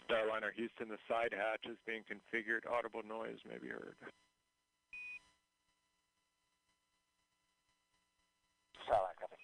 Starliner Houston, the side hatch is being configured. Audible noise may be heard. Starliner, copy.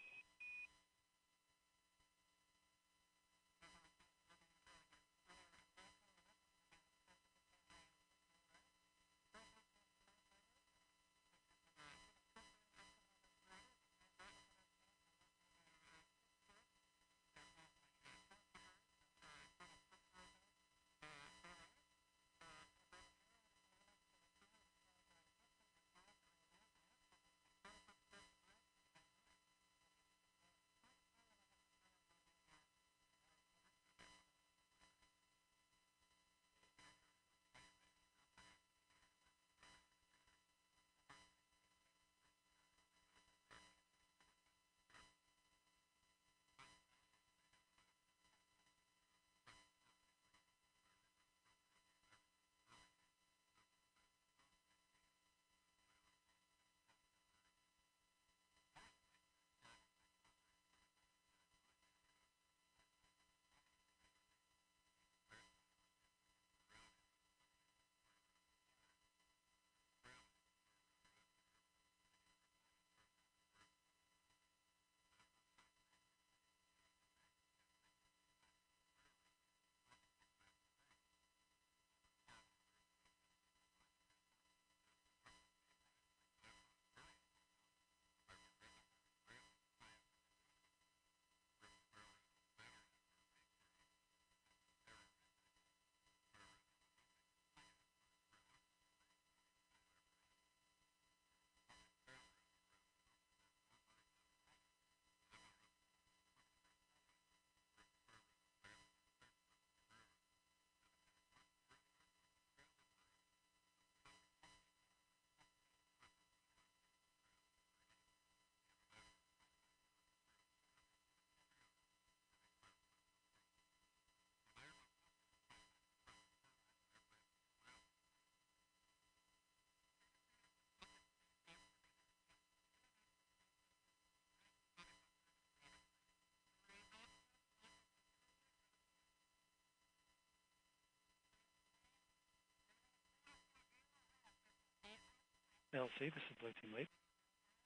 LC, this is Blue Team Lead.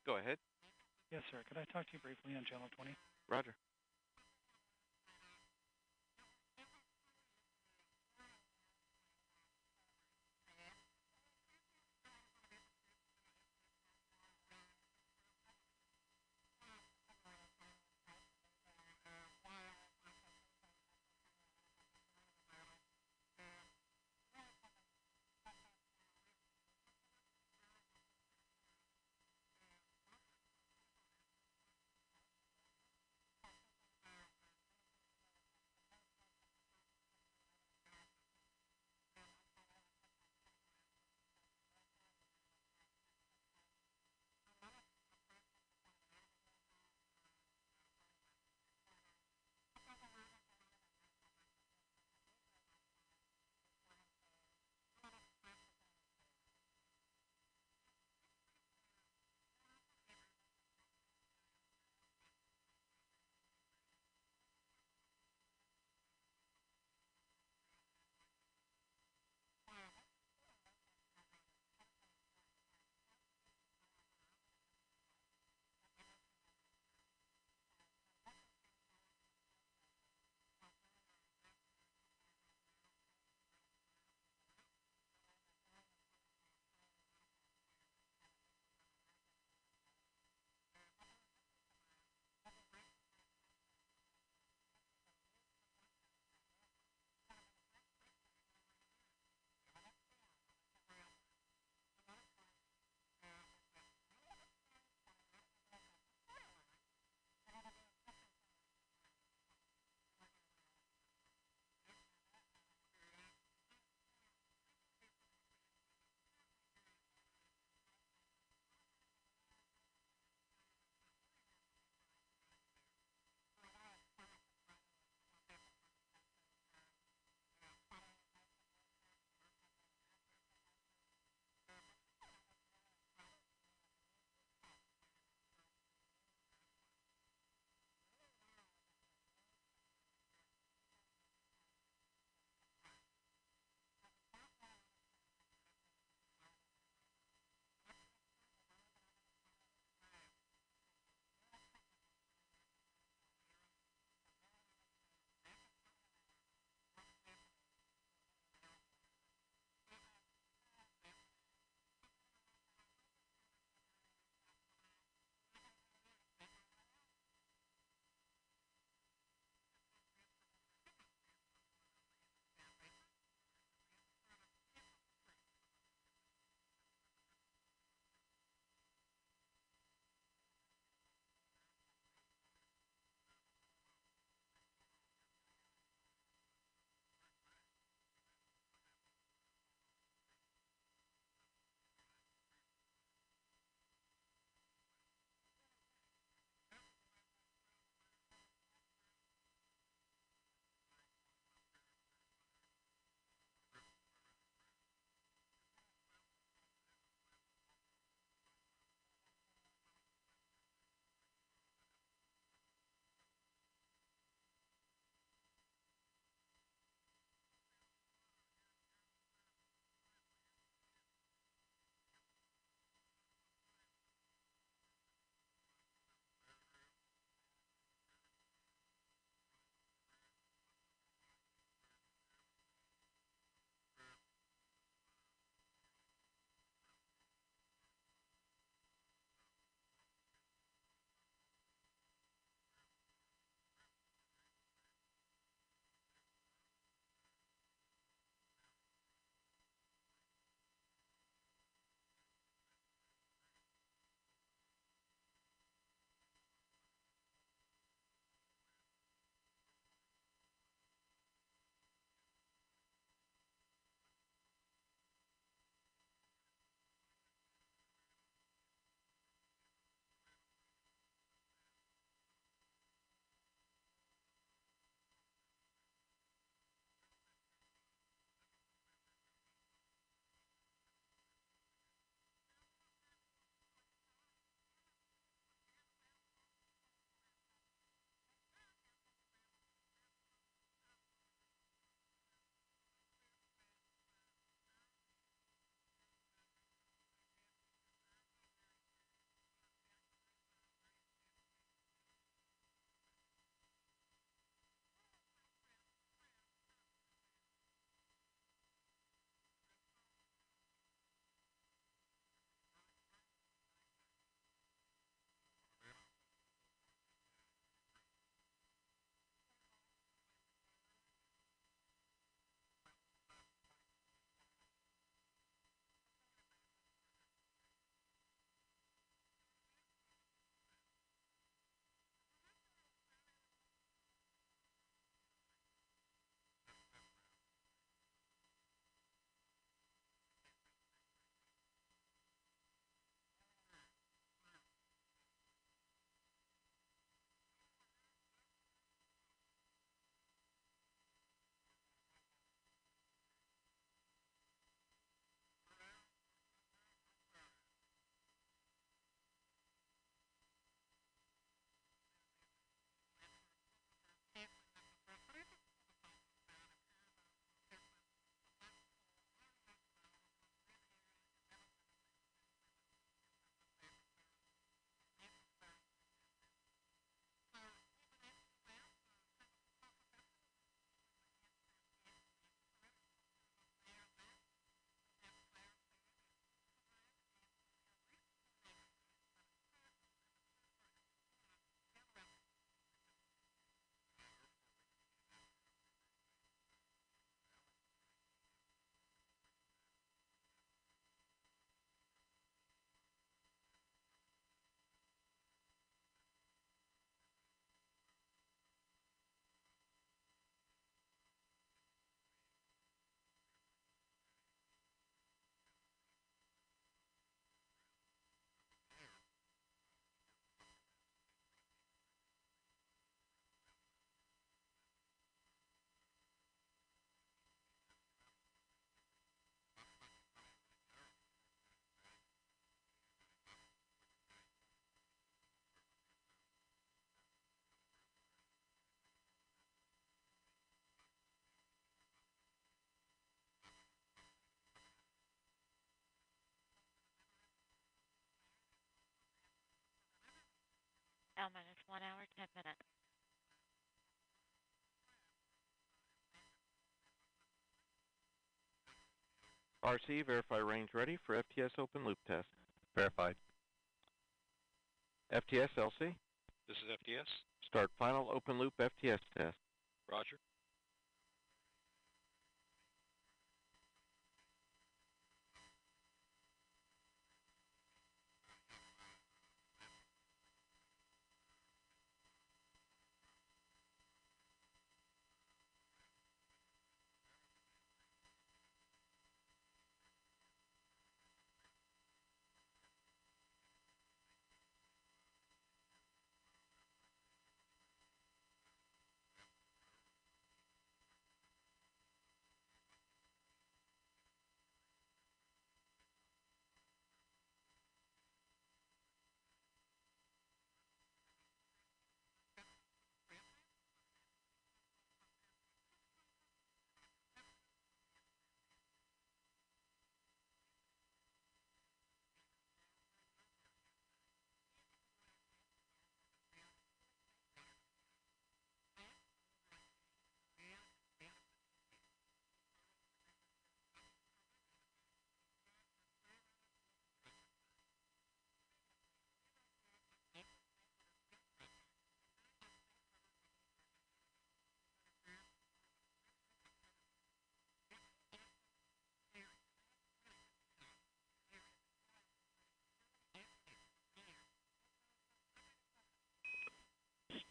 Go ahead. Yes, sir. Could I talk to you briefly on channel 20? Roger. minus 1 hour, 10 minutes. RC, verify range ready for FTS open loop test. Verified. FTS LC, This is FTS. start final open loop FTS test. Roger.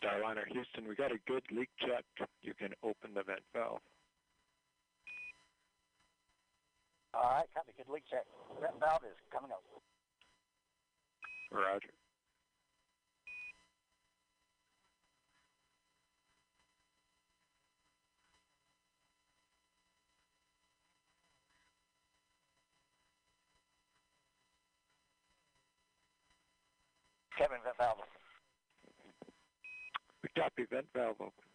Starliner Houston, we got a good leak check. You can open the vent valve. All right, copy. Good leak check. That valve is coming up. Roger. Kevin, vent valve. We copy, vent valve open.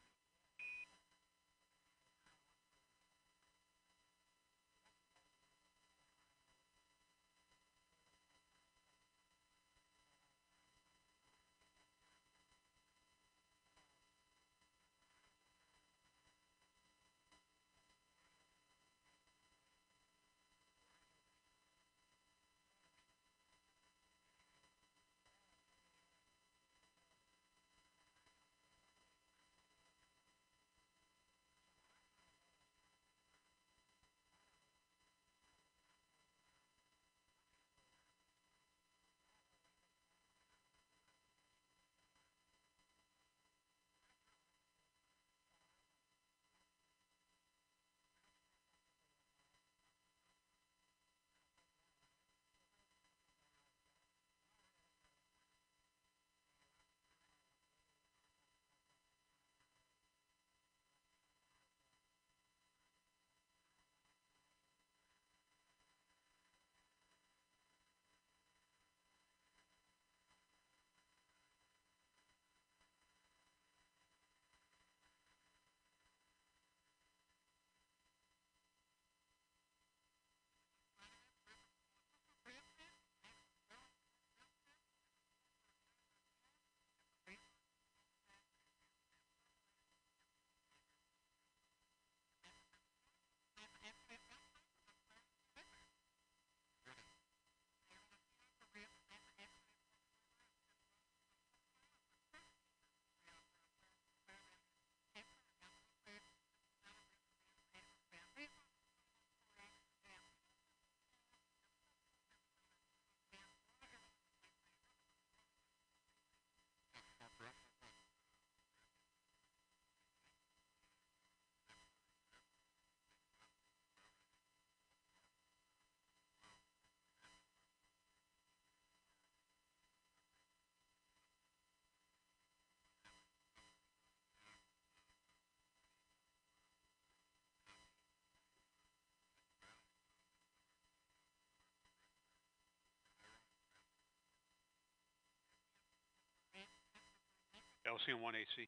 LCM1 AC.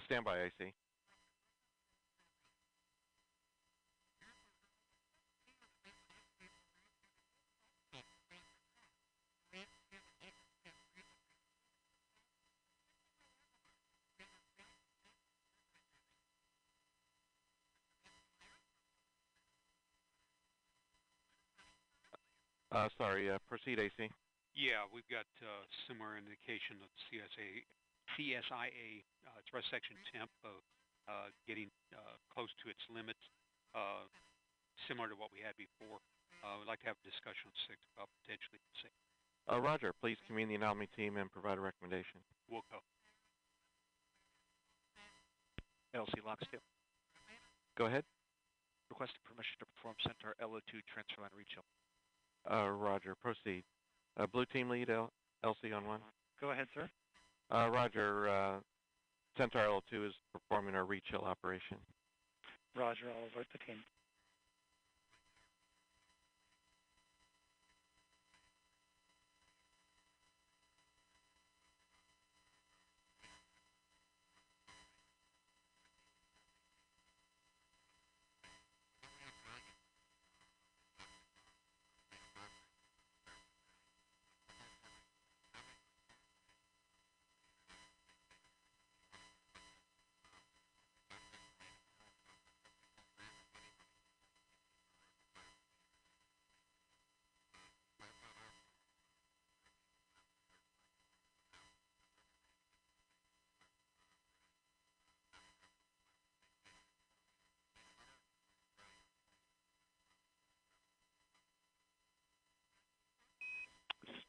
Standby AC. Proceed AC. Yeah, we've got similar indication of CSIA thrust section temp getting close to its limits, similar to what we had before. We'd like to have a discussion on 6 about potentially safe. Roger. Please convene the anomaly team and provide a recommendation. We'll go. LC Lockstep. Go ahead. Requested permission to perform Centaur LO2 transfer line reach. Roger. Proceed. Blue team lead, LC on 1. Go ahead, sir. Roger. Centaur L2 is performing our rechill operation. Roger, I'll alert the team.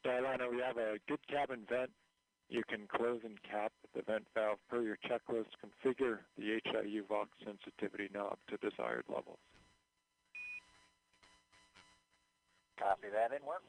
Starliner, we have a good cabin vent. You can close and cap the vent valve per your checklist. Configure the HIU Vox sensitivity knob to desired levels. Copy that, in work.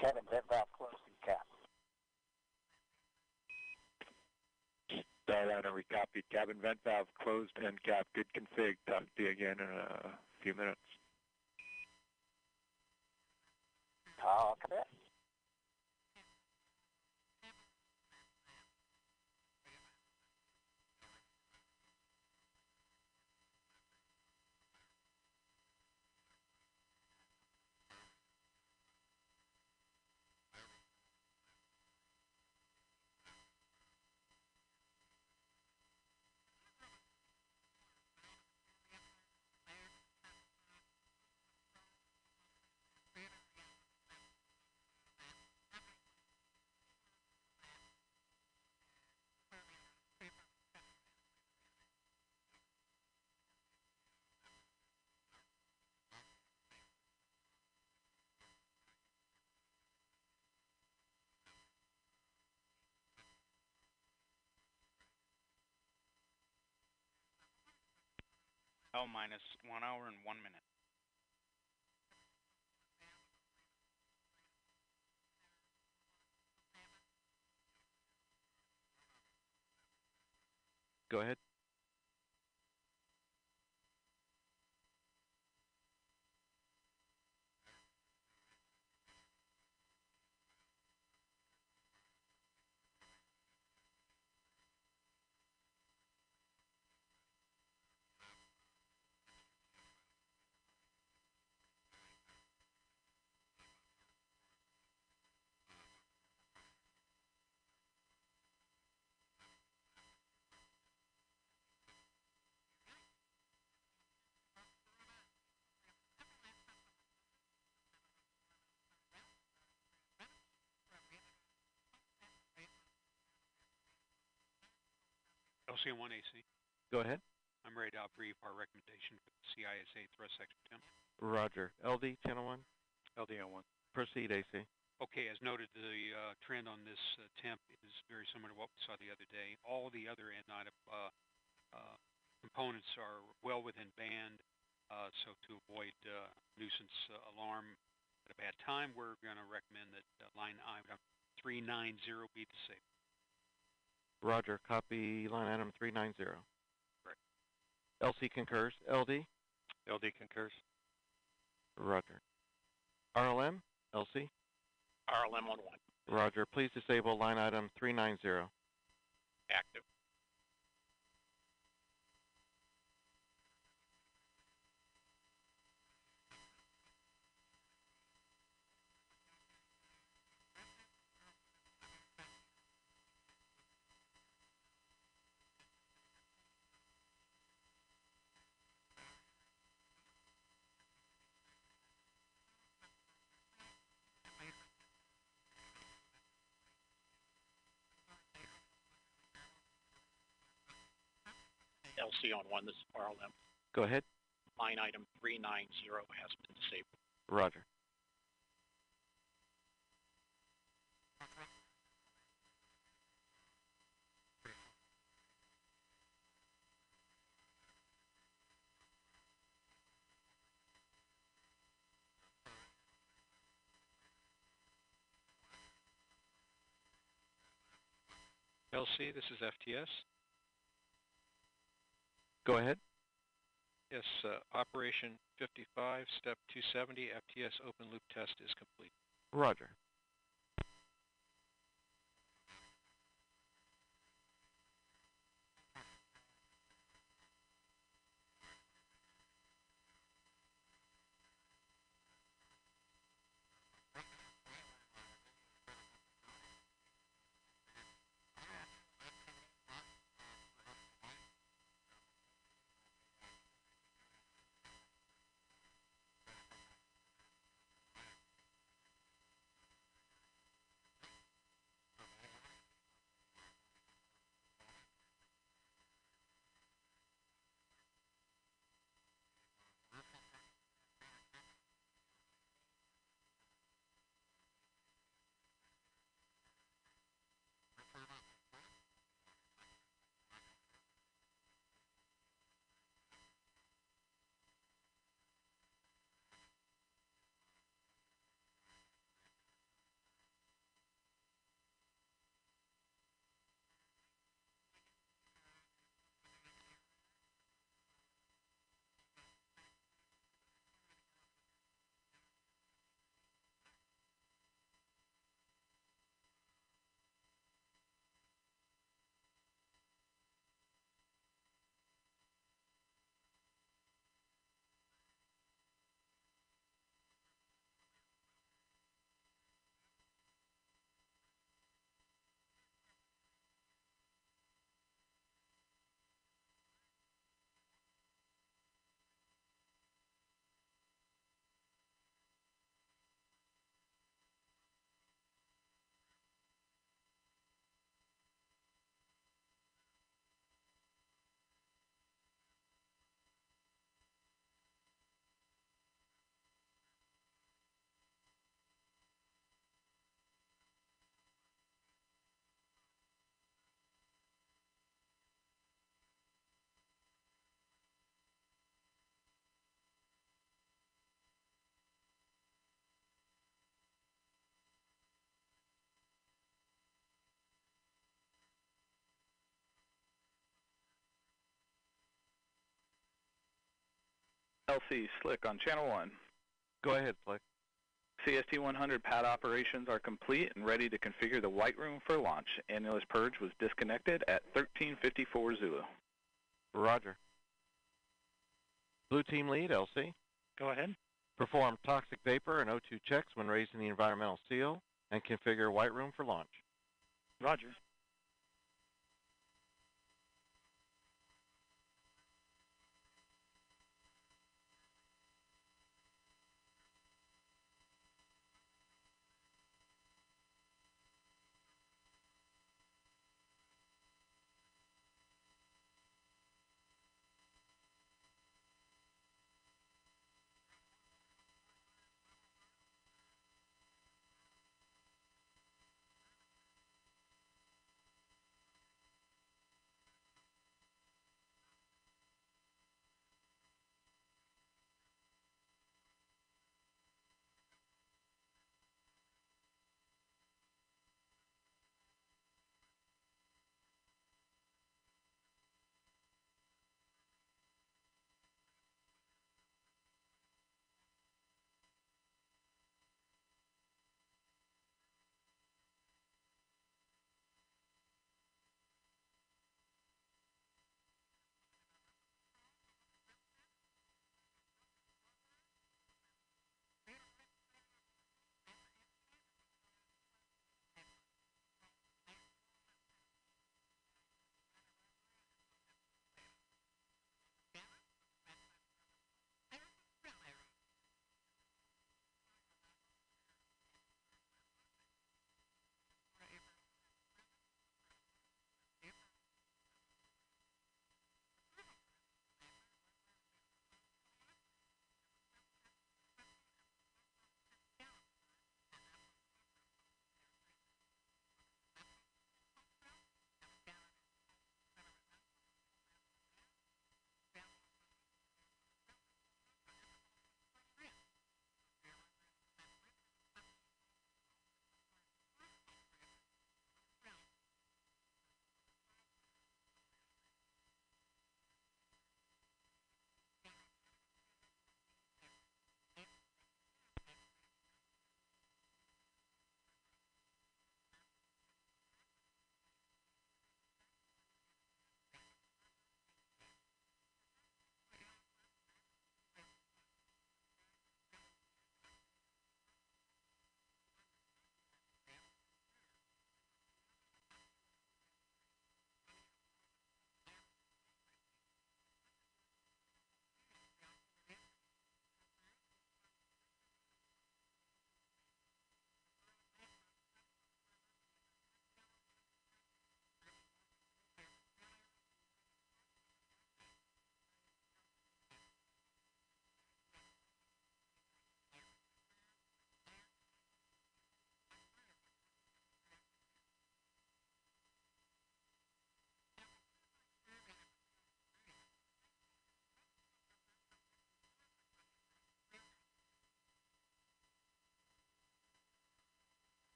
Cabin vent valve closed and capped. Starliner, we copied. Cabin vent valve closed and capped. Good config. Talk to you again in a few minutes. Talk a bit. L minus 1 hour and 1 minute. Go ahead. LC1 AC. Go ahead. I'm ready to brief our recommendation for the CISA thrust section temp. Roger. LD channel 1. LDO1. Proceed AC. Okay, as noted, the trend on this temp is very similar to what we saw the other day. All the other N-item components are well within band, so to avoid nuisance alarm at a bad time, we're going to recommend that line item 390 be disabled. Roger. Copy line item 390. Correct. LC concurs. LD? LD concurs. Roger. RLM? LC? RLM on 1. Roger. Please disable line item 390. Active. LC on 1, this is RLM. Go ahead. Line item 390 has been disabled. Roger. LC, this is FTS. Go ahead. Yes, Operation 55, Step 270, FTS open loop test is complete. Roger. LC, Slick on Channel 1. Go ahead, Slick. CST-100 pad operations are complete and ready to configure the White Room for launch. Annulus purge was disconnected at 1354 Zulu. Roger. Blue team lead, LC. Go ahead. Perform toxic vapor and O2 checks when raising the environmental seal and configure White Room for launch. Roger.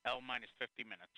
L minus 50 minutes.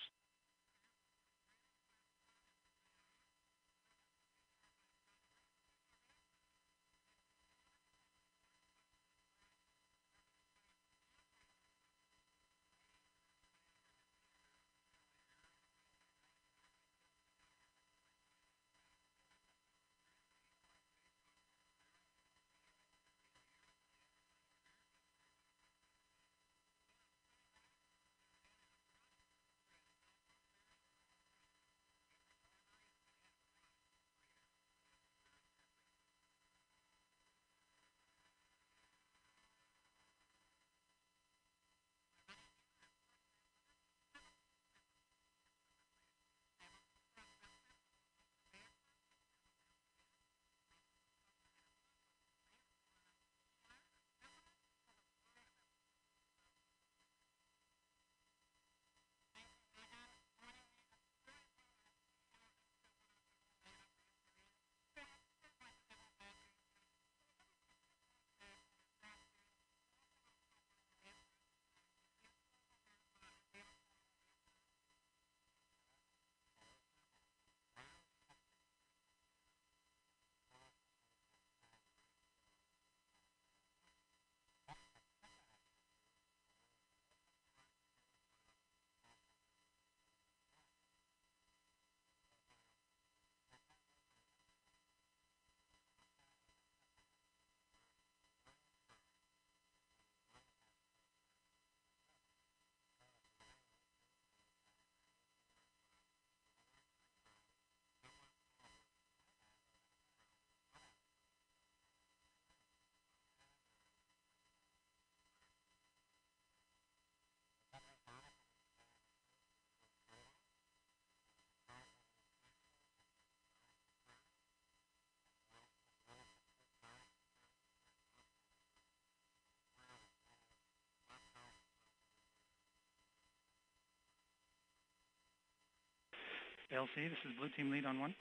LC, this is Blue Team Lead on 1.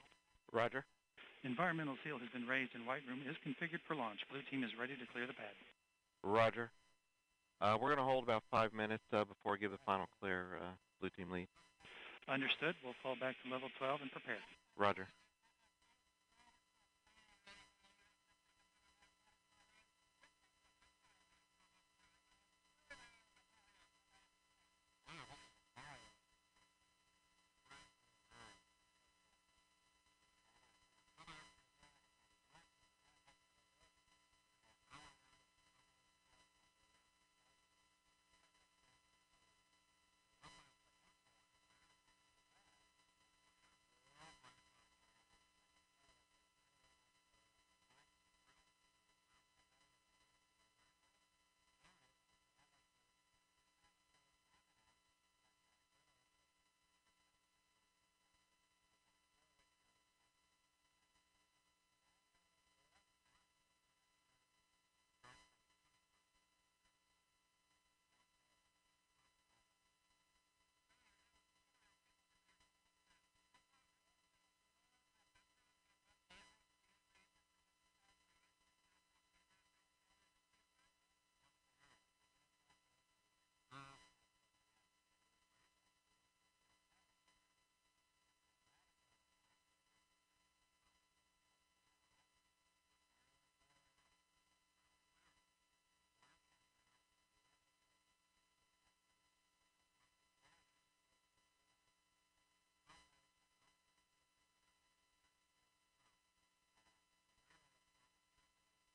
Roger. Environmental seal has been raised and White Room is configured for launch. Blue Team is ready to clear the pad. Roger. We're going to hold about 5 minutes before we give the final clear, Blue Team Lead. Understood. We'll fall back to level 12 and prepare. Roger.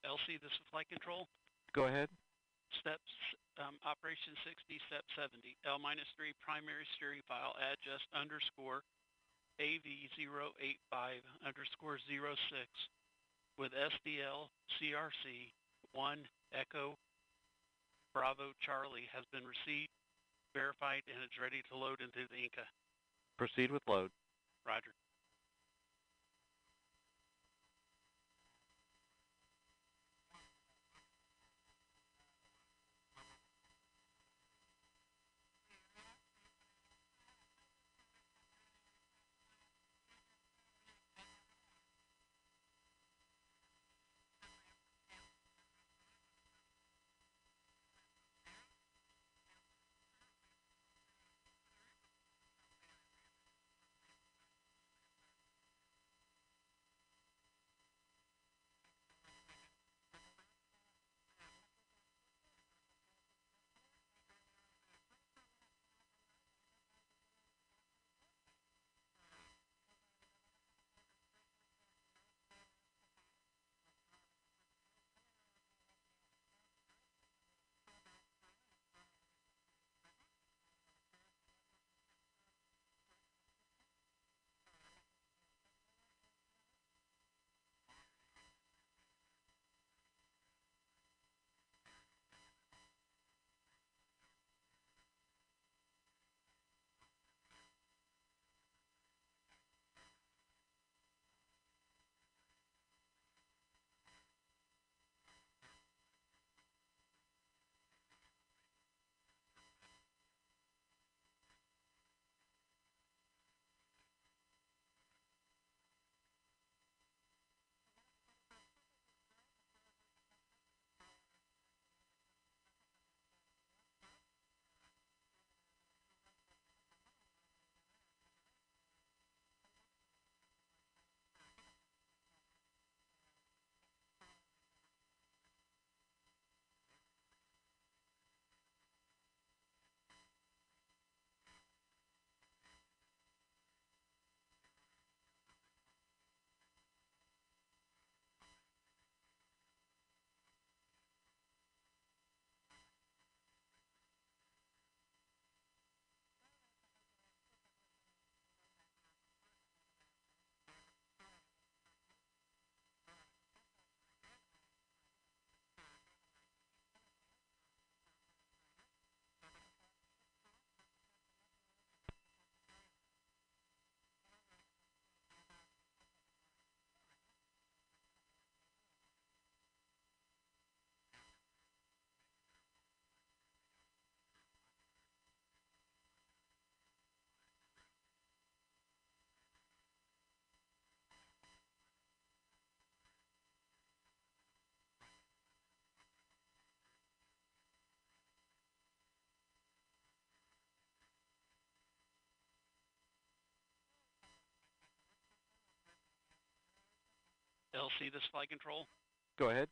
LC, this is Flight Control. Go ahead. Steps, Operation 60, Step 70. L-3 primary steering file, adjust underscore AV085 underscore 06 with SDL CRC 1 Echo Bravo Charlie has been received, verified, and it's ready to load into the Inca. Proceed with load. Roger. LC, this flight control. Go ahead.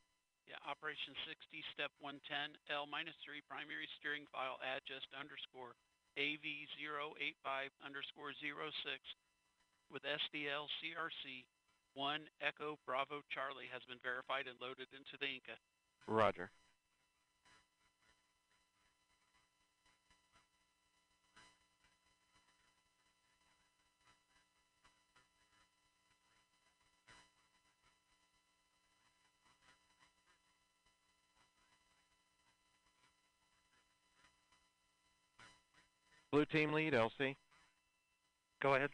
Yeah, Operation 60, Step 110, L-3, primary steering file adjust underscore AV085 underscore 06 with SDL CRC 1 Echo Bravo Charlie has been verified and loaded into the Inca. Roger. Blue team lead, LC. Go ahead.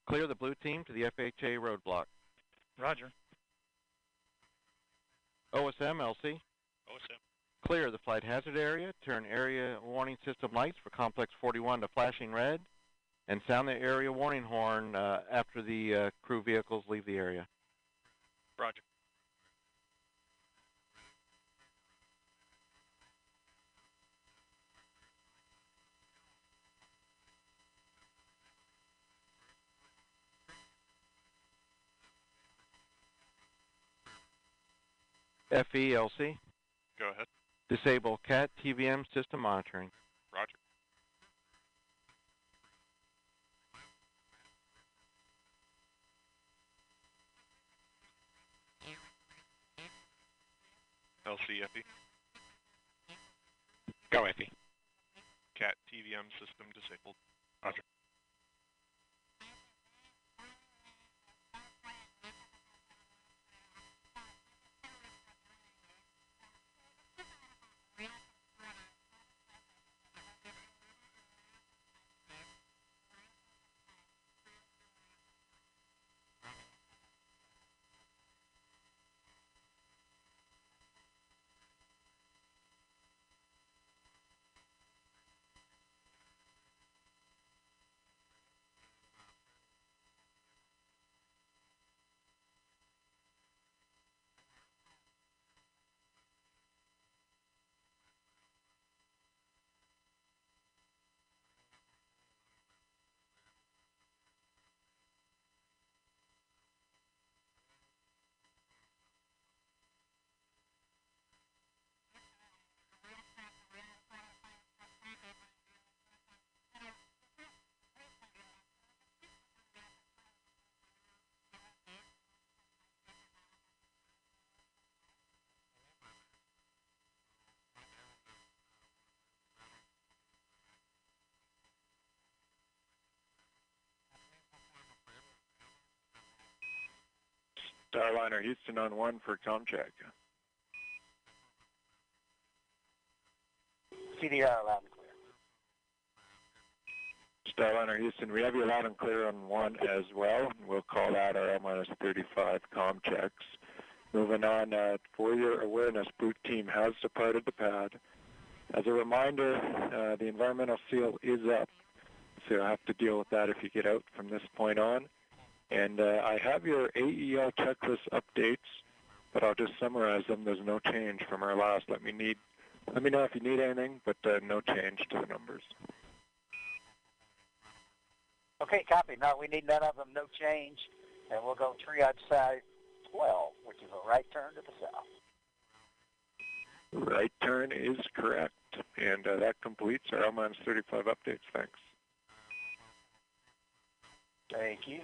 Clear the blue team to the FHA roadblock. Roger. OSM, LC. OSM. Clear the flight hazard area, turn area warning system lights for complex 41 to flashing red, and sound the area warning horn after the crew vehicles leave the area. Roger. FE, LC. Go ahead. Disable CAT TVM system monitoring. Roger. LC, FE. Go, FE. CAT TVM system disabled. Roger. Starliner Houston on 1 for com check. CDR loud and clear. Starliner Houston, we have you loud and clear on 1 as well. We'll call out our L-35 com checks. Moving on, for your awareness, boot team has departed the pad. As a reminder, the environmental seal is up, so you'll have to deal with that if you get out from this point on. And I have your AEL checklist updates, but I'll just summarize them. There's no change from our last. Let me know if you need anything, but no change to the numbers. Okay, copy. No, we need none of them, no change. And we'll go triage side 12, which is a right turn to the south. Right turn is correct. And that completes our L-35 updates. Thanks. Thank you.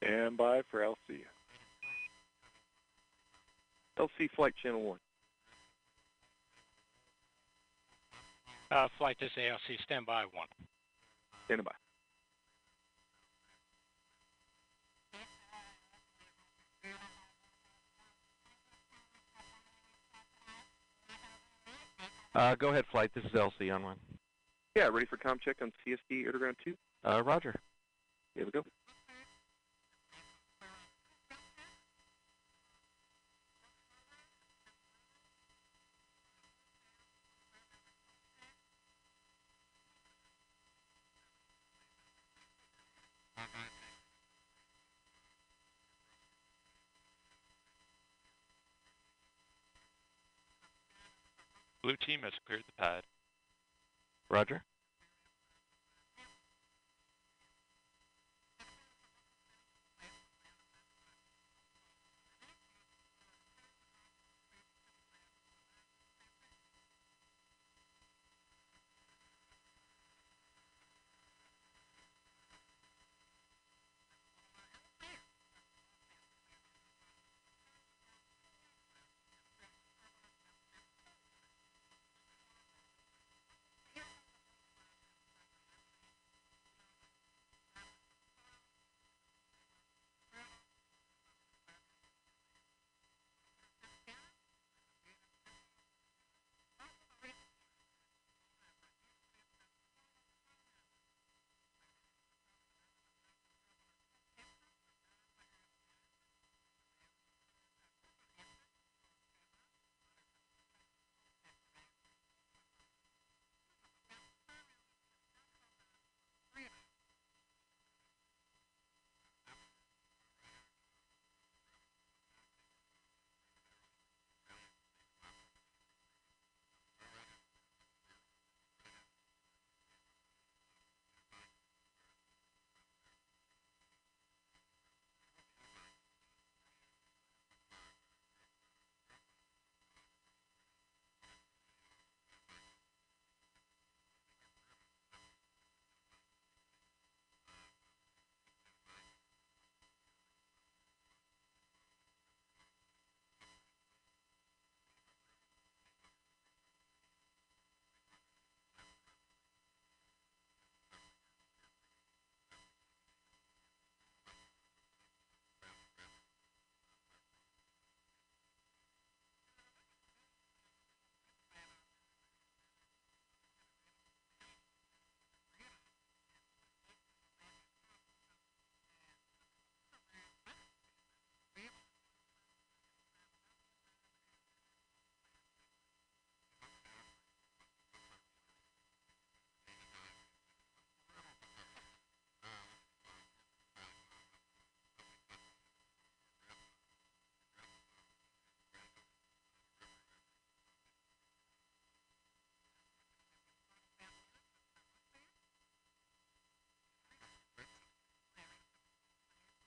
Stand by for LC. LC Flight Channel 1. Flight this ALC, standby 1. Standing by. Go ahead, flight. This is LC on 1. Yeah, ready for com check on CSD Air to Ground 2. Roger. Here we go. Blue team has cleared the pad. Roger.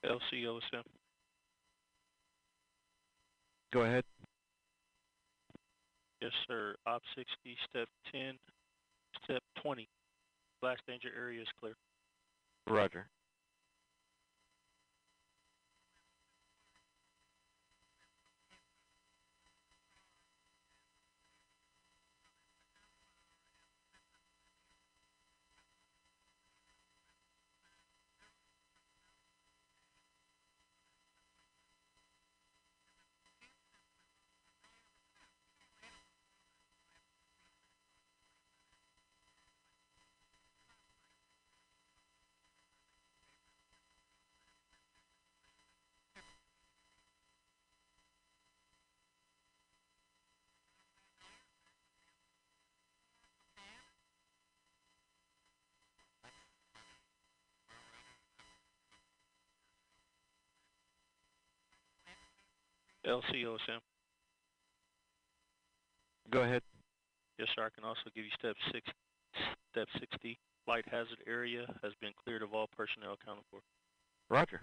LCOSM. Go ahead. Yes, sir. Op 60, step 10, step 20. Blast danger area is clear. Roger. LCOSM. Go ahead. Yes, sir. I can also give you step 60. Flight hazard area has been cleared of all personnel accounted for. Roger.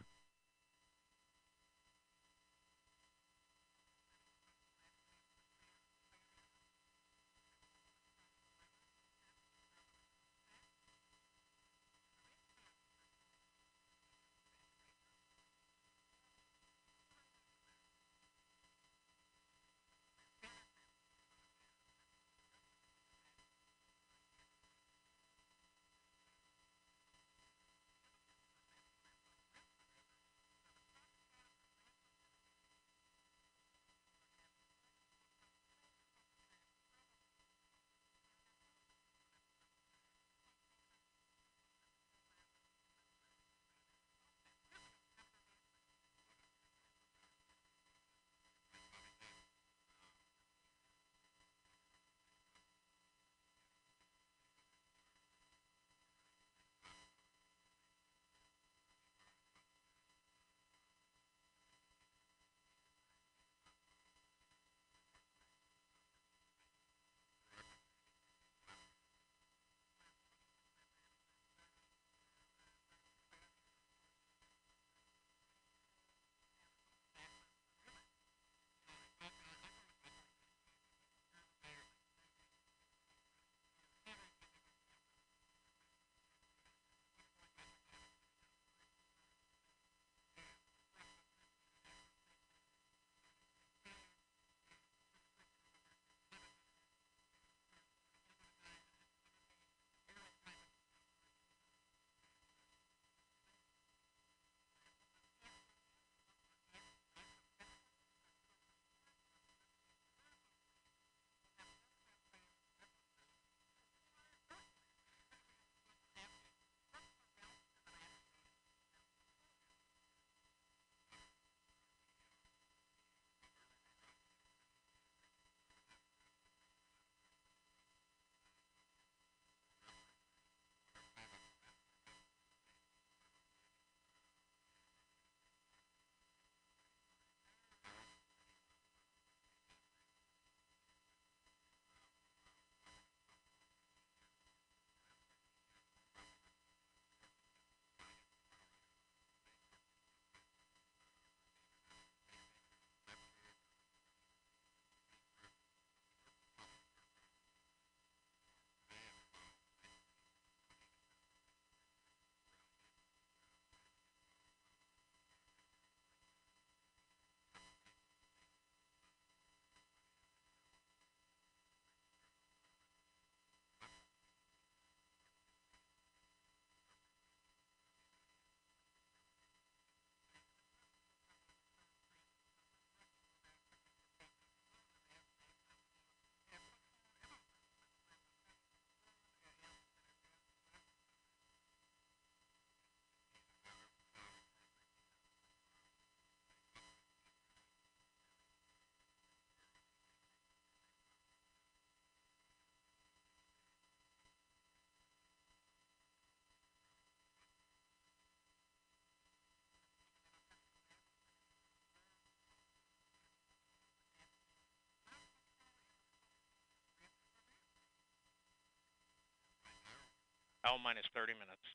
L minus 30 minutes.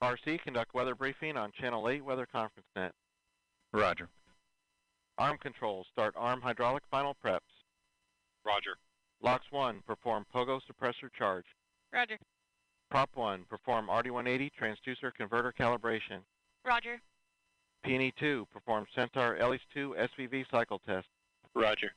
RC, conduct weather briefing on Channel 8 Weather Conference Net. Roger. Arm control, start arm hydraulic final preps. Roger. LOX 1, perform pogo suppressor charge. Roger. Prop 1, perform RD-180 transducer converter calibration. Roger. P&E 2, perform Centaur LH2 SVV cycle test. Roger.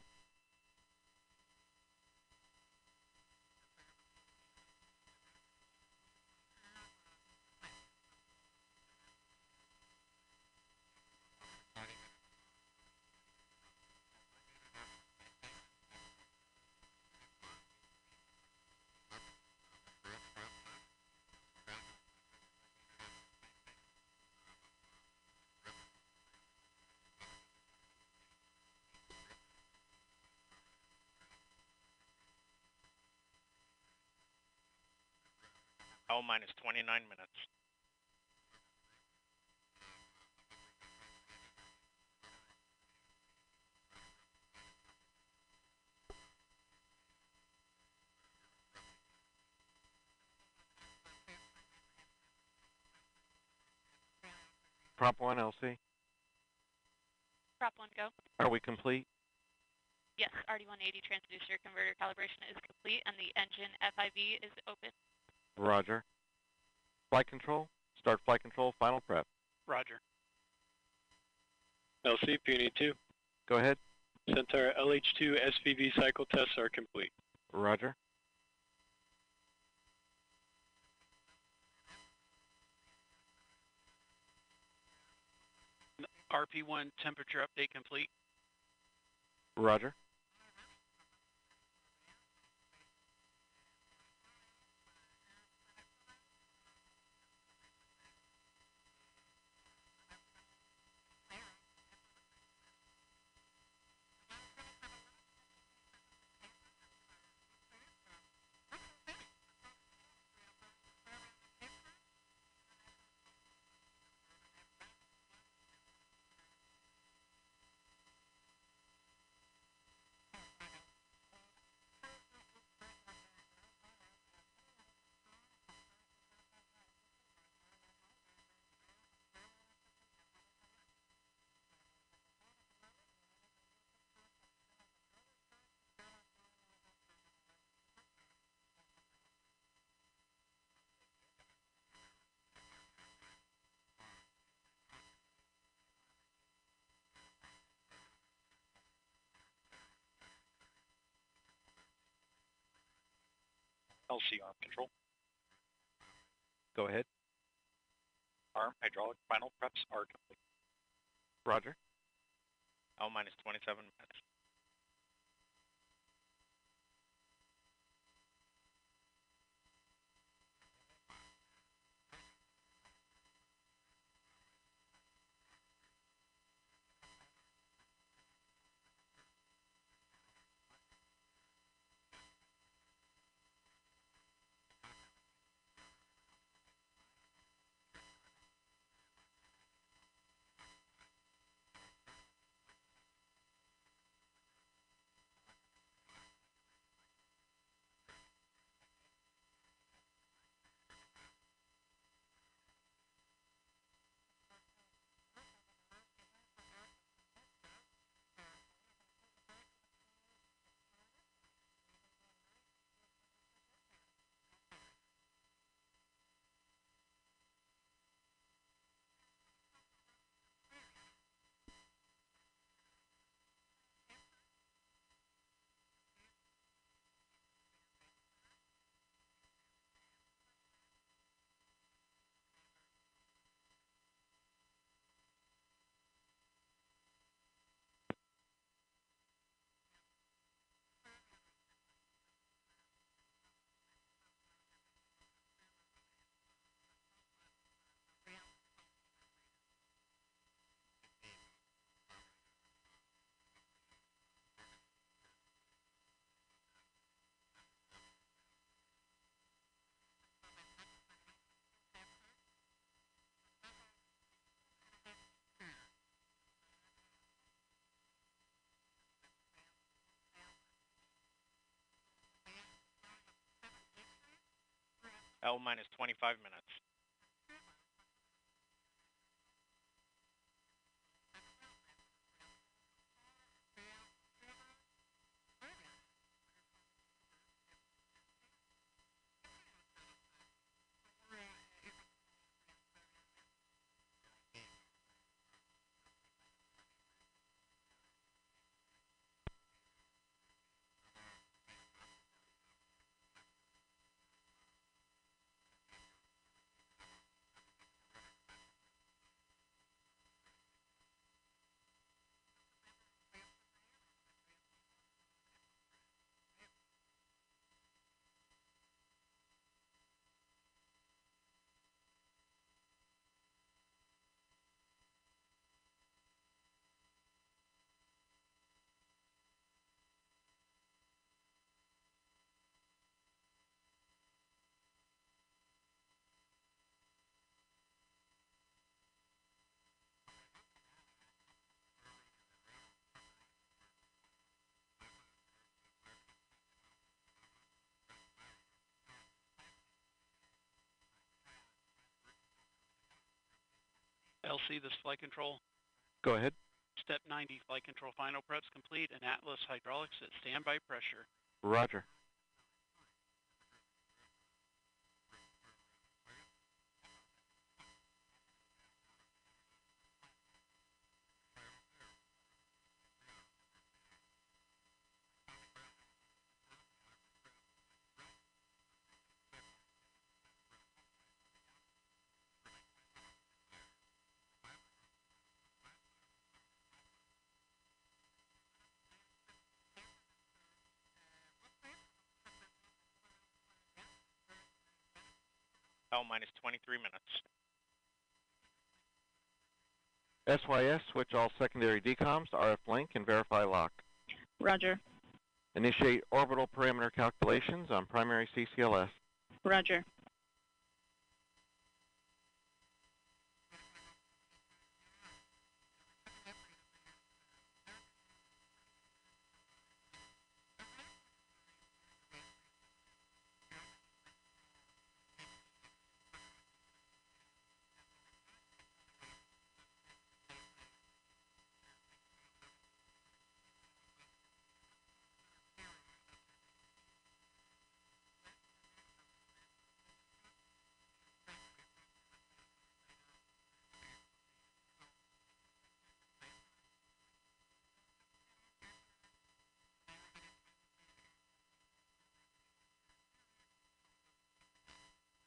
L minus 29 minutes. Prop 1, LC. Prop 1, go. Are we complete? Yes, RD-180 transducer converter calibration is complete and the engine FIV is open. Roger. Flight control, start flight control final prep. Roger. LC, P&E 2. Go ahead. Centaur LH2 SVV cycle tests are complete. Roger. RP1 temperature update complete. Roger. LC arm control. Go ahead. Arm hydraulic final preps are complete. Roger. L minus 27 minutes. L minus 25 minutes. LC, this is flight control. Go ahead. Step 90, flight control final preps complete, and Atlas hydraulics at standby pressure. Roger. L minus 23 minutes. SYS, switch all secondary decoms to RF link and verify lock. Roger. Initiate orbital parameter calculations on primary CCLS. Roger.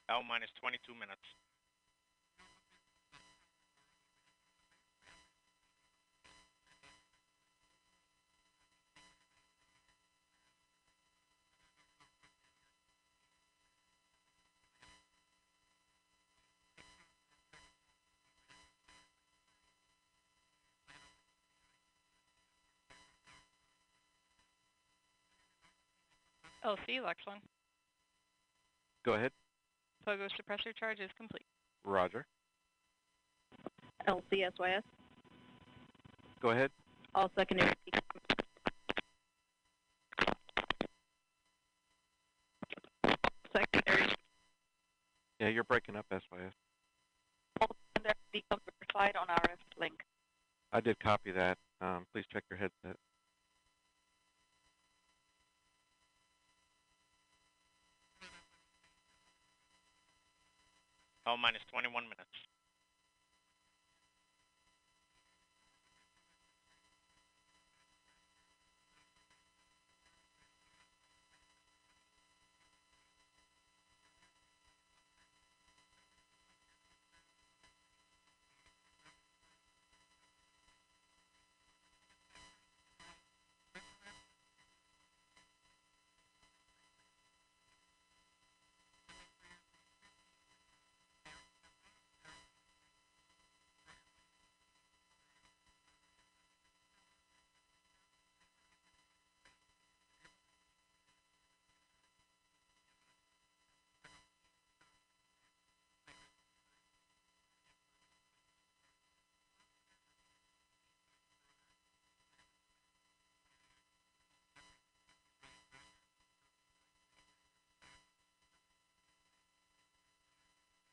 L minus 22 minutes. LC, Lex 1. Go ahead. Pogo suppressor charge is complete. Roger. LCSYS. Go ahead. All secondary secondary. Yeah, you're breaking up, SYS. All secondary decoms verified on RF link. I did copy that. Please check your headset. L minus 21 minutes.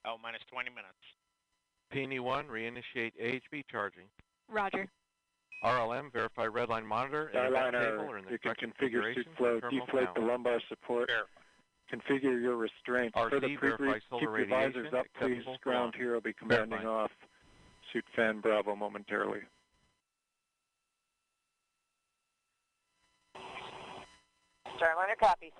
L minus 20 minutes. PNE1, reinitiate AHB charging. Roger. RLM, verify redline monitor and event table or in the you can correct configure suit configuration flow, for terminal deflate count. the lumbar support, configure your restraints. RC, For the verify keep solar your radiation, visors up, please. acceptable for Ground launch. here will be commanding Verify. off suit fan Bravo momentarily. Starliner copies.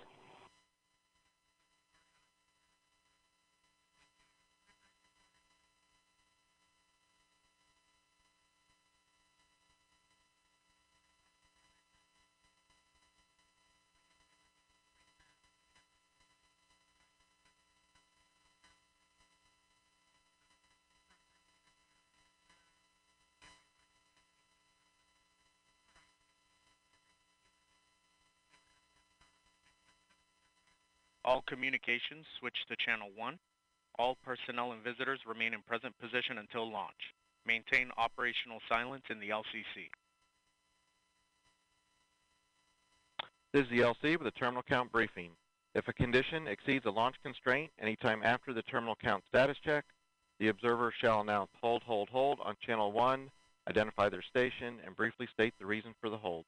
All communications switch to channel 1. All personnel and visitors remain in present position until launch. Maintain operational silence in the LCC. This is the LC with a terminal count briefing. If a condition exceeds a launch constraint anytime after the terminal count status check, The observer shall announce hold, hold, hold on channel 1, identify their station, and briefly state the reason for the hold.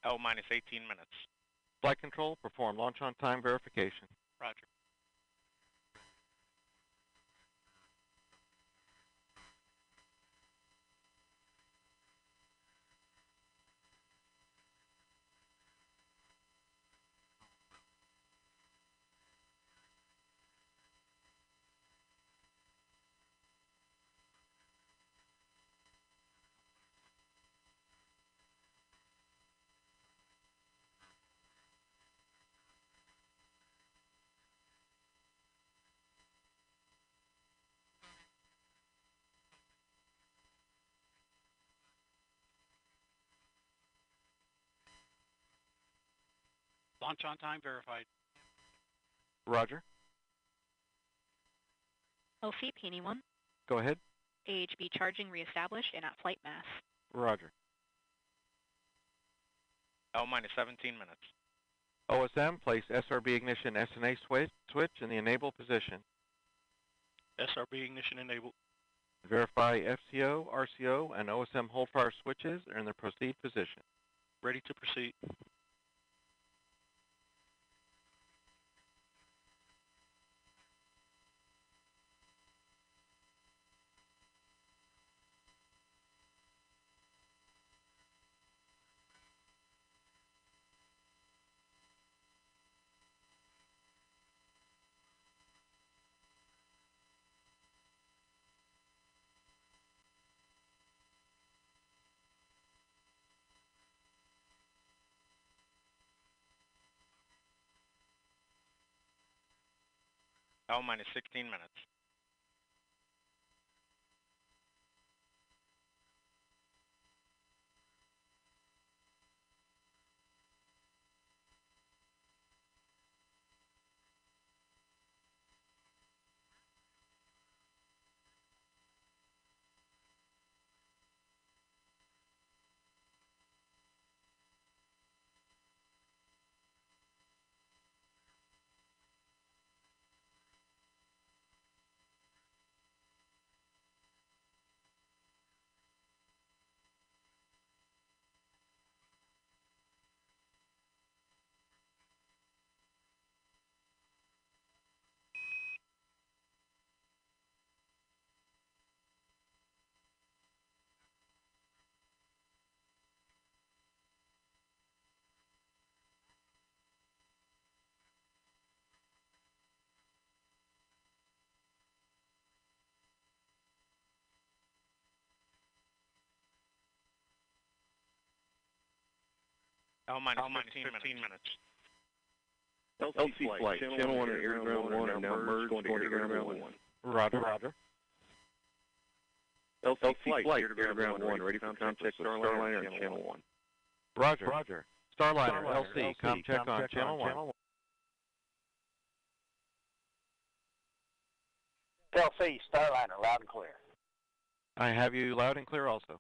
L minus 18 minutes. Flight control, perform launch on time verification. Roger. Launch on time verified. Roger. LC Peony 1. Go ahead. AHB charging reestablished and at flight mass. Roger. L minus 17 minutes. OSM, place SRB ignition SNA switch in the enable position. SRB ignition enabled. Verify FCO, RCO, and OSM hold fire switches are in the proceed position. Ready to proceed. L minus 16 minutes. L minus 15 minutes. LC flight, channel 1 and air ground 1 are now merged going to air ground 1. Roger, roger. LC flight, air ground 1, ready for contact Starliner on channel 1. Roger, roger. Starliner, LC, com check on channel 1. LC, Starliner, loud and clear. I have you loud and clear also.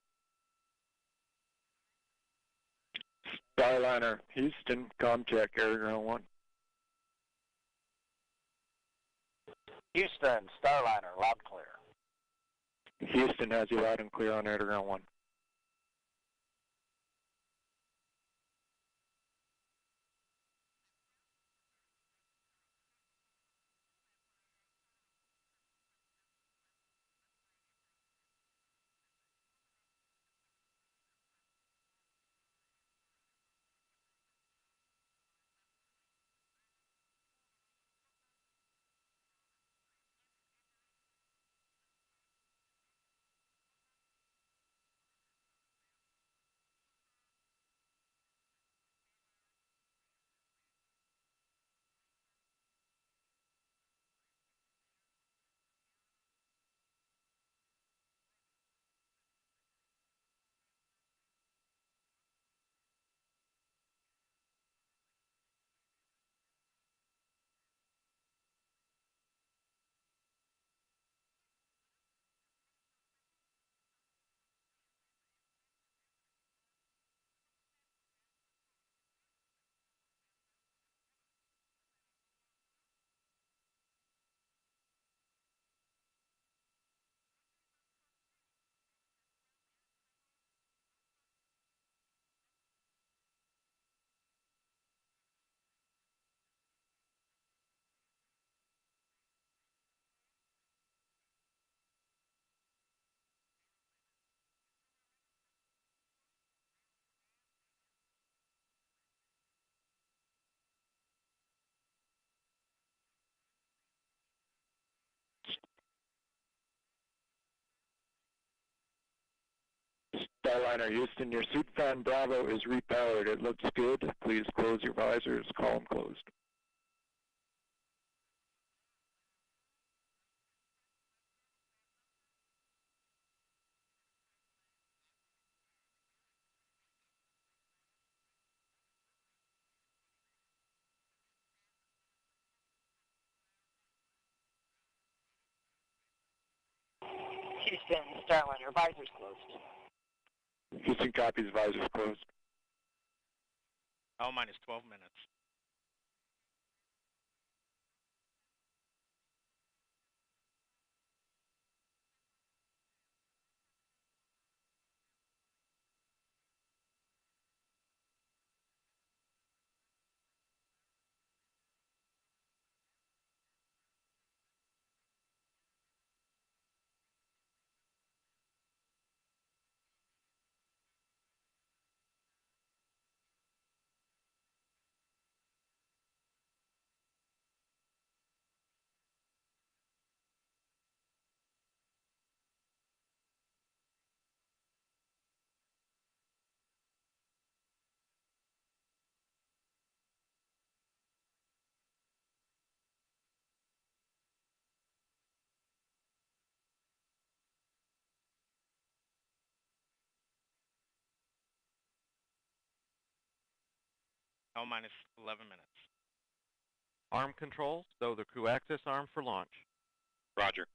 Starliner, Houston, ComCheck, Air Ground 1. Houston, Starliner, loud and clear. Houston has you loud and clear on Air Ground 1. Starliner Houston, your suit fan Bravo is repowered. It looks good. Please close your visors. Column closed. Houston, Starliner, visors closed. Houston copies, visors closed. L minus 12 minutes. L minus 11 minutes. Arm controls, though the crew access arm for launch. Roger.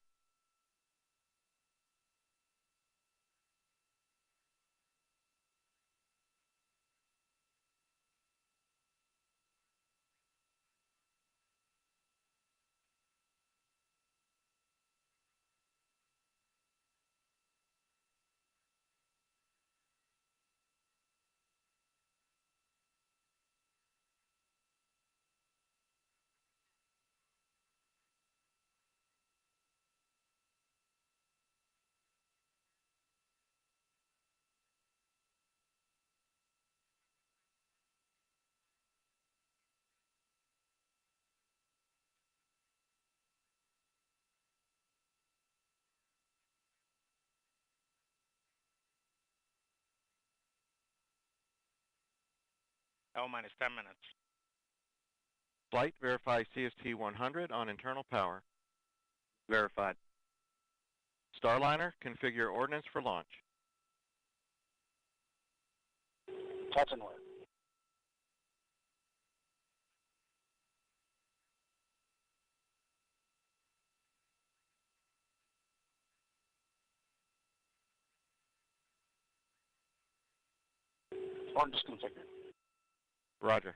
L minus 10 minutes. Flight, verify CST 100 on internal power. Verified. Starliner, configure ordnance for launch. Touch and work. Ordnance configured. Roger.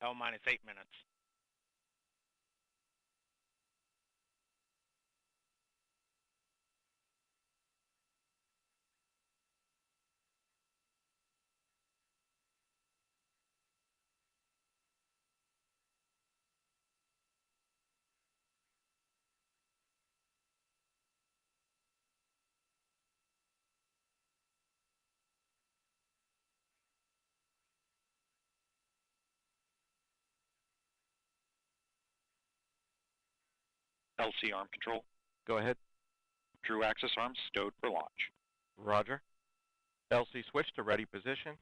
L minus 8 minutes. LC arm control. Go ahead. Drew axis arms stowed for launch. Roger. LC switch to ready position.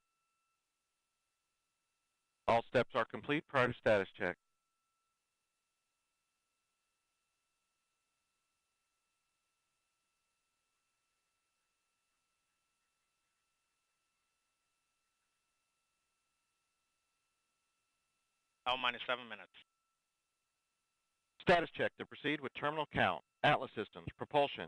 All steps are complete prior to status check. L minus 7 minutes. Status check to proceed with terminal count. Atlas systems, propulsion,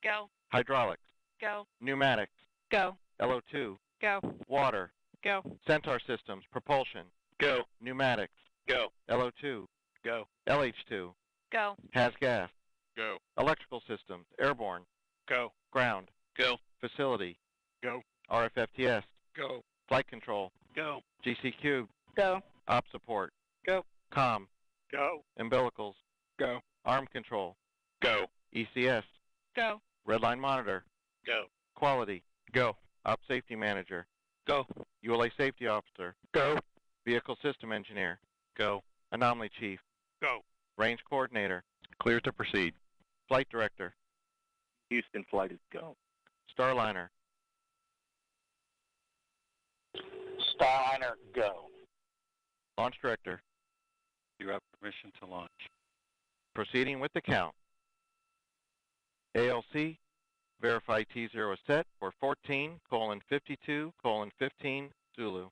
Go. hydraulics, Go. pneumatics, Go. LO2, Go. water, Go. Centaur systems, propulsion, Go. pneumatics, Go. LO2, Go. LH2, Go. has gas, Go. electrical systems, airborne, Go. ground, Go. facility, Go. RFFTS, Go. flight control, Go. GC cube, Go. op support, Go. comm, Go. umbilicals, Go. arm control, Go. ECS, Go. redline monitor, Go. quality, Go. op safety manager, Go. ULA safety officer, Go. vehicle system engineer, Go. anomaly chief, Go. range coordinator, Clear to proceed. flight director, Houston flight is go. Starliner, Starliner, go. launch director, You have permission to launch. proceeding with the count. ALC, verify T0 is set for 14:52:15 Zulu.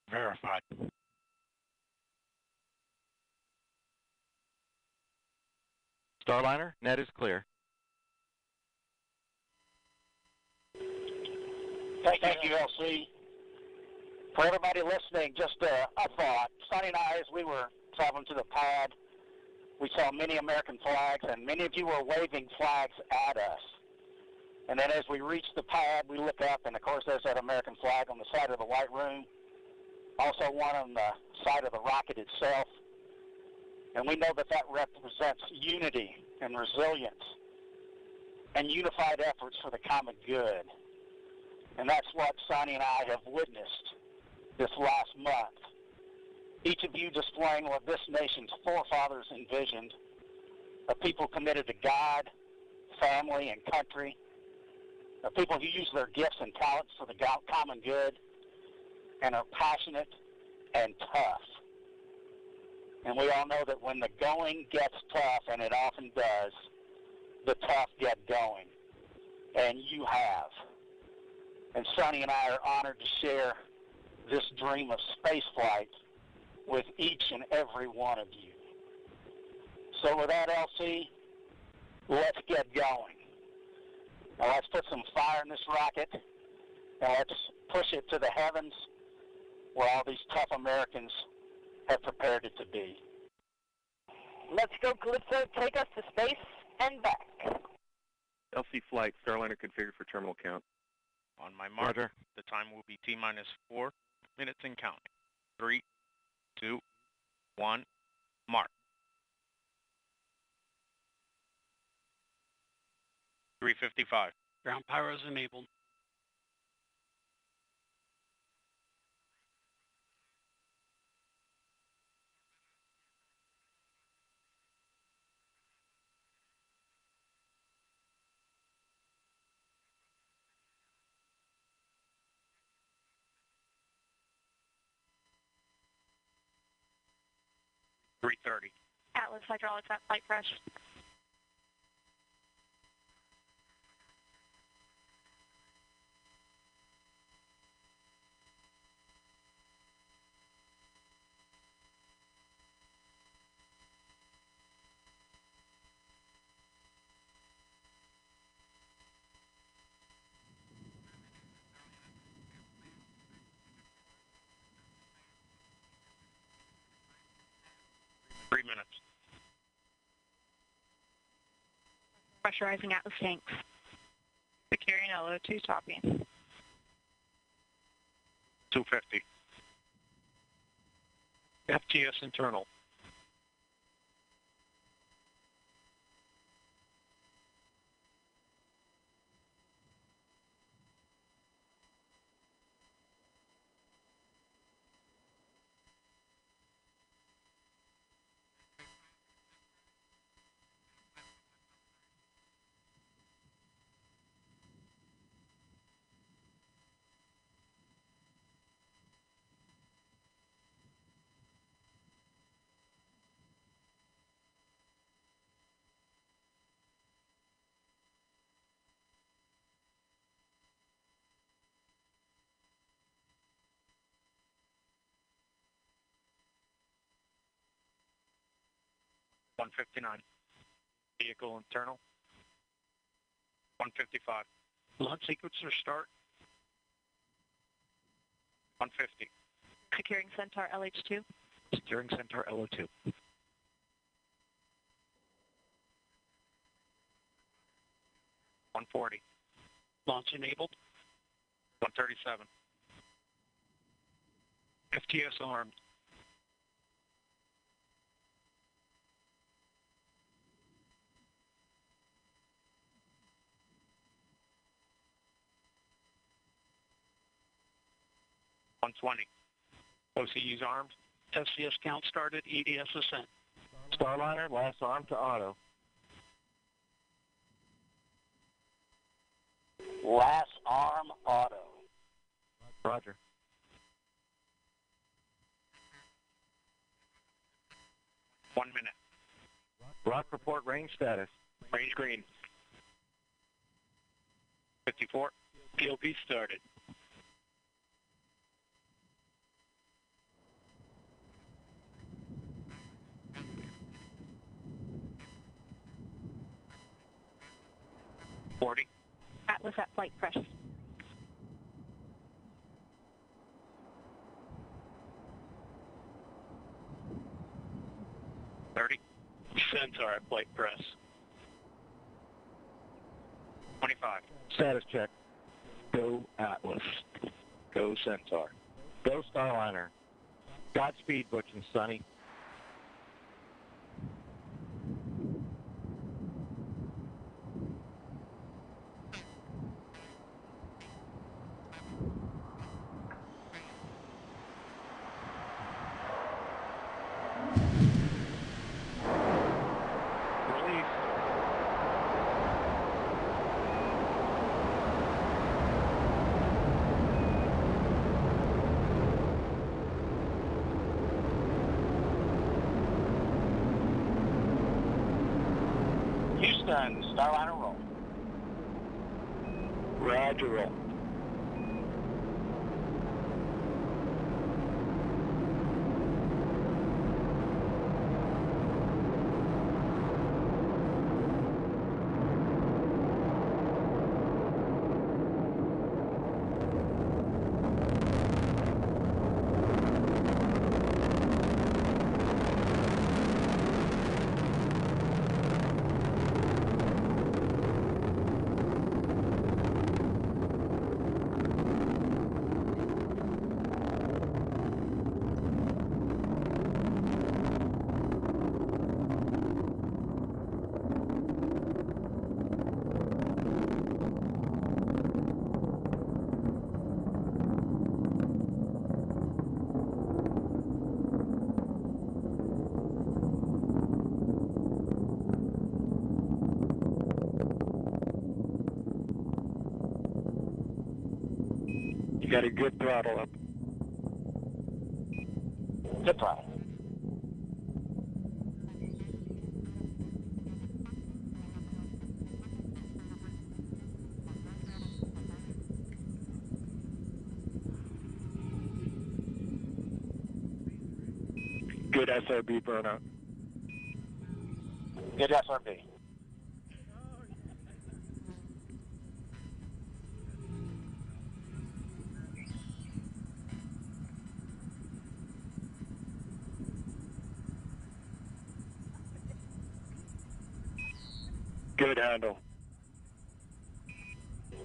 Verified. Starliner, net is clear. Thank you, LC. For everybody listening, just a thought. Sonny and I, as we were traveling to the pad, we saw many American flags, and many of you were waving flags at us. And then as we reached the pad, we look up, and of course there's that American flag on the side of the White Room, also one on the side of the rocket itself. And we know that that represents unity and resilience and unified efforts for the common good. And that's what Sonny and I have witnessed this last month. Each of you displaying what this nation's forefathers envisioned, a people committed to God, family, and country, a people who use their gifts and talents for the common good, and are passionate and tough. And we all know that when the going gets tough, and it often does, the tough get going. And you have. And Sonny and I are honored to share this dream of spaceflight with each and every one of you. So with that, LC, let's get going. Now let's put some fire in this rocket, and let's push it to the heavens where all these tough Americans have prepared it to be. Let's go, Calypso. Take us to space and back. LC flight, Starliner configured for terminal count. On my mark, Roger. the time will be T-minus 4 minutes and counting. 3, 2, 1, mark. 3:55. Ground pyros enabled. Atlas hydraulics at flight crash. Pressurizing Atlas tanks. Securing LO2 topping. 250. FTS internal. 159. Vehicle internal. 155. Launch sequencer start. 150. Securing Centaur LH2. Securing Centaur LO2. 140. Launch enabled. 137. FTS armed. OCU's armed. FCS count started. EDS ascent. Starliner, last arm to auto. Last arm auto. Roger. One minute. Rock report range status. Range green. 54. POP started. Atlas at flight press. Centaur at flight press. 25. Status check. Go Atlas. Go Centaur. Go Starliner. Godspeed, Butch and Sonny. Houston, Starliner roll. Roger, roll. You got a good throttle up. Good throttle. Good SRB burnout. Good SRB. Good handle.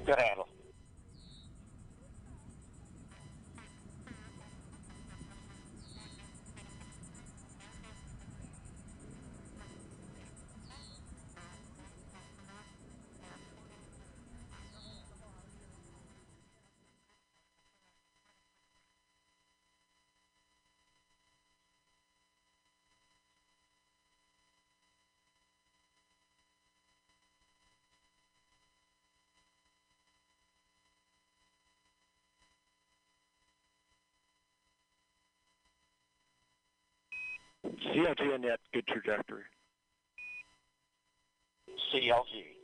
Good handle. CLG and net, good trajectory. CLG.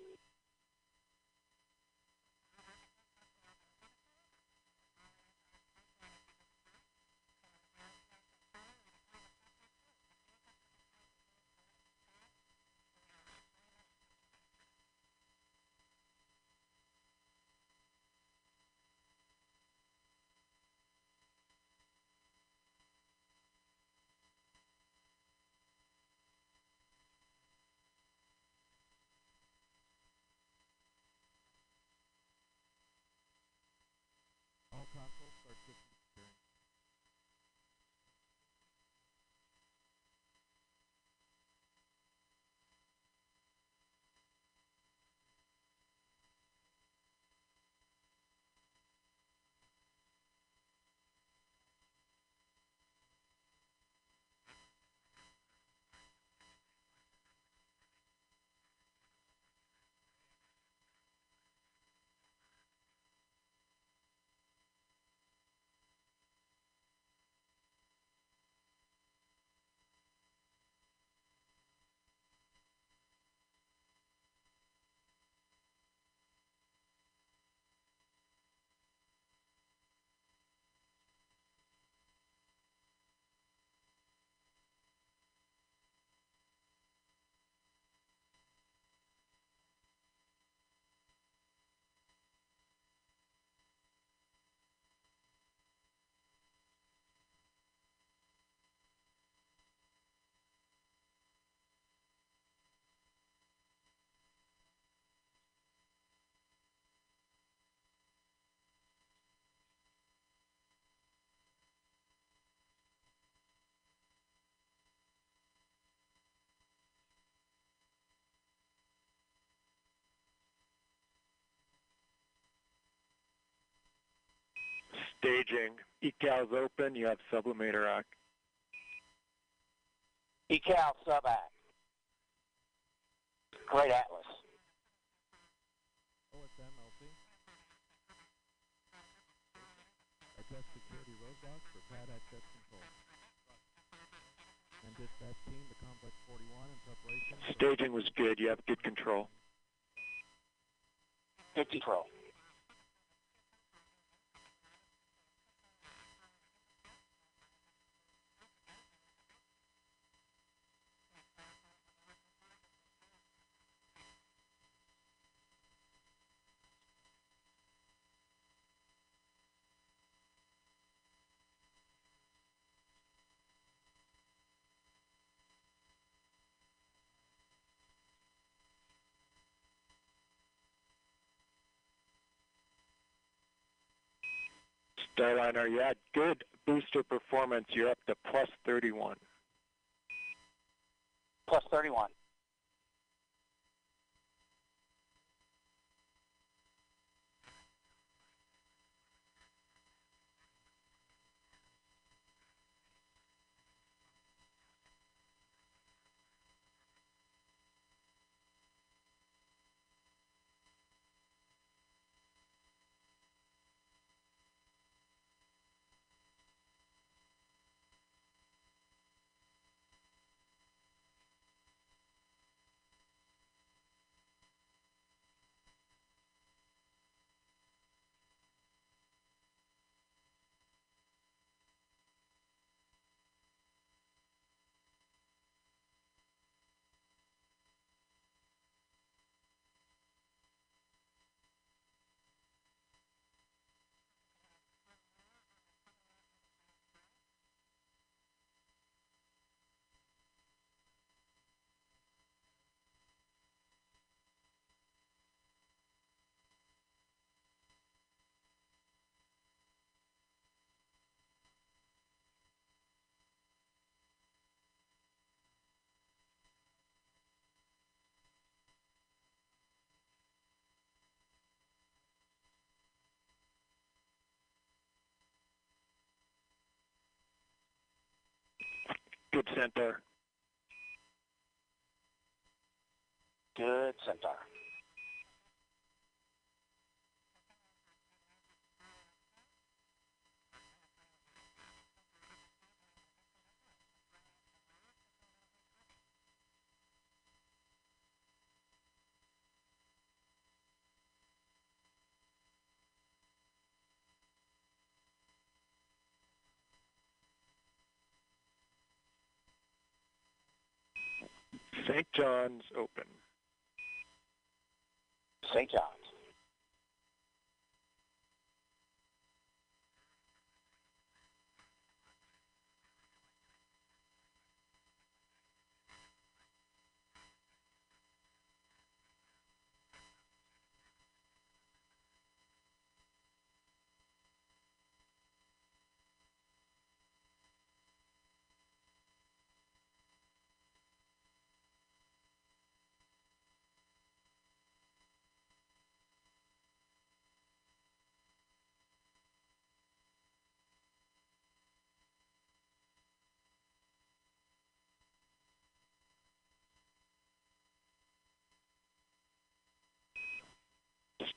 Staging. ECAL's open. You have sublimator act. ECAL sub-act. Great Atlas. OSM LC. Address security roadblocks for pad access control. And dispatch team to complex 41 in preparation. Staging was good. You have good control. Good control. Starliner, you had good booster performance. You're up to plus 31. Plus 31. Good centaur. Good centaur. St. John's open. St. John's.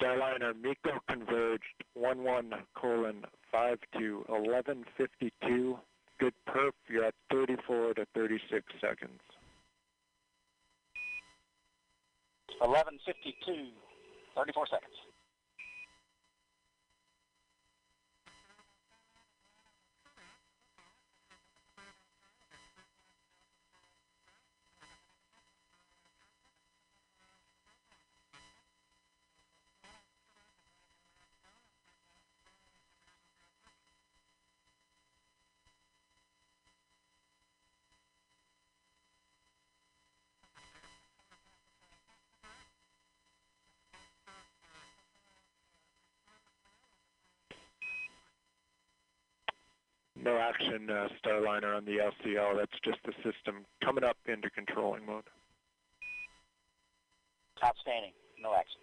Starliner, MECO converged 11:52, 11:52. Good perf. You're at 34 to 36 seconds. 11:52. 34 seconds. No action, Starliner, on the LCL. That's just the system coming up into controlling mode. Outstanding. No action.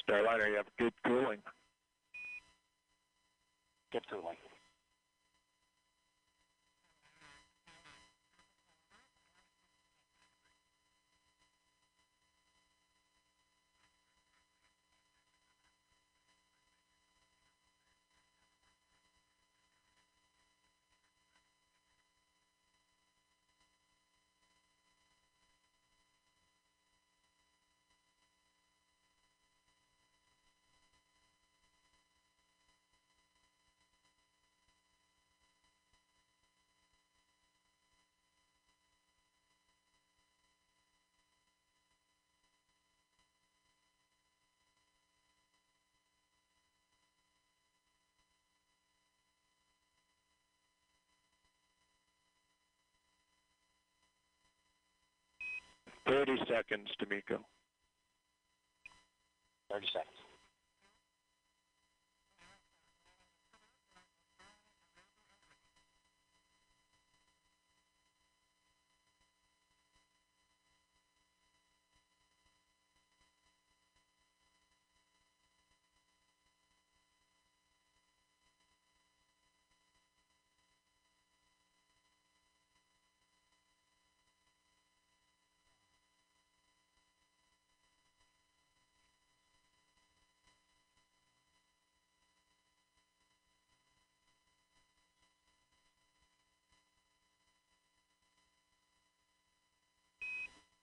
Starliner, you have good cooling. Good cooling. "30 seconds, D'Amico." 30 seconds.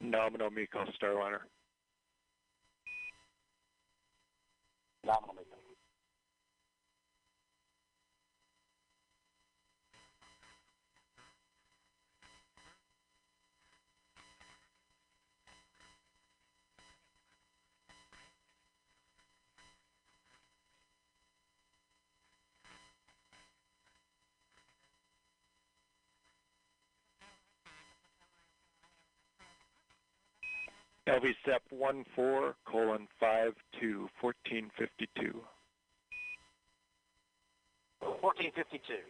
Nominal MECO, Starliner. Nominal MECO. LVSEP 14:5 to 1452. 1452.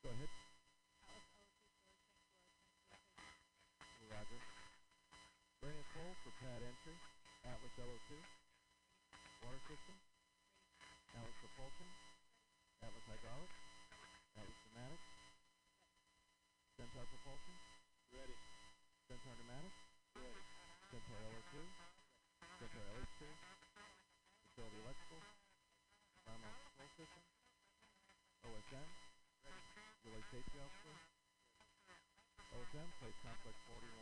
Go ahead. Roger. Bring it full for pad entry. Atlas LO2. Water system. Atlas propulsion. Atlas hydraulics. Atlas pneumatics. Centaur propulsion. Ready. Centaur pneumatics. Ready. Centaur LO2. Centaur LH2. Facility electrical. Environmental control system. OSM. Ready. Relay safety officer. OSM, place complex 41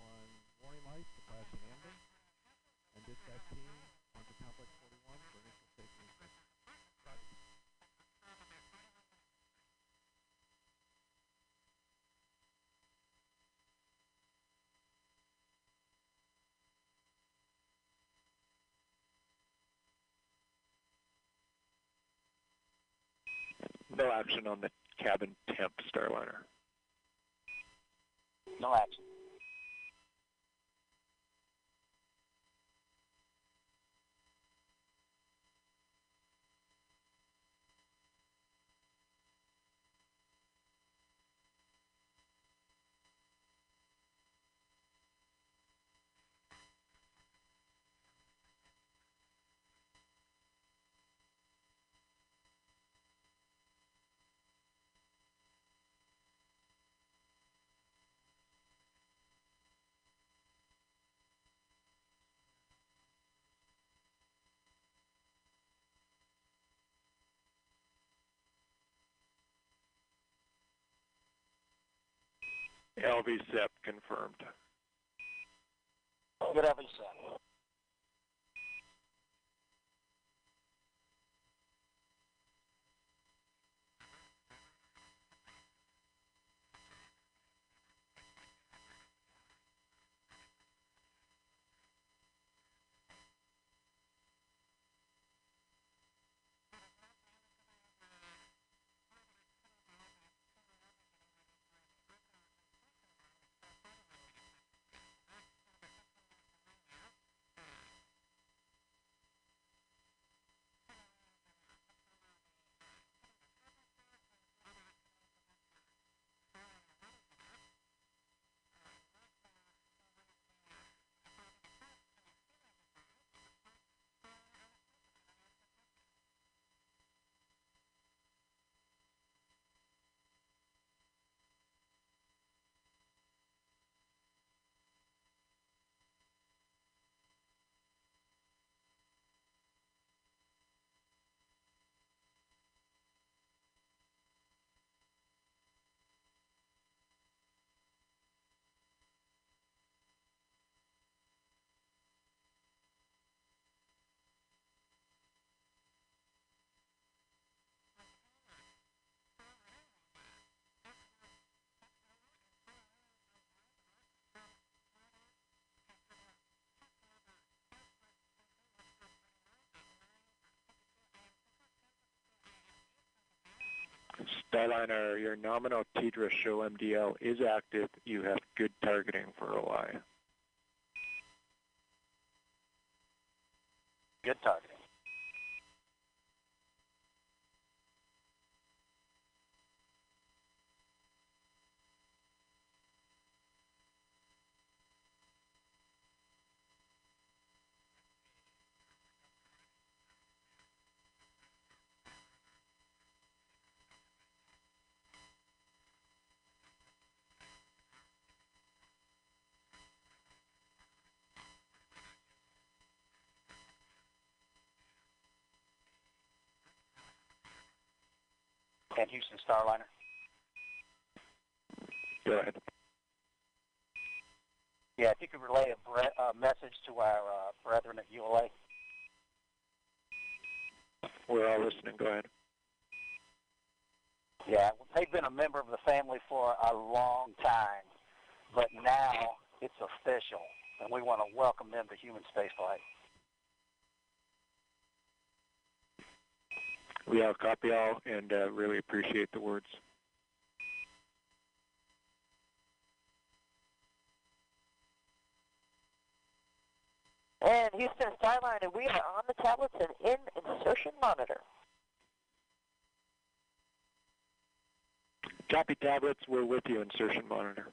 warning lights to flashing amber, and dispatch team onto complex 41 for initial safety inspection. Roger. No action on the cabin temp, Starliner. No action. LVSEP confirmed. Good LVSEP. Starliner, your nominal TDRA show MDL is active. You have good targeting for OI. Good targeting. And Houston Starliner. Go ahead. Yeah, if you could relay a message to our brethren at ULA. We're all listening. Go ahead. Yeah, they've been a member of the family for a long time, but now it's official, and we want to welcome them to human spaceflight. We all copy all and really appreciate the words. And Houston Starliner, we are on the tablets and in insertion monitor. Copy tablets, we're with you, insertion monitor.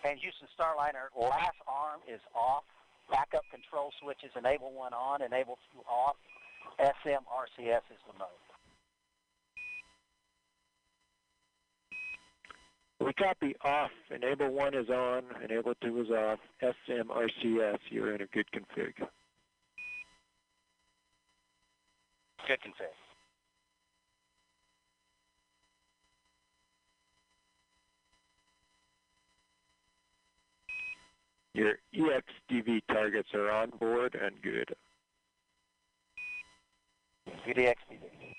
And Houston Starliner, last arm is off. Backup control switches, enable 1 on, enable 2 off. SMRCS is the mode. We copy off. Enable 1 is on, enable 2 is off. SMRCS, you're in a good config. Good config. Your EXDV targets are on board and good. Good EXDV.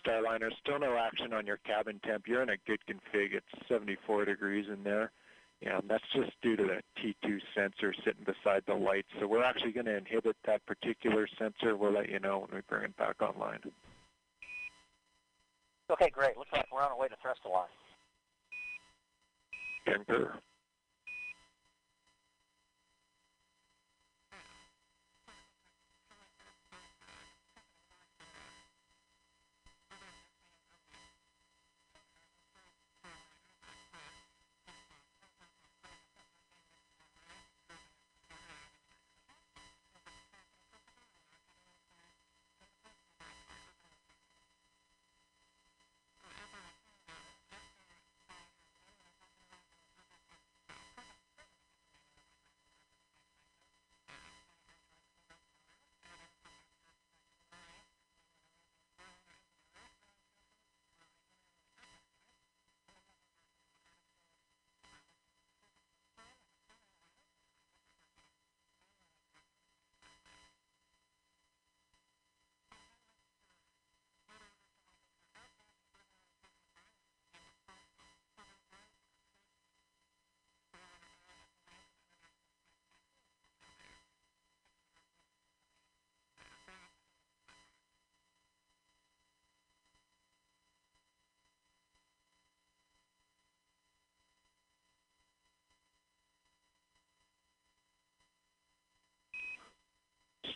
Starliner. Still no action on your cabin temp. You're in a good config. It's 74 degrees in there. Yeah, and that's just due to the T2 sensor sitting beside the light. So we're actually going to inhibit that particular sensor. We'll let you know when we bring it back online. Okay, great. Looks like we're on our way to thrust align. Concur.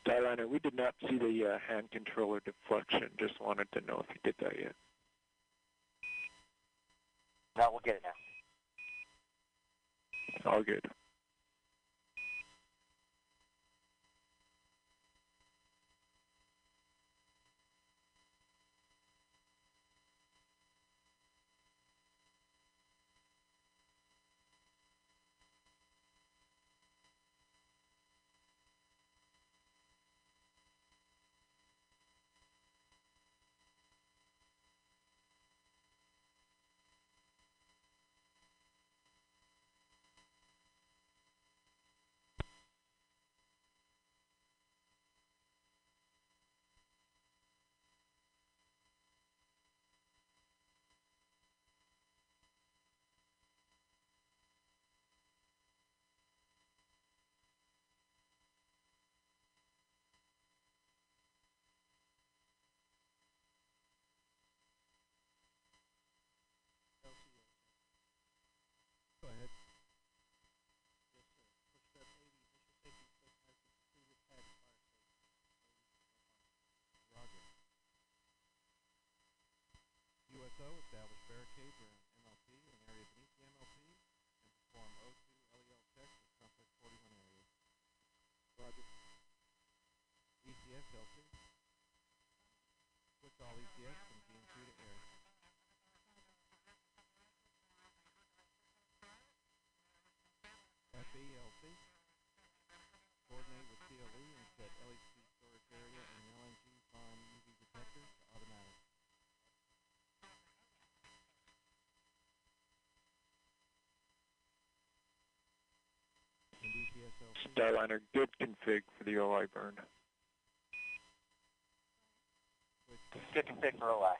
Starliner, we did not see the hand controller deflection. Just wanted to know if you did that yet. No, we'll get it now. All good. Go ahead. Roger. USO, establish barricades around MLP and an area beneath the MLP and perform O2 LEL checks at complex 41 areas. Roger. ECS LC. Switch all ECS from GM3 to air. FELC. Coordinate with CLE and set LHC storage area and LNG farm UV detectors to automatic. And DCSLC. Starliner, good config for the OI burn. Good config for OI.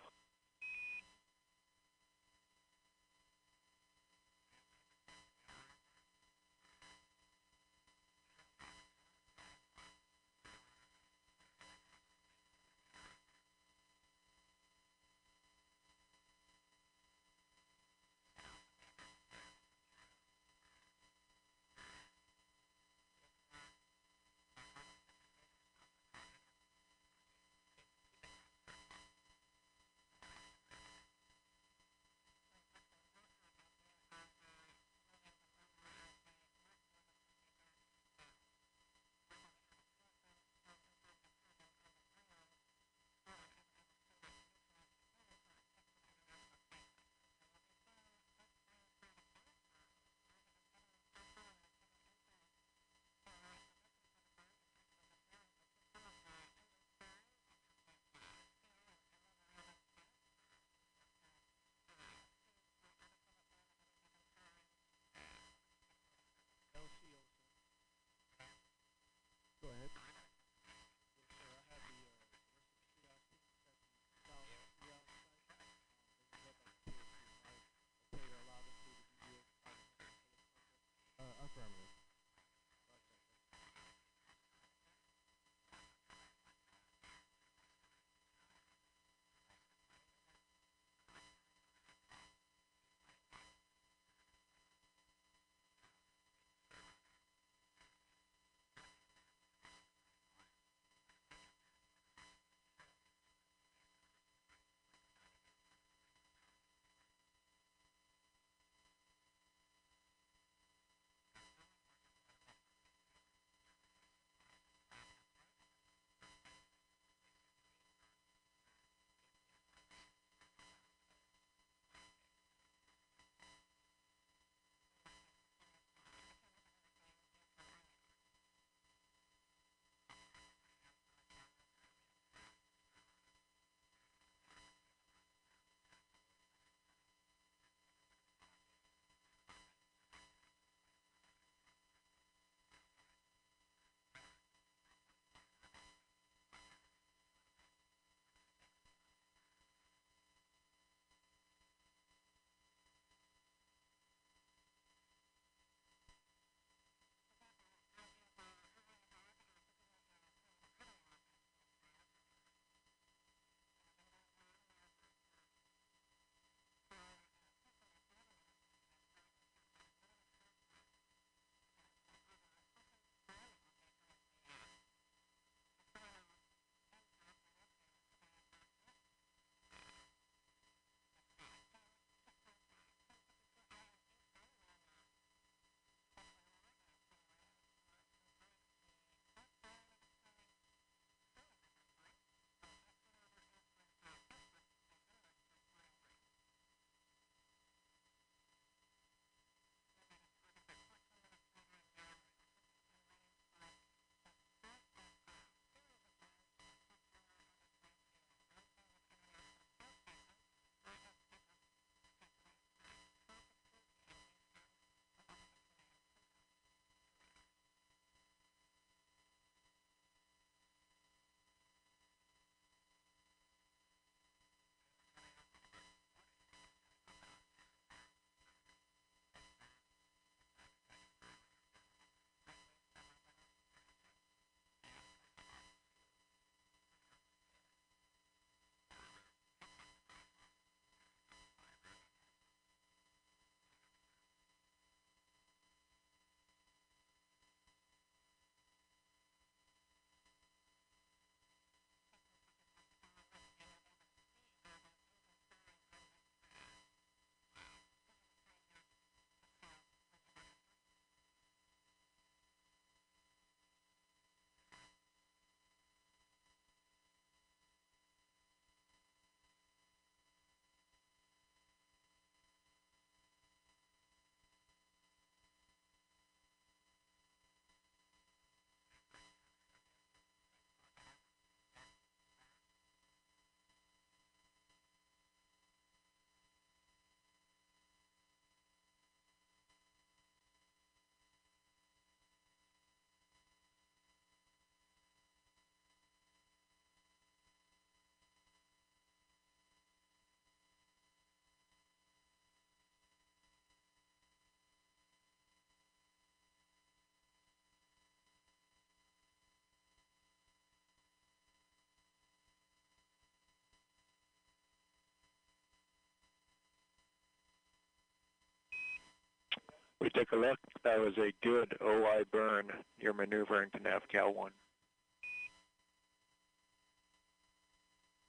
We took a look. That was a good OI burn. You're maneuvering to NavCal 1.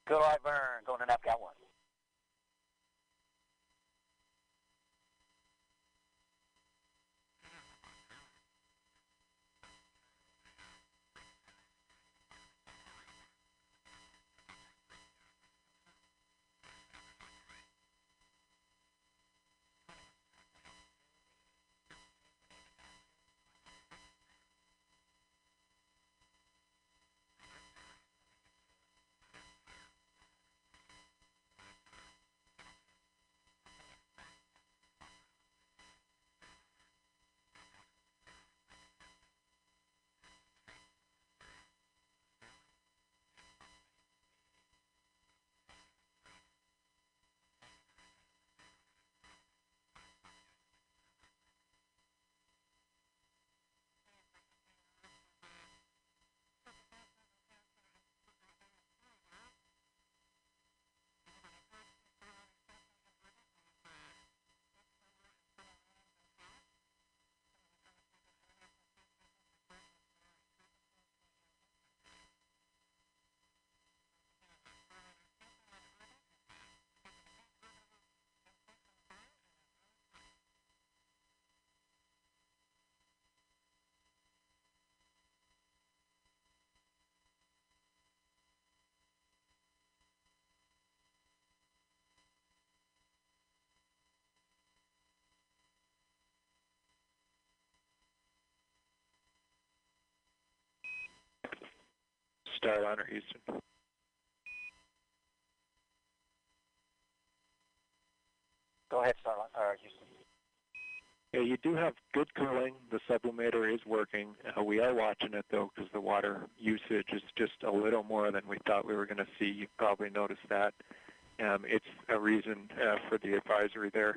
Good OI burn, going to NavCal 1. Starliner, Houston. Go ahead, Starliner, Houston. Yeah, you do have good cooling. The sublimator is working. We are watching it, though, because the water usage is just a little more than we thought we were going to see. You probably noticed that. It's a reason for the advisory there.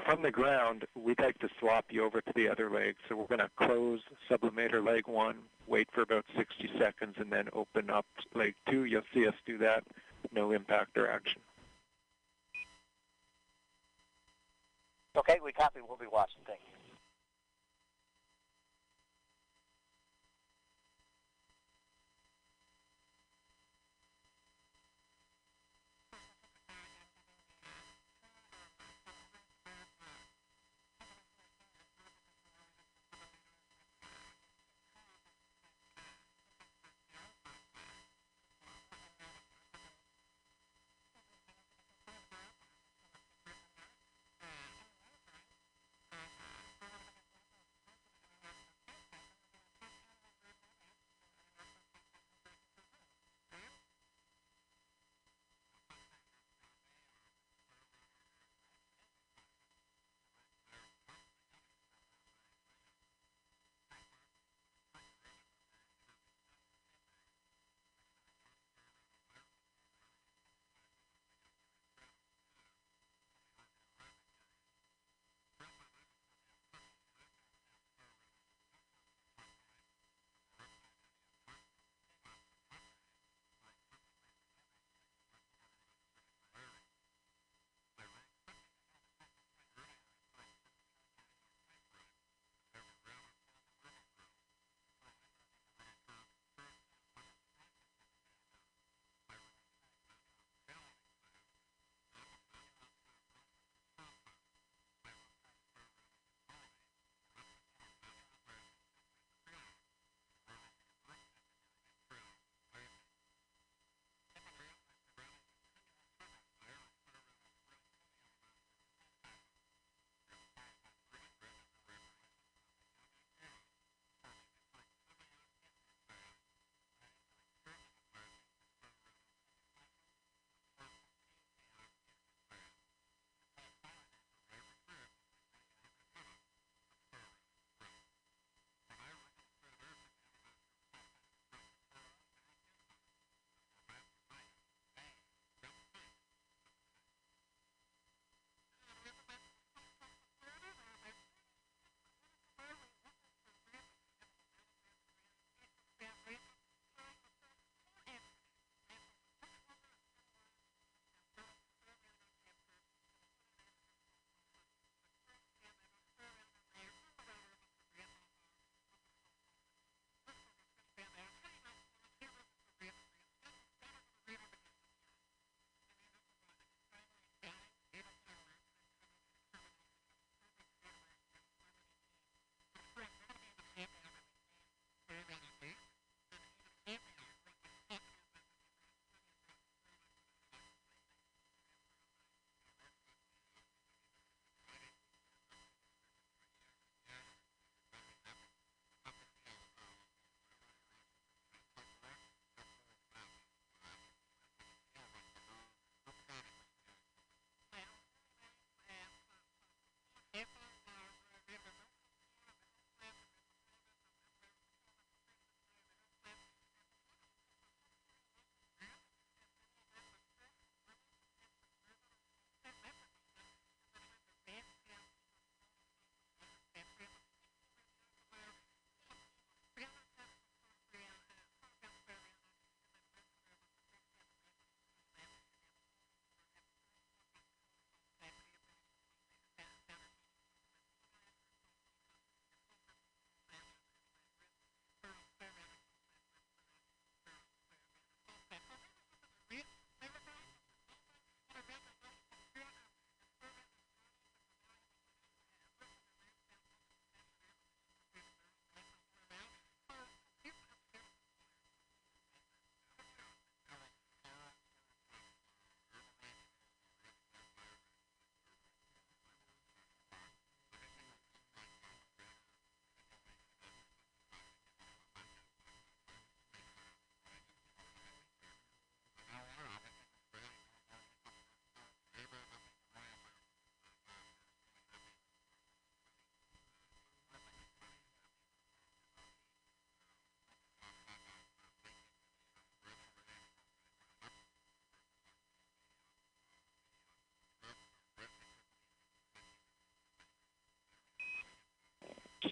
From the ground, we'd like to swap you over to the other leg. So we're going to close sublimator leg 1, wait for about 60 seconds, and then open up leg 2. You'll see us do that. No impact or action. Okay, we copy. We'll be watching. Thank you.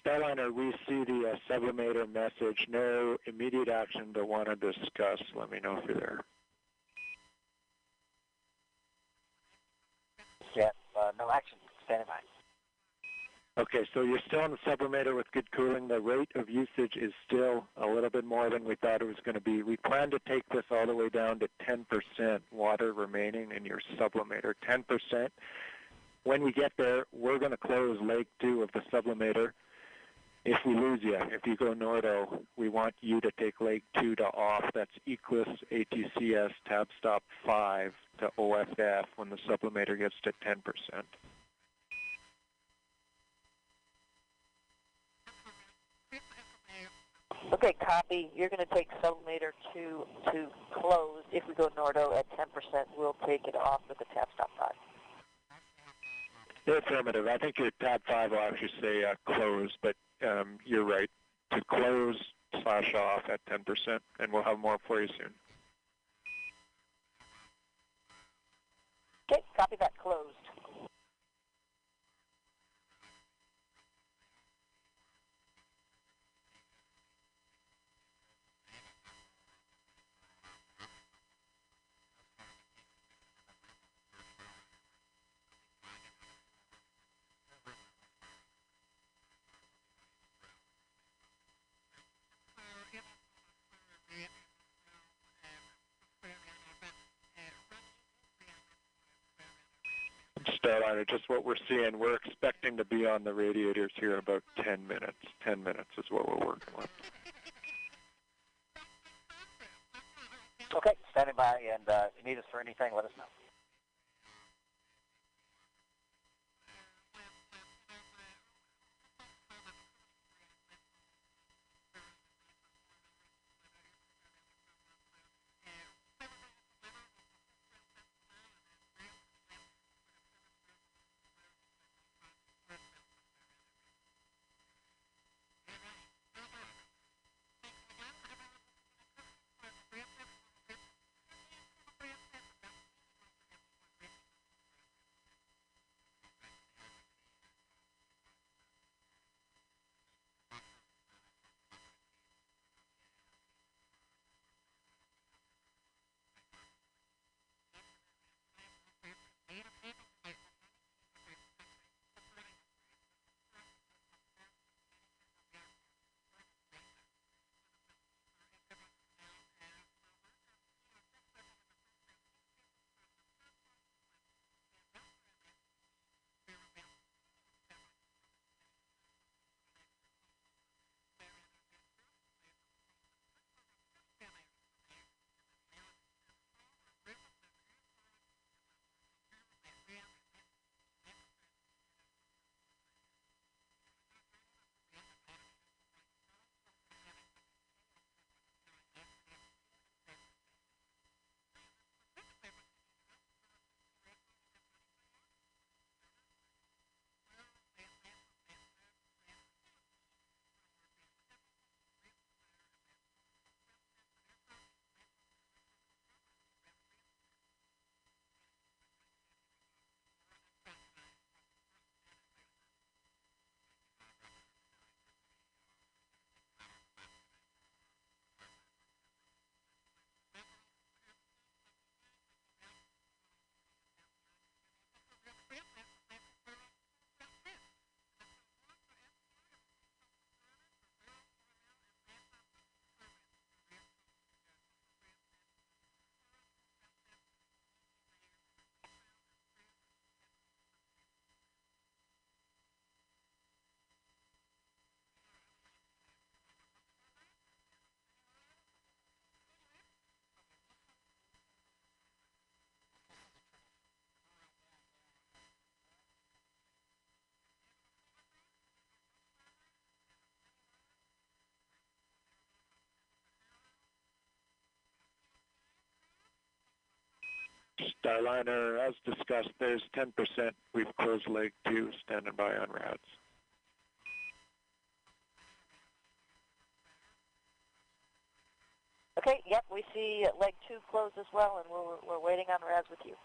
Starliner, we see the sublimator message. No immediate action, but want to discuss. Let me know if you're there. Yeah, no action. Standing by. Okay, so you're still on the sublimator with good cooling. The rate of usage is still a little bit more than we thought it was going to be. We plan to take this all the way down to 10% water remaining in your sublimator. 10%. When we get there, we're going to close leg 2 of the sublimator. If we lose you, if you go Nordo, we want you to take leg 2 to off. That's Eclipse ATCS tab stop 5 to OFF when the sublimator gets to 10%. Okay, copy. You're going to take sublimator 2 to close. If we go Nordo at 10%, we'll take it off with the tab stop 5. Affirmative. I think your tab 5 will actually say close, but you're right. To close / off at 10%, and we'll have more for you soon. Okay, copy that. Closed. Starliner, just what we're seeing, we're expecting to be on the radiators here in about 10 minutes. 10 minutes is what we're working with. Okay, standing by, and if you need us for anything, let us know. Starliner, as discussed, there's 10%. We've closed leg 2, standing by on routes. Okay, yep, we see leg 2 closed as well, and we're waiting on RAS with you.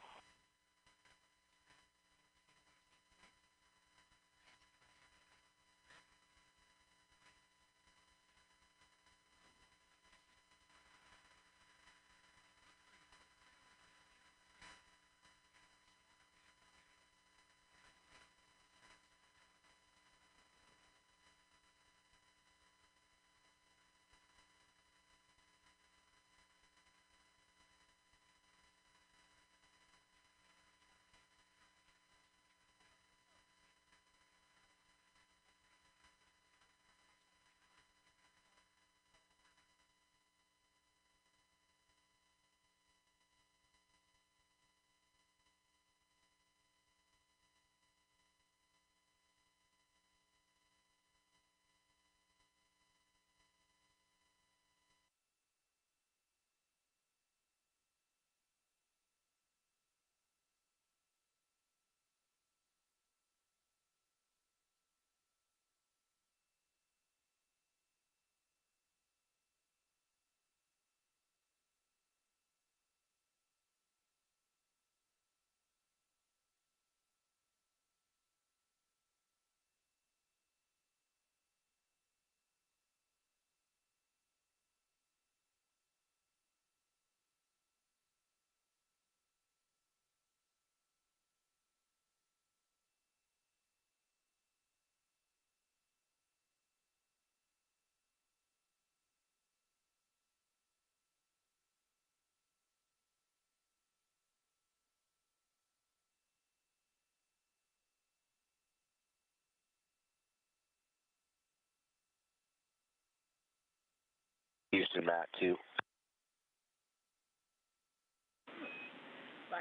Houston, Matt 2.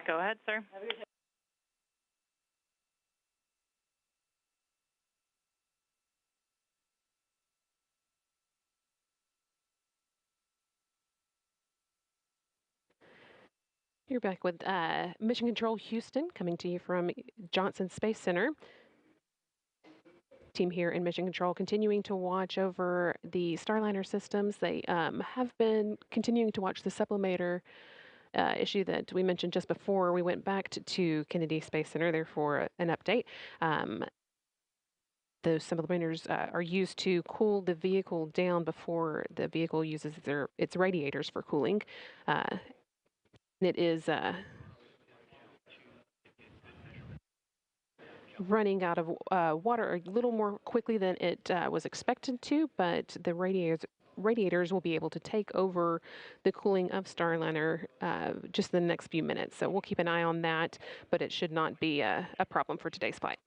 Go ahead, sir. You're back with Mission Control Houston, coming to you from Johnson Space Center. Team here in Mission Control continuing to watch over the Starliner systems. They have been continuing to watch the sublimator issue that we mentioned just before we went back to Kennedy Space Center there for an update. Those sublimators are used to cool the vehicle down before the vehicle uses its radiators for cooling. It is running out of water a little more quickly than it was expected to, but the radiators will be able to take over the cooling of Starliner just in the next few minutes. So we'll keep an eye on that, but it should not be a problem for today's flight.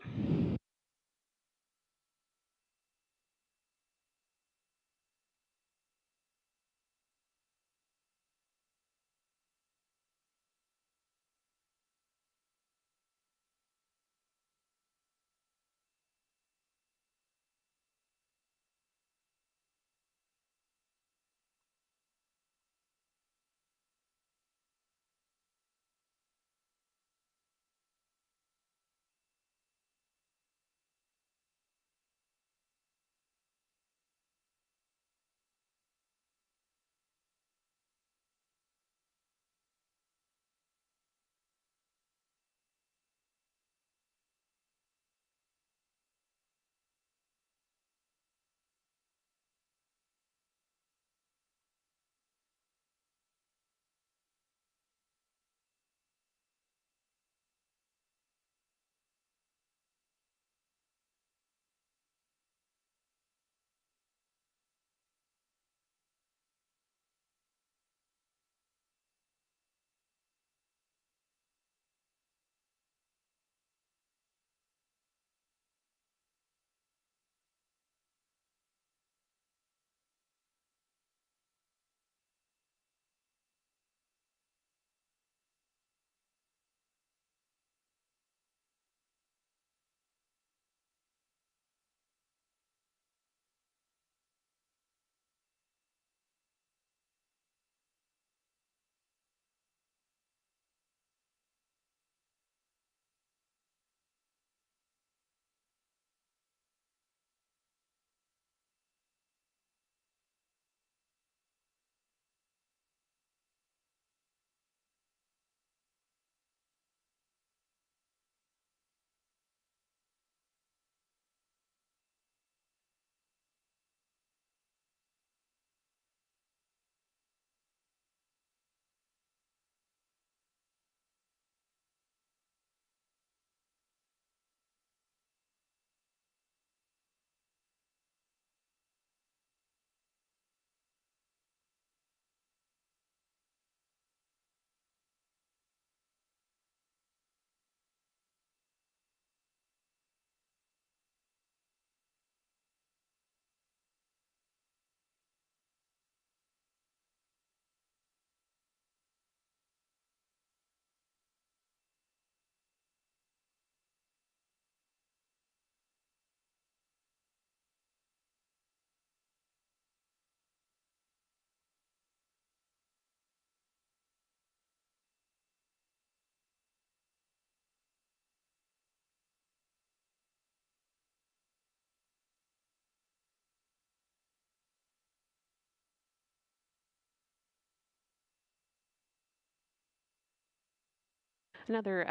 Another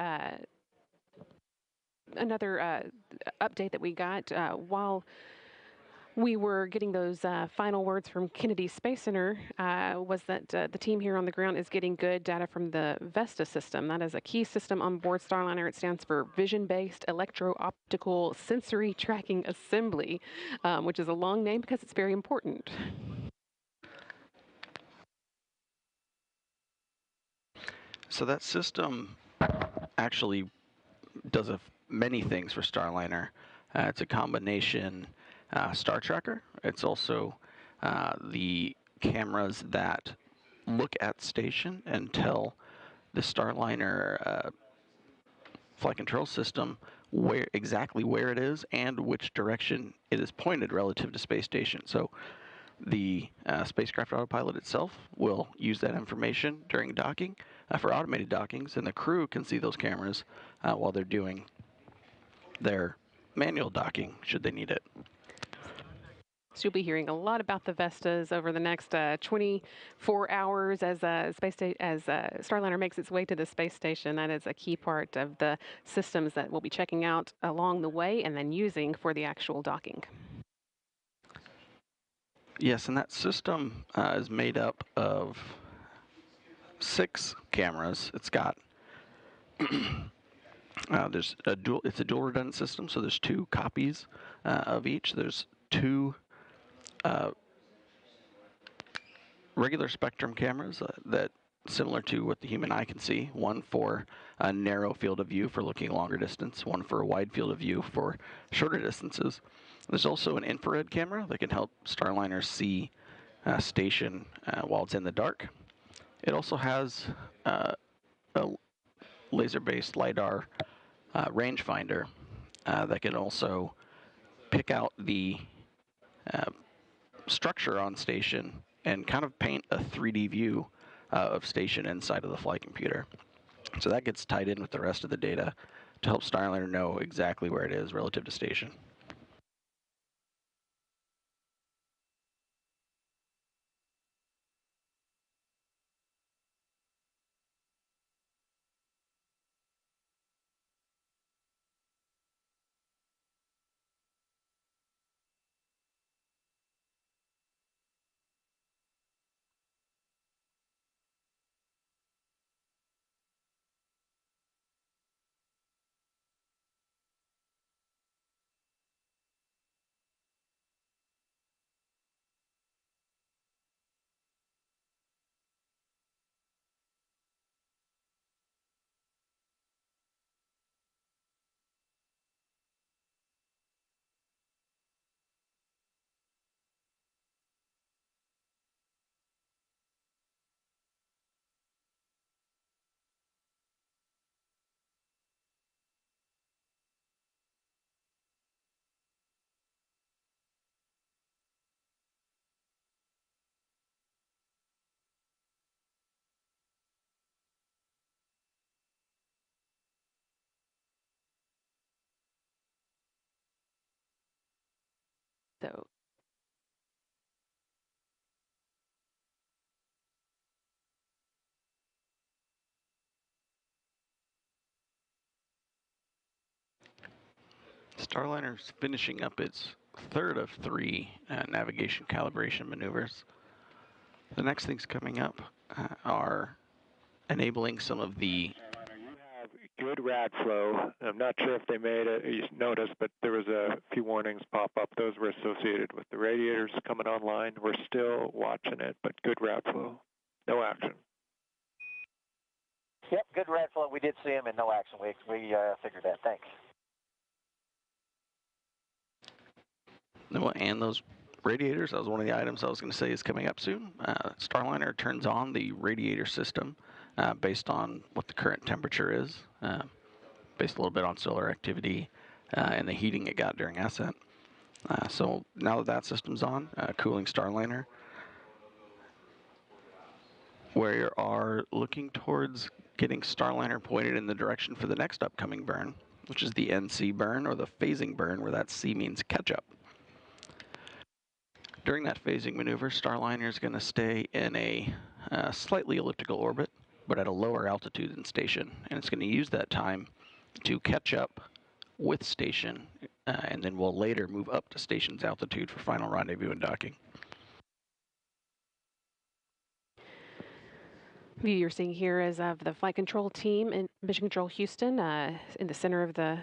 update that we got while we were getting those final words from Kennedy Space Center was that the team here on the ground is getting good data from the VESTA system. That is a key system on board Starliner. It stands for Vision-Based Electro-Optical Sensory Tracking Assembly, which is a long name because it's very important. So that system actually does many things for Starliner. It's a combination star tracker. It's also the cameras that look at station and tell the Starliner flight control system exactly where it is and which direction it is pointed relative to space station. So the spacecraft autopilot itself will use that information during docking for automated dockings, and the crew can see those cameras while they're doing their manual docking should they need it. So you'll be hearing a lot about the Vestas over the next 24 hours as Starliner makes its way to the space station. That is a key part of the systems that we'll be checking out along the way and then using for the actual docking. Yes, and that system is made up of 6 cameras. It's got it's a dual redundant system, so there's 2 copies of each. There's 2 regular spectrum cameras that similar to what the human eye can see. One for a narrow field of view for looking longer distance, one for a wide field of view for shorter distances. There's also an infrared camera that can help Starliner see station while it's in the dark. It also has a laser-based LiDAR rangefinder that can also pick out the structure on station and kind of paint a 3D view of station inside of the flight computer. So that gets tied in with the rest of the data to help Starliner know exactly where it is relative to station. So Starliner's finishing up its third of 3 navigation calibration maneuvers. The next things coming up are enabling some of the good rad flow. I'm not sure if they made it, you noticed, but there was a few warnings pop up. Those were associated with the radiators coming online. We're still watching it, but good rad flow. No action. Yep, good rad flow. We did see him in no action. We figured that. Thanks. And those radiators, that was one of the items I was going to say is coming up soon. Starliner turns on the radiator system based on what the current temperature is, based a little bit on solar activity and the heating it got during ascent. So now that that system's on, cooling Starliner, we are looking towards getting Starliner pointed in the direction for the next upcoming burn, which is the NC burn, or the phasing burn, where that C means catch-up. During that phasing maneuver, Starliner is going to stay in a slightly elliptical orbit, but at a lower altitude than station, and it's going to use that time to catch up with station, and then we'll later move up to station's altitude for final rendezvous and docking. View you're seeing here is of the flight control team in Mission Control Houston. In the center of the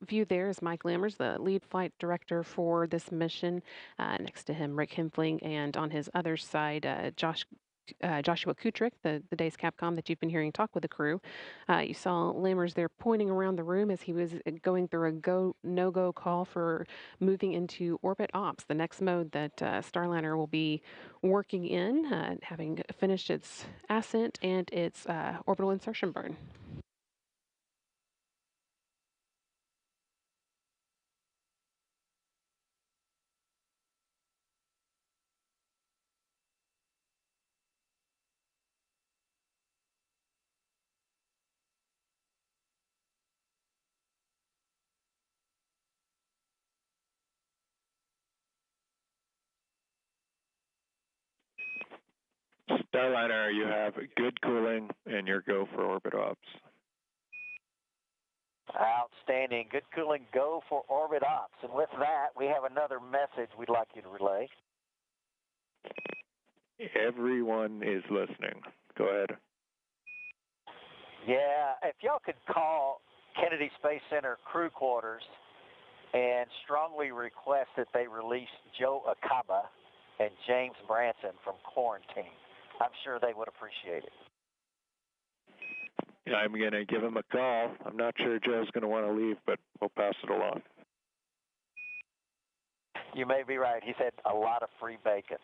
view there is Mike Lammers, the lead flight director for this mission. Next to him, Rick Hempling, and on his other side, Josh Joshua Kutrick, the day's Capcom that you've been hearing talk with the crew. You saw Lammers there pointing around the room as he was going through a no-go call for moving into orbit ops, the next mode that Starliner will be working in, having finished its ascent and its orbital insertion burn. Starliner, you have good cooling and your go for orbit ops. Outstanding. Good cooling, go for orbit ops. And with that, we have another message we'd like you to relay. Everyone is listening. Go ahead. Yeah, if y'all could call Kennedy Space Center crew quarters and strongly request that they release Joe Acaba and James Branson from quarantine. I'm sure they would appreciate it. Yeah, I'm going to give him a call. I'm not sure Joe's going to want to leave, but we'll pass it along. You may be right. He said a lot of free bacon.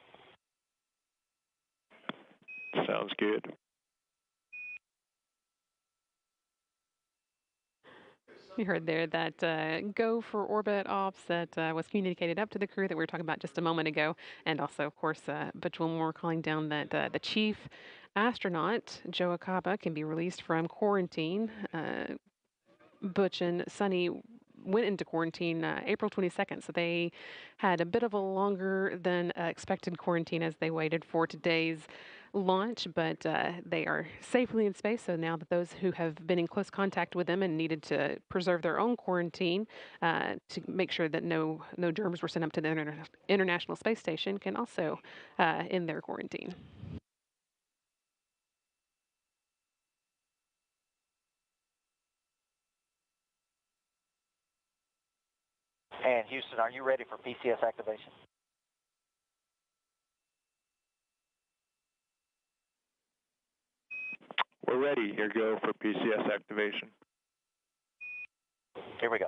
Sounds good. You heard there that go for orbit ops that was communicated up to the crew that we were talking about just a moment ago. And also, of course, Butch Wilmore calling down that the chief astronaut, Joe Acaba, can be released from quarantine. Butch and Sonny went into quarantine April 22nd, so they had a bit of a longer than expected quarantine as they waited for today's launch, but they are safely in space. So now that those who have been in close contact with them and needed to preserve their own quarantine to make sure that no germs were sent up to the International Space Station can also end their quarantine. And Houston, are you ready for PCS activation? We're ready. Here go for PCS activation. Here we go.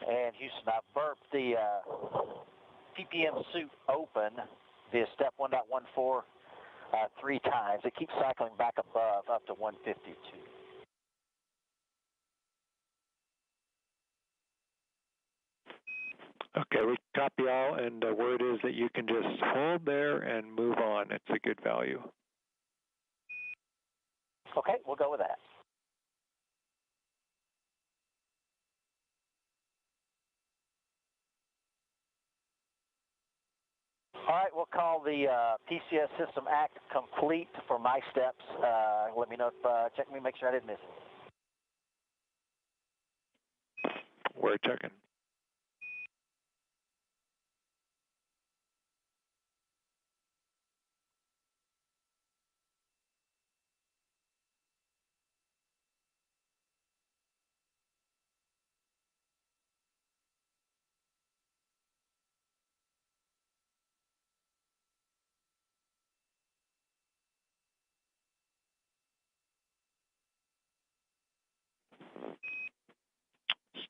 And Houston, I've burped the PPM suit open via step 1.14 3 times. It keeps cycling back above up to 152. Okay, we copy all, and the word is that you can just hold there and move on. It's a good value. Okay, we'll go with that. All right, we'll call the PCS System Act complete for my steps. Let me know if, check me, make sure I didn't miss it. We're checking.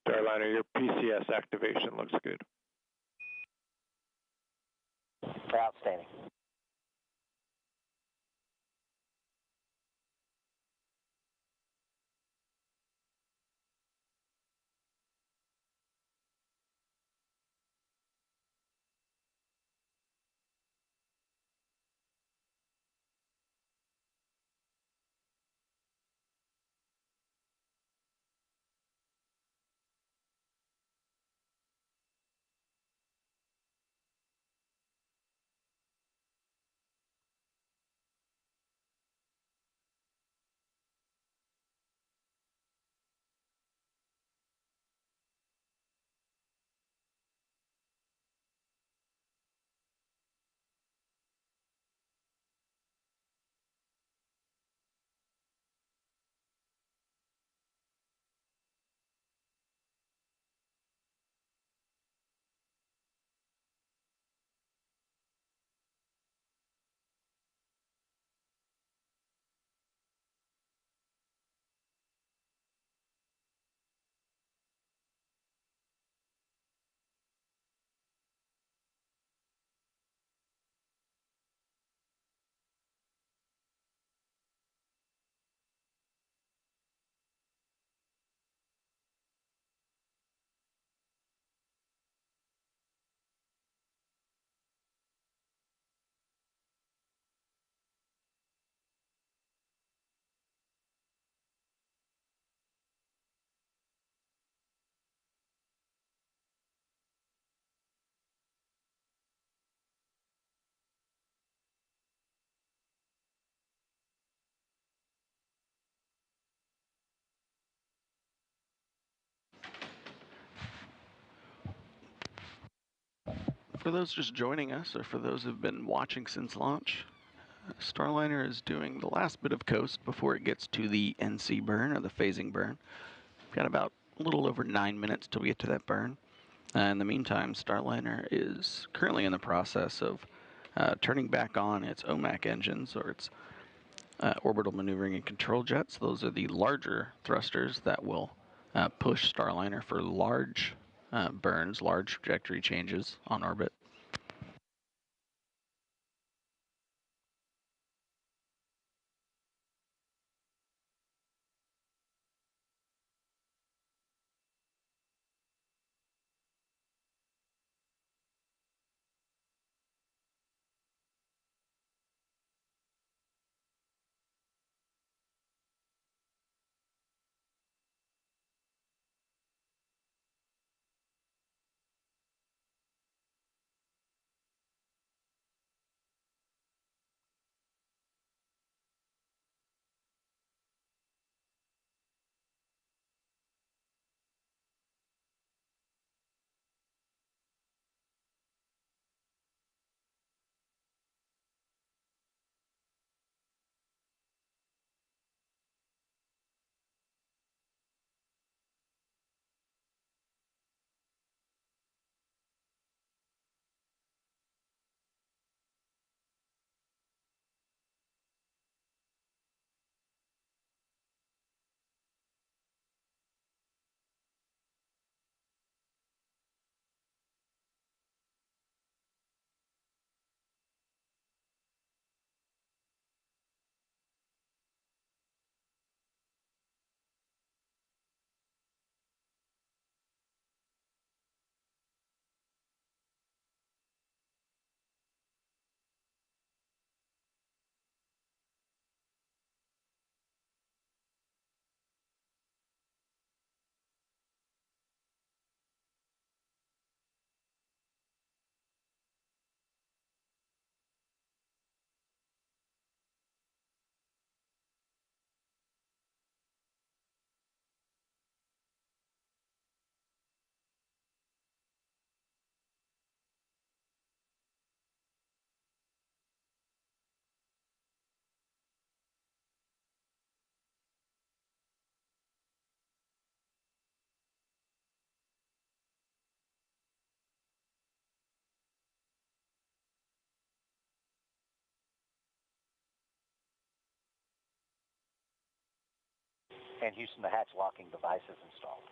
Starliner, your PCS activation looks good. Outstanding. For those just joining us, or for those who've been watching since launch, Starliner is doing the last bit of coast before it gets to the NC burn, or the phasing burn. We've got about a little over 9 minutes till we get to that burn. In the meantime, Starliner is currently in the process of turning back on its OMAC engines, or its orbital maneuvering and control jets. Those are the larger thrusters that will push Starliner for large burns, large trajectory changes on orbit. And Houston, the hatch locking device is installed.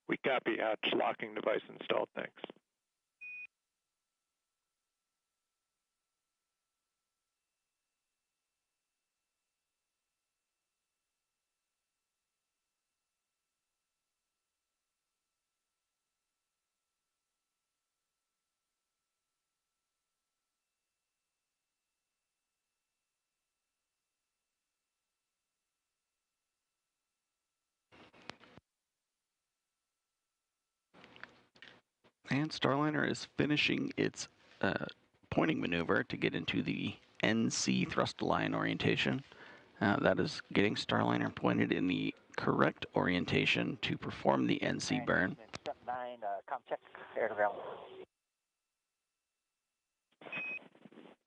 We copy, hatch locking device installed, thanks. And Starliner is finishing its pointing maneuver to get into the NC thrust line orientation. That is getting Starliner pointed in the correct orientation to perform the NC burn. Step 9, com check, air to ground.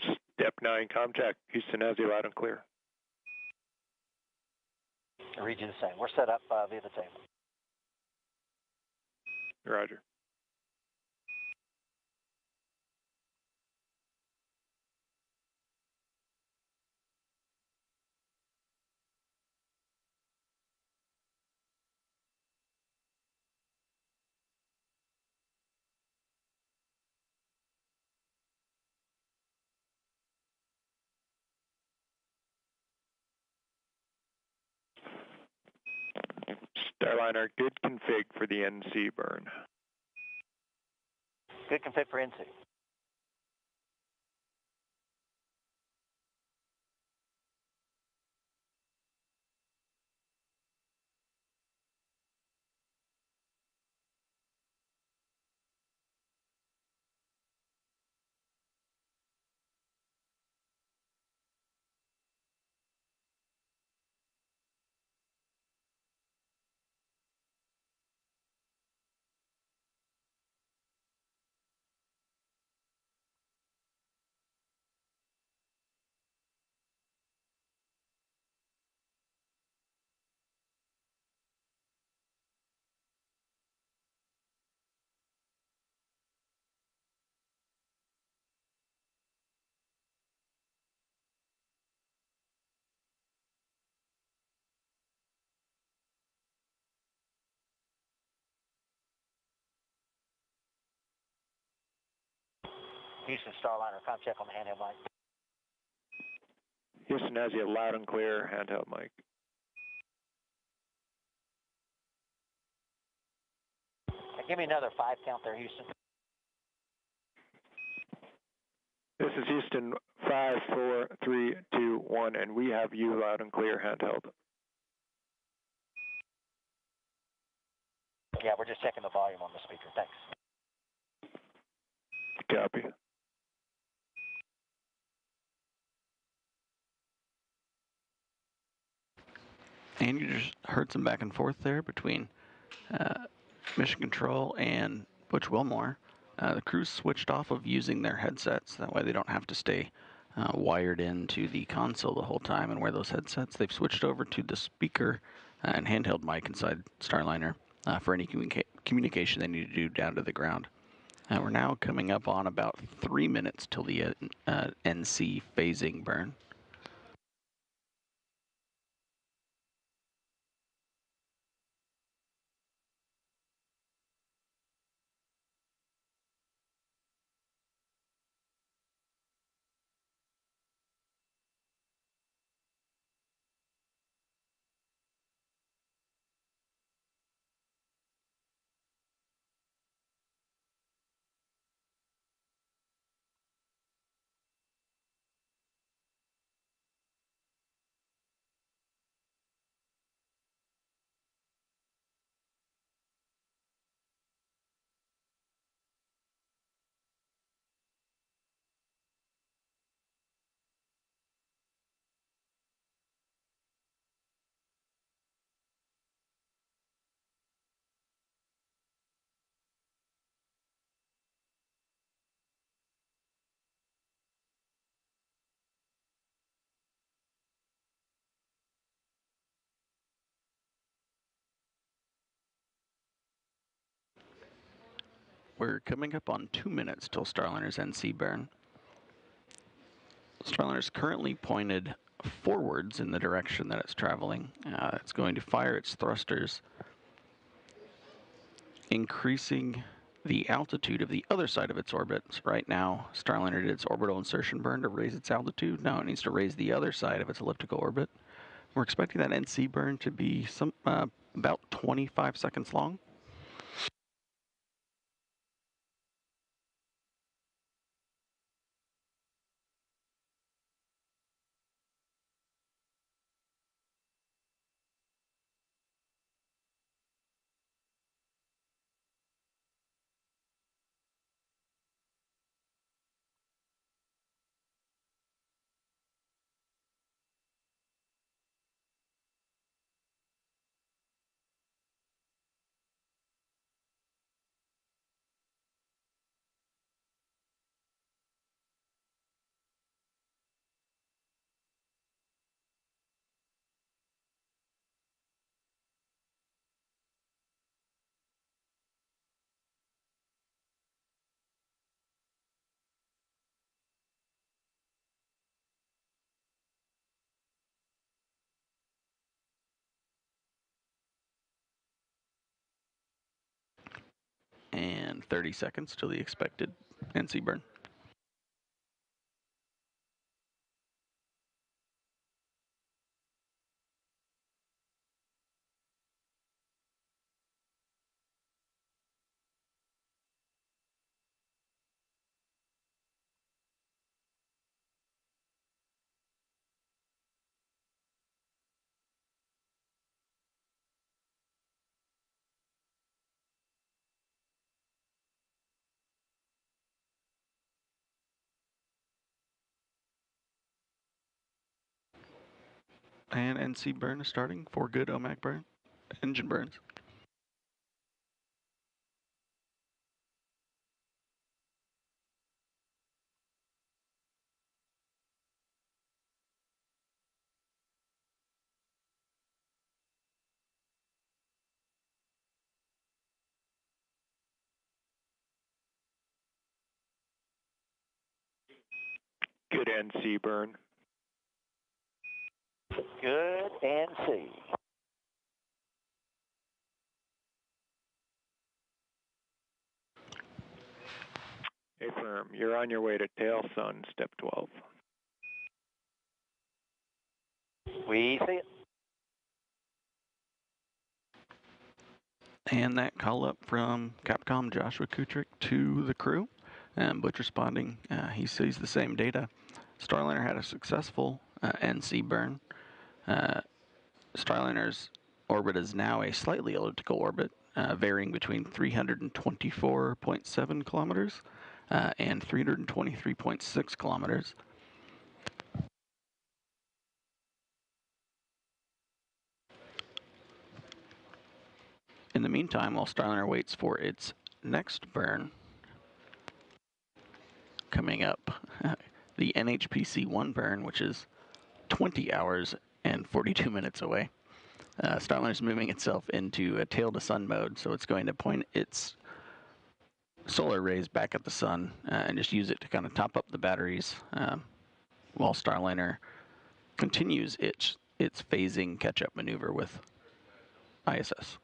Step 9, com check. Houston has you loud and clear. Read you the same. We're set up via the table. Roger. Starliner, good config for the NC burn. Good config for NC. Houston, Starliner, com check on the handheld mic. Houston has you loud and clear, handheld mic. Give me another 5 count there, Houston. This is Houston, 5, 4, 3, 2, 1, and we have you loud and clear, handheld. Yeah, we're just checking the volume on the speaker. Thanks. Copy. And you just heard some back and forth there between Mission Control and Butch Wilmore. The crews switched off of using their headsets. That way they don't have to stay wired into the console the whole time and wear those headsets. They've switched over to the speaker and handheld mic inside Starliner for any communication they need to do down to the ground. We're now coming up on about 3 minutes till the NC phasing burn. We're coming up on 2 minutes till Starliner's NC burn. Starliner is currently pointed forwards in the direction that it's traveling. It's going to fire its thrusters, increasing the altitude of the other side of its orbit. So right now, Starliner did its orbital insertion burn to raise its altitude. Now it needs to raise the other side of its elliptical orbit. We're expecting that NC burn to be about 25 seconds long. And 30 seconds till the expected NC burn. And NC burn is starting for good OMAC burn. Engine burns. Good NC burn. Good NC. Affirm. You're on your way to tail sun, step 12. We see it. And that call up from Capcom Joshua Kutrick to the crew. And Butch responding, he sees the same data. Starliner had a successful NC burn. Starliner's orbit is now a slightly elliptical orbit, varying between 324.7 kilometers and 323.6 kilometers. In the meantime, while Starliner waits for its next burn, coming up, the NHPC-1 burn, which is 20 hours and 42 minutes away. Starliner is moving itself into a tail-to-sun mode, so it's going to point its solar rays back at the sun and just use it to kind of top up the batteries while Starliner continues its phasing catch-up maneuver with ISS.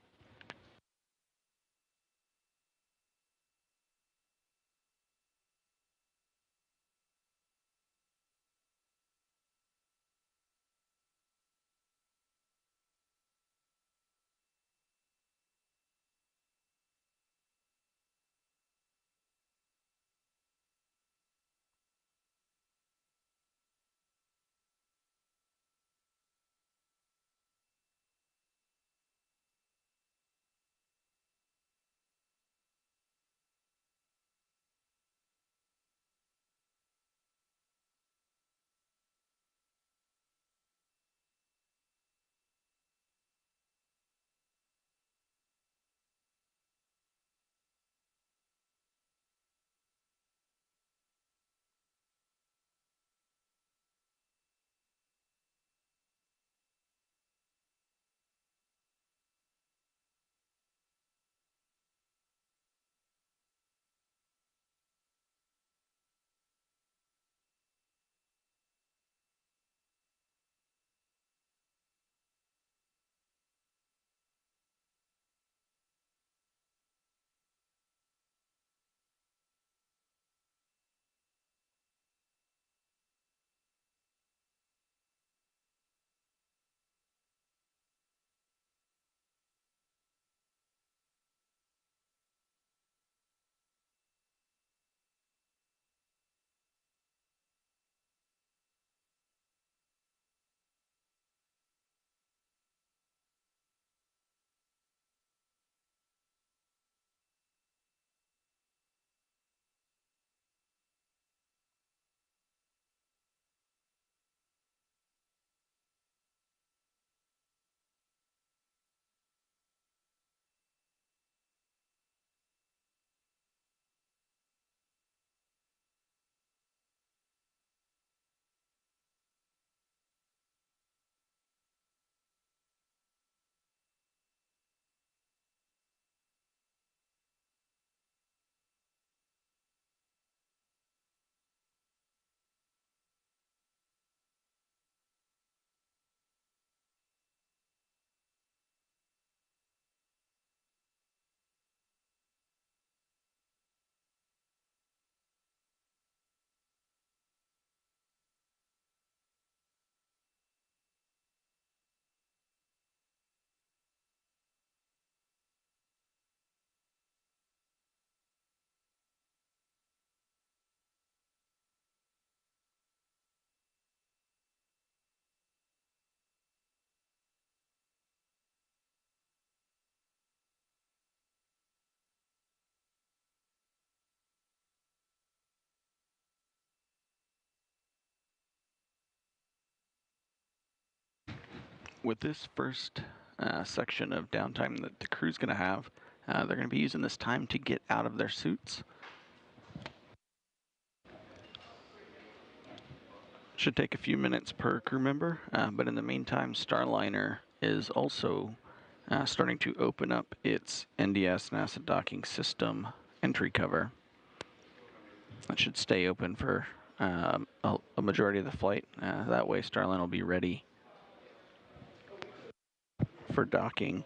with this first section of downtime that the crew's going to have, they're going to be using this time to get out of their suits. Should take a few minutes per crew member, but in the meantime, Starliner is also starting to open up its NDS NASA docking system entry cover. That should stay open for a majority of the flight. That way Starliner will be ready for docking.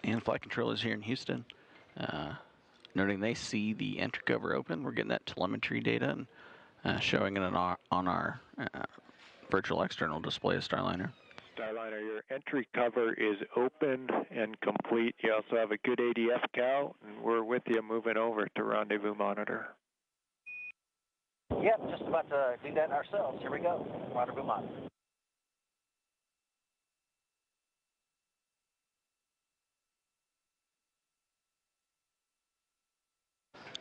And flight control is here in Houston. Noting they see the entry cover open. We're getting that telemetry data and showing it on our virtual external display of Starliner. Starliner, your entry cover is open and complete. You also have a good ADF cal, and we're with you moving over to rendezvous monitor. Yep, just about to do that ourselves. Here we go. Rendezvous monitor.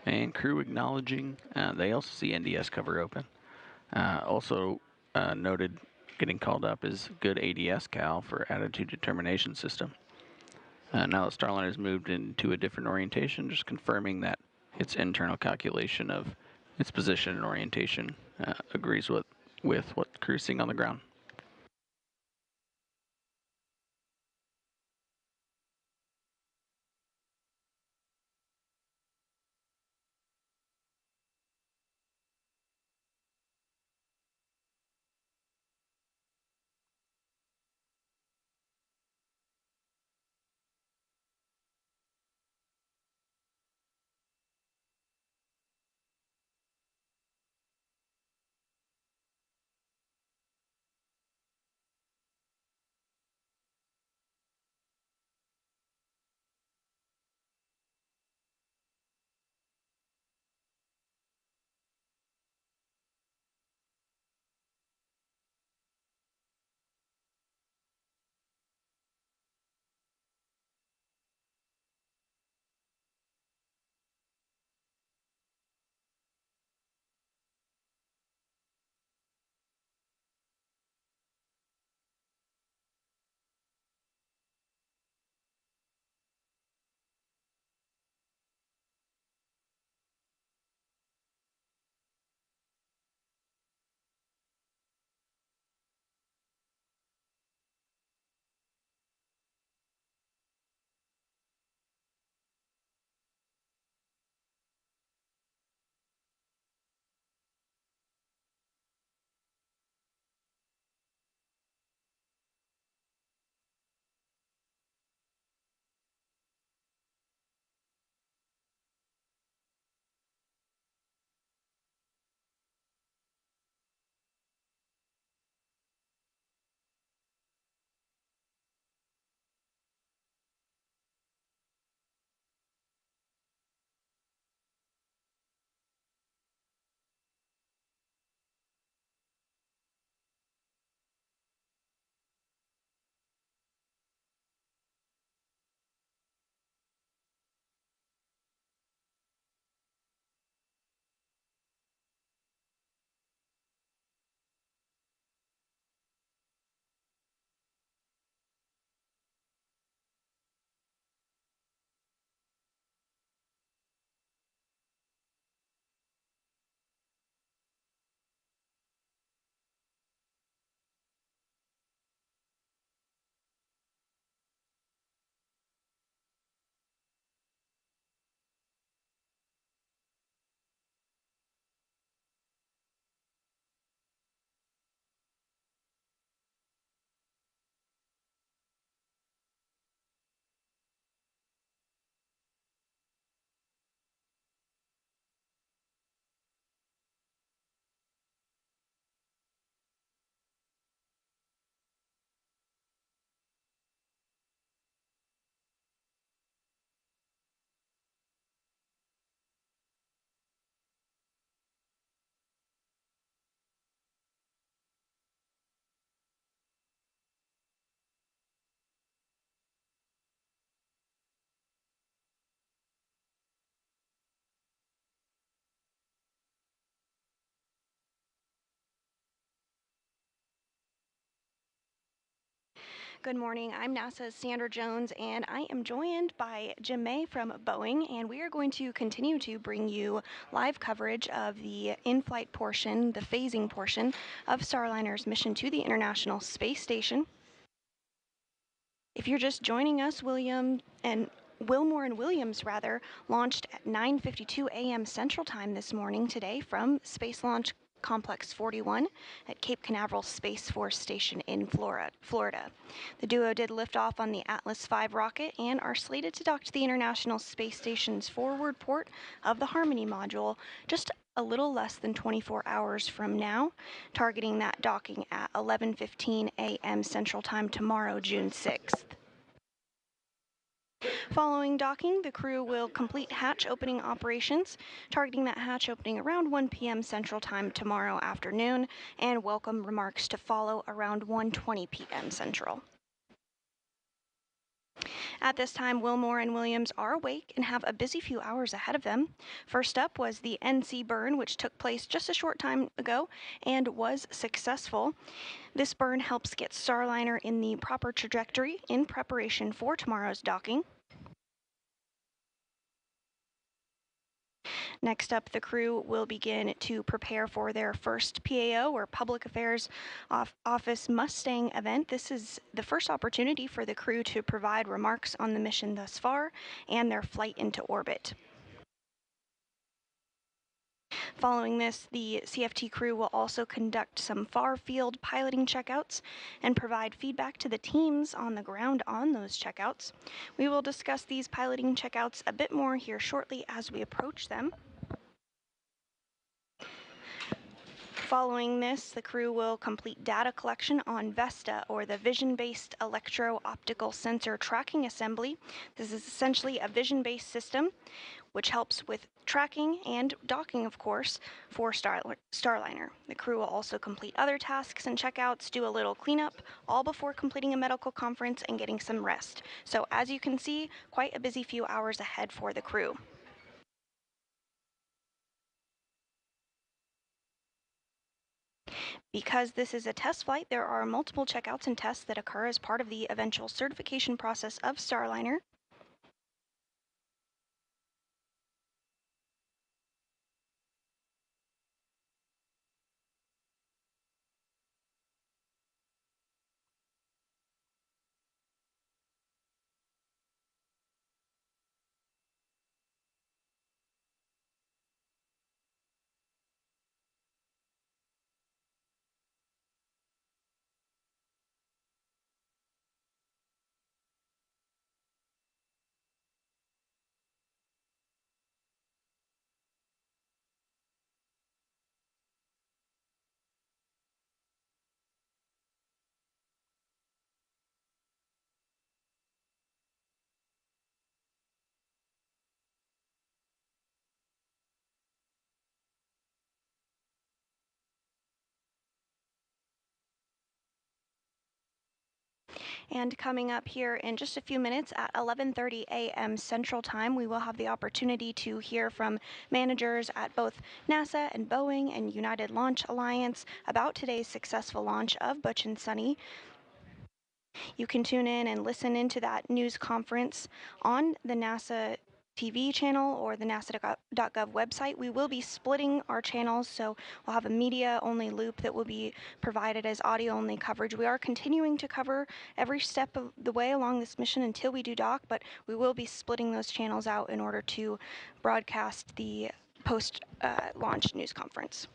And crew acknowledging, they also see NDS cover open. Also noted getting called up is good ADS cal for attitude determination system. Now that Starliner has moved into a different orientation, just confirming that its internal calculation of its position and orientation agrees with what the crew's seeing on the ground. Good morning. I'm NASA's Sandra Jones, and I am joined by Jim May from Boeing, and we are going to continue to bring you live coverage of the in-flight portion, the phasing portion of Starliner's mission to the International Space Station. If you're just joining us, Wilmore and Williams launched at 9:52 a.m. Central Time this morning today from Space Launch Complex 41 at Cape Canaveral Space Force Station in Florida. The duo did lift off on the Atlas V rocket and are slated to dock to the International Space Station's forward port of the Harmony module just a little less than 24 hours from now, targeting that docking at 11:15 a.m. Central Time tomorrow, June 6th. Following docking, the crew will complete hatch opening operations, targeting that hatch opening around 1 p.m. Central Time tomorrow afternoon, and welcome remarks to follow around 1:20 p.m. Central. At this time, Wilmore and Williams are awake and have a busy few hours ahead of them. First up was the NC burn, which took place just a short time ago and was successful. This burn helps get Starliner in the proper trajectory in preparation for tomorrow's docking. Next up, the crew will begin to prepare for their first PAO, or Public Affairs Office Mustang event. This is the first opportunity for the crew to provide remarks on the mission thus far and their flight into orbit. Following this, the CFT crew will also conduct some far-field piloting checkouts and provide feedback to the teams on the ground on those checkouts. We will discuss these piloting checkouts a bit more here shortly as we approach them. Following this, the crew will complete data collection on VESTA, or the Vision-Based Electro-Optical Sensor Tracking Assembly. This is essentially a vision-based system which helps with tracking and docking, of course, for Starliner. The crew will also complete other tasks and checkouts, do a little cleanup, all before completing a medical conference and getting some rest. So as you can see, quite a busy few hours ahead for the crew. Because this is a test flight, there are multiple checkouts and tests that occur as part of the eventual certification process of Starliner. And coming up here in just a few minutes at 11:30 a.m. Central Time, we will have the opportunity to hear from managers at both NASA and Boeing and United Launch Alliance about today's successful launch of Butch and Sunny. You can tune in and listen into that news conference on the NASA TV channel or the nasa.gov website. We will be splitting our channels, so we'll have a media-only loop that will be provided as audio-only coverage. We are continuing to cover every step of the way along this mission until we do dock, but we will be splitting those channels out in order to broadcast the post-launch news conference.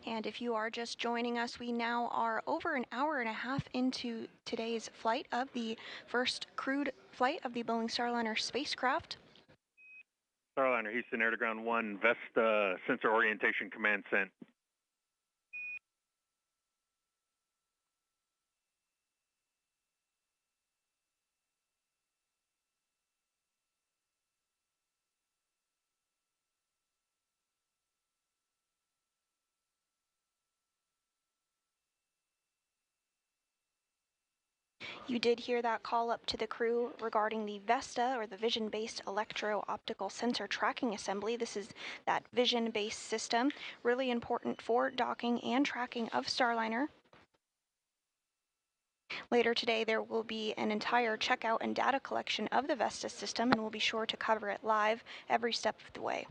And if you are just joining us, we now are over an hour and a half into today's flight of the first crewed flight of the Boeing Starliner spacecraft. Starliner, Houston, air to ground 1, Vesta sensor orientation command sent. You did hear that call up to the crew regarding the Vesta, or the Vision-Based Electro-Optical Sensor Tracking Assembly. This is that vision-based system, really important for docking and tracking of Starliner. Later today, there will be an entire checkout and data collection of the Vesta system, and we'll be sure to cover it live every step of the way.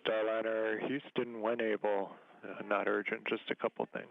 Starliner, Houston, when able. Not urgent, just a couple things.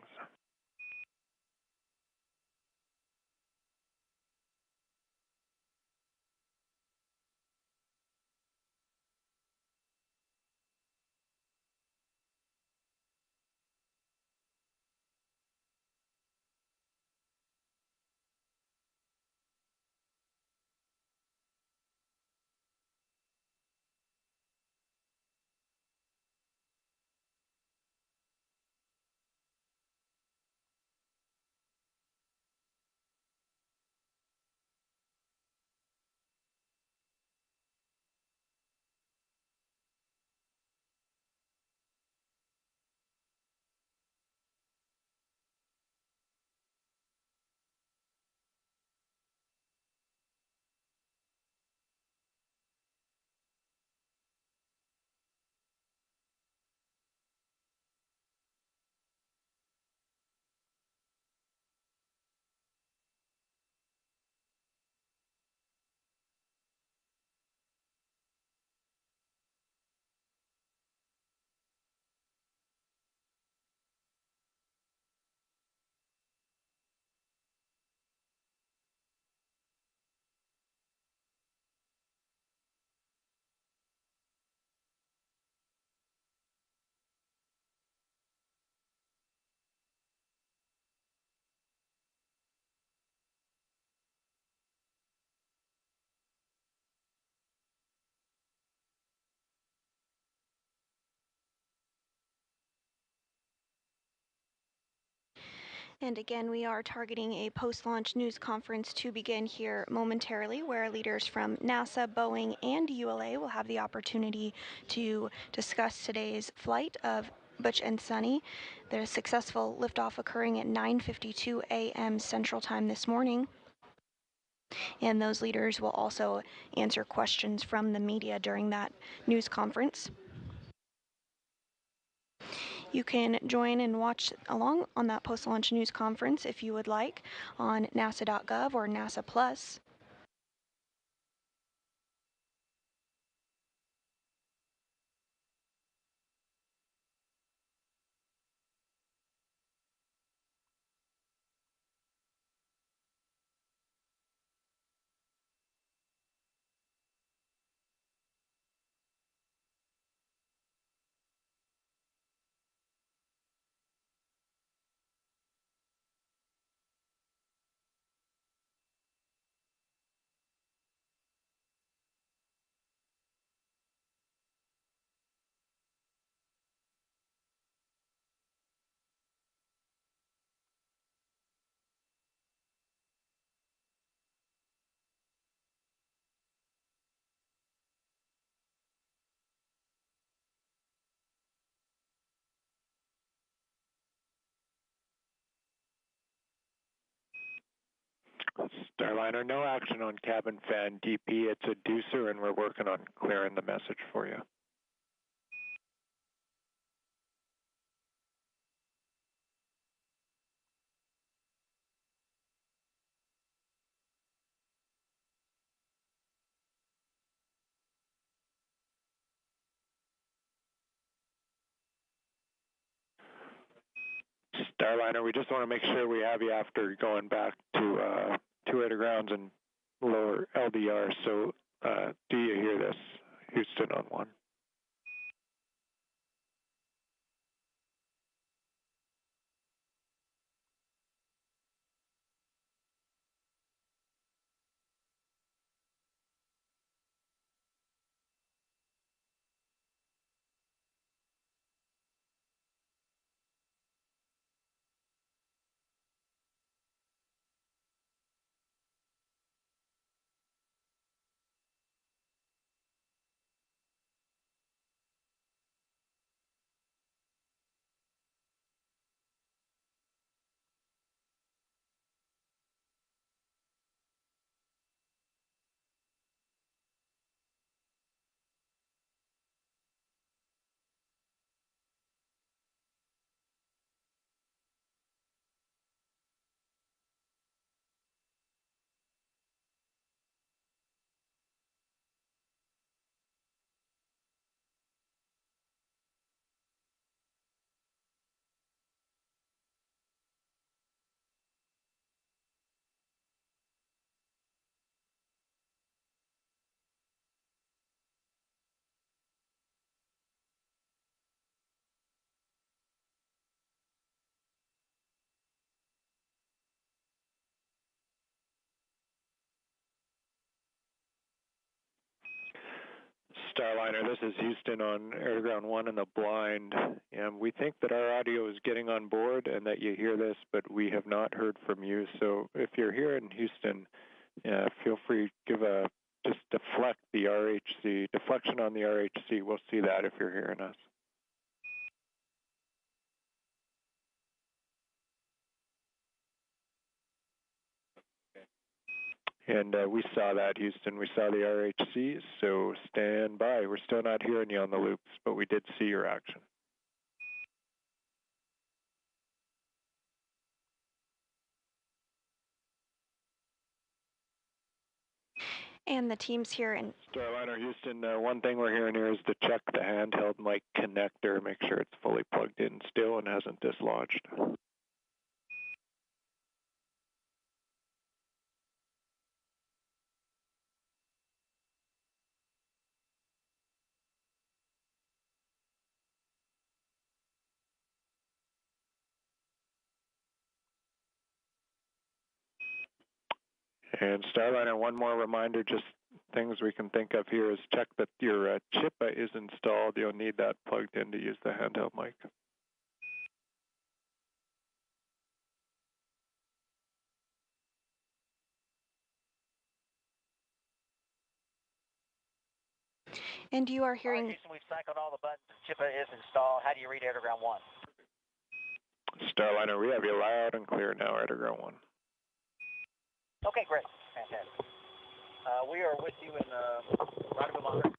And again, we are targeting a post-launch news conference to begin here momentarily, where leaders from NASA, Boeing, and ULA will have the opportunity to discuss today's flight of Butch and Sunny. The successful liftoff occurring at 9:52 a.m. Central Time this morning. And those leaders will also answer questions from the media during that news conference. You can join and watch along on that post-launch news conference if you would like on nasa.gov or NASA Plus. Starliner, no action on cabin fan DP. It's a deucer, and we're working on clearing the message for you. Starliner, we just want to make sure we have you after going back to 2 grounds and lower LDR. So do you hear this? Houston on 1. Starliner, this is Houston on Air Ground 1 in the blind. And we think that our audio is getting on board and that you hear this, but we have not heard from you. So if you're here in Houston, feel free to just deflect the RHC, deflection on the RHC. We'll see that if you're hearing us. And we saw that, Houston. We saw the RHC, so stand by. We're still not hearing you on the loops, but we did see your action. And the teams here in Starliner, Houston, one thing we're hearing here is to check the handheld mic connector, make sure it's fully plugged in still and hasn't dislodged. And Starliner, one more reminder, just things we can think of here is check that your chip is installed. You'll need that plugged in to use the handheld mic. And you are hearing... Houston, we've cycled all the buttons. Chippa is installed. How do you read Air to Ground 1? Starliner, we have you loud and clear now, Air to Ground 1. Okay, great. Fantastic. We are with you in rendezvous monitor.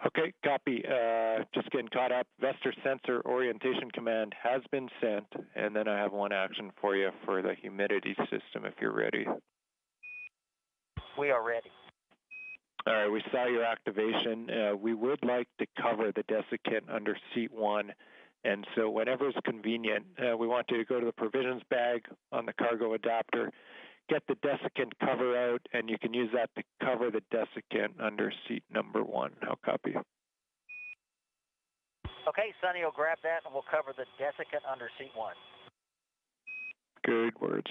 Okay, copy. Just getting caught up. Vector sensor orientation command has been sent, and then I have one action for you for the humidity system if you're ready. We are ready. All right, we saw your activation. We would like to cover the desiccant under seat 1, and so whenever it's convenient, we want you to go to the provisions bag on the cargo adapter, get the desiccant cover out, and you can use that to cover the desiccant under seat number 1. I'll copy. Okay, Sonny will grab that, and we'll cover the desiccant under seat 1. Good words.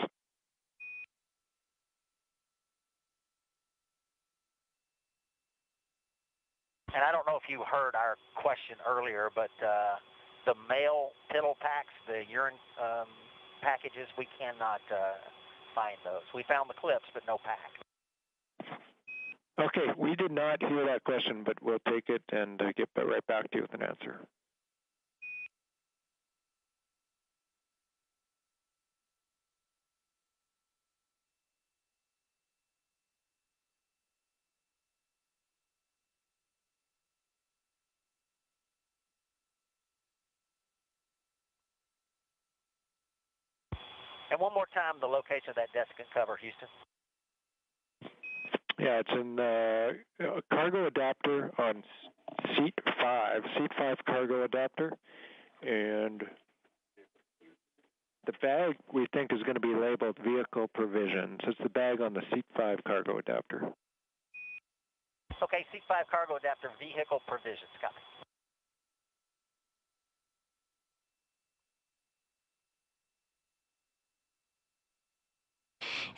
And I don't know if you heard our question earlier, but the male piddle packs, the urine packages, we cannot find those. We found the clips, but no pack. Okay, we did not hear that question, but we'll take it and get right back to you with an answer. And one more time, the location of that desiccant cover, Houston. Yeah, it's in the cargo adapter on seat 5 cargo adapter, and the bag we think is going to be labeled vehicle provisions. It's the bag on the seat 5 cargo adapter. Okay, seat 5 cargo adapter, vehicle provisions, copy.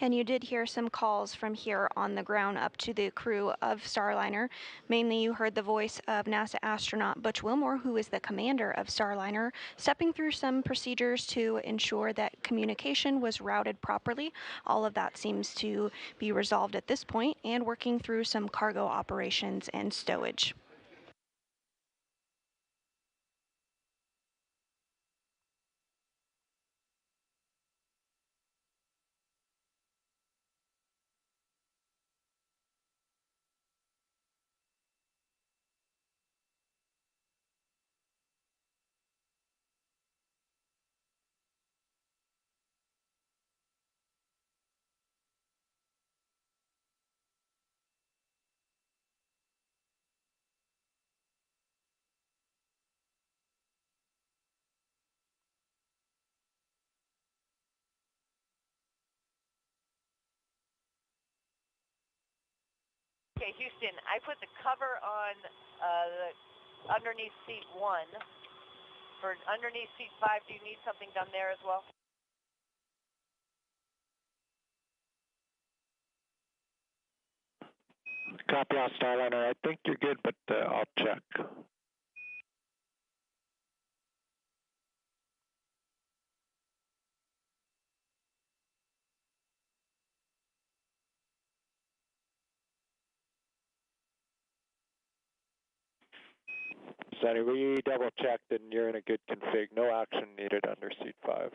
And you did hear some calls from here on the ground up to the crew of Starliner. Mainly you heard the voice of NASA astronaut Butch Wilmore, who is the commander of Starliner, stepping through some procedures to ensure that communication was routed properly. All of that seems to be resolved at this point, and working through some cargo operations and stowage. Okay, Houston, I put the cover on the underneath seat 1. For underneath seat 5, do you need something done there as well? Copy on Starliner. I think you're good, but I'll check. Sonny, we double checked and you're in a good config. No action needed under seat 5.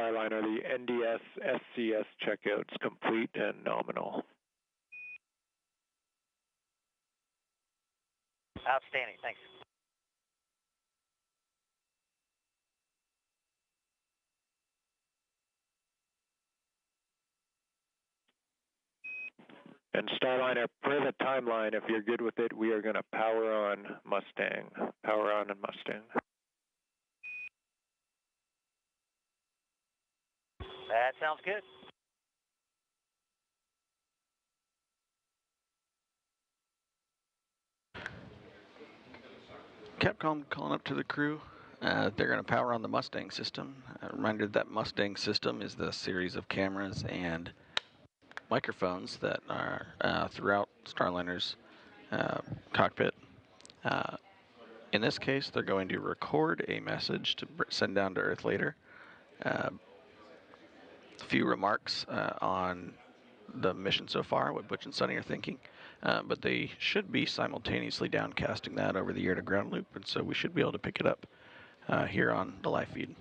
Starliner, the NDS SCS checkout's complete and nominal. Outstanding. Thanks. And Starliner, per the timeline, if you're good with it, we are going to power on Mustang. Power on and Mustang. That sounds good. Capcom calling up to the crew. They're going to power on the Mustang system. A reminder that Mustang system is the series of cameras and microphones that are throughout Starliner's cockpit. In this case, they're going to record a message to send down to Earth later. A few remarks on the mission so far, what Butch and Sonny are thinking. But they should be simultaneously downcasting that over the air-to-ground loop, and so we should be able to pick it up here on the live feed.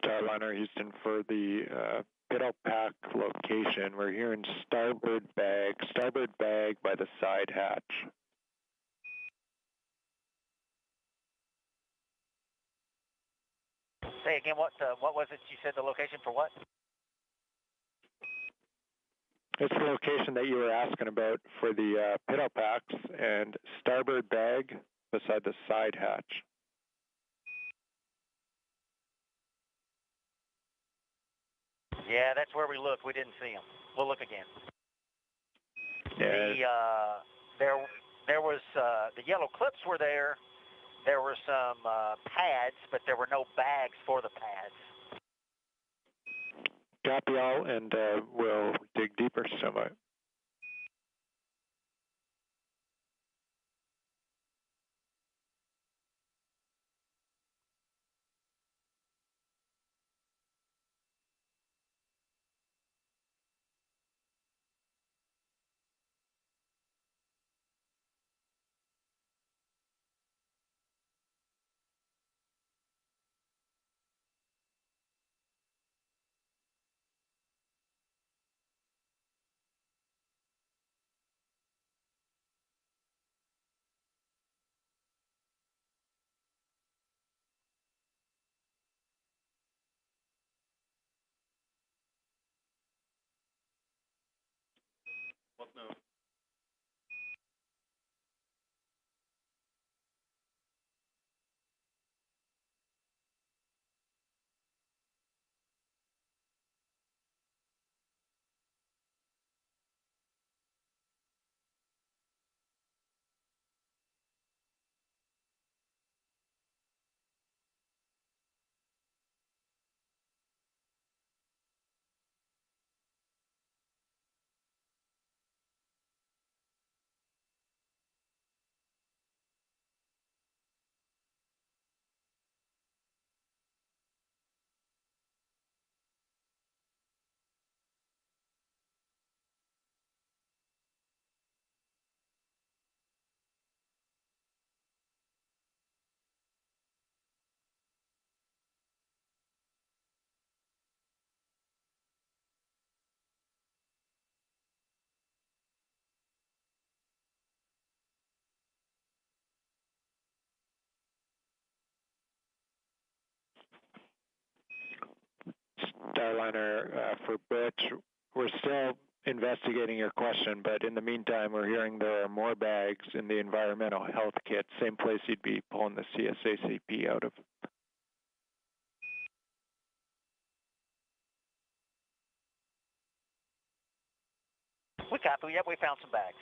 Starliner Houston, for the Piddle Pack location, we're here in starboard bag by the side hatch. Say again, what was it you said the location for what? It's the location that you were asking about for the Piddle Packs and starboard bag beside the side hatch. Yeah, that's where we looked. We didn't see them. We'll look again. Yeah. There was the yellow clips were there. There were some pads, but there were no bags for the pads. Copy all, and we'll dig deeper somewhat. Starliner. For Butch, we're still investigating your question, but in the meantime, we're hearing there are more bags in the environmental health kit, same place you'd be pulling the CSACP out of. We copy. Yep, we found some bags.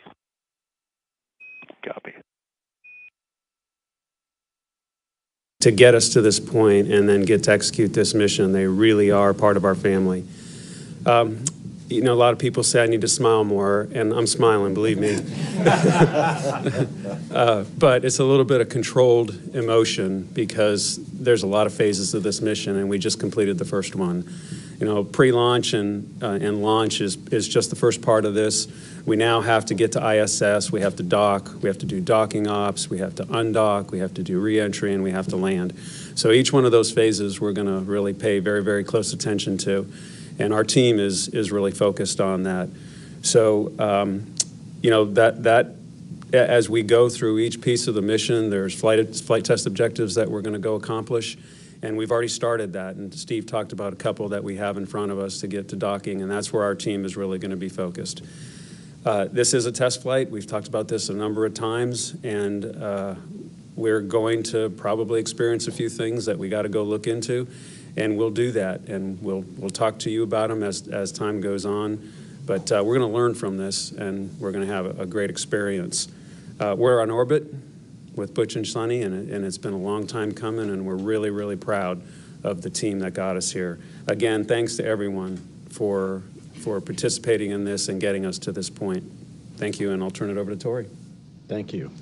Copy. To get us to this point and then get to execute this mission, they really are part of our family. You know, a lot of people say I need to smile more, and I'm smiling, believe me. But it's a little bit of controlled emotion because there's a lot of phases of this mission, and we just completed the first one. You know, pre-launch and launch is just the first part of this. We now have to get to ISS, we have to dock, we have to do docking ops, we have to undock, we have to do re-entry, and we have to land. So each one of those phases we're going to really pay very, very close attention to. And our team is really focused on that. So, you know, that as we go through each piece of the mission, there's flight test objectives that we're going to go accomplish. And we've already started that. And Steve talked about a couple that we have in front of us to get to docking. And that's where our team is really going to be focused. This is a test flight. We've talked about this a number of times. And we're going to probably experience a few things that we got to go look into. And we'll do that, and we'll talk to you about them as time goes on. But we're going to learn from this, and we're going to have a great experience. We're on orbit with Butch and Sonny, and it's been a long time coming, and we're really, really proud of the team that got us here. Again, thanks to everyone for participating in this and getting us to this point. Thank you, and I'll turn it over to Tori. Thank you.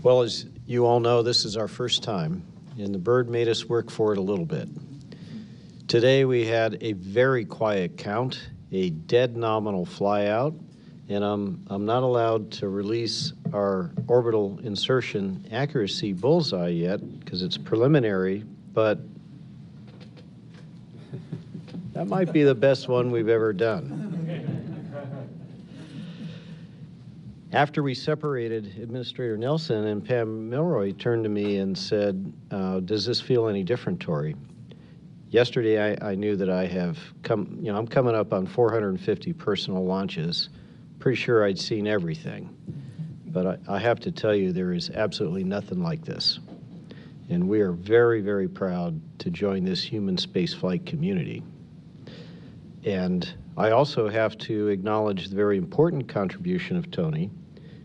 Well, as you all know, this is our first time, and the bird made us work for it a little bit. Today we had a very quiet count, a dead nominal flyout, and I'm not allowed to release our orbital insertion accuracy bullseye yet because it's preliminary, but that might be the best one we've ever done. After we separated, Administrator Nelson and Pam Milroy turned to me and said, does this feel any different, Tori? Yesterday, I knew that I have come, you know, I'm coming up on 450 personal launches. Pretty sure I'd seen everything. But I have to tell you, there is absolutely nothing like this. And we are very, very proud to join this human spaceflight community. And I also have to acknowledge the very important contribution of Tony,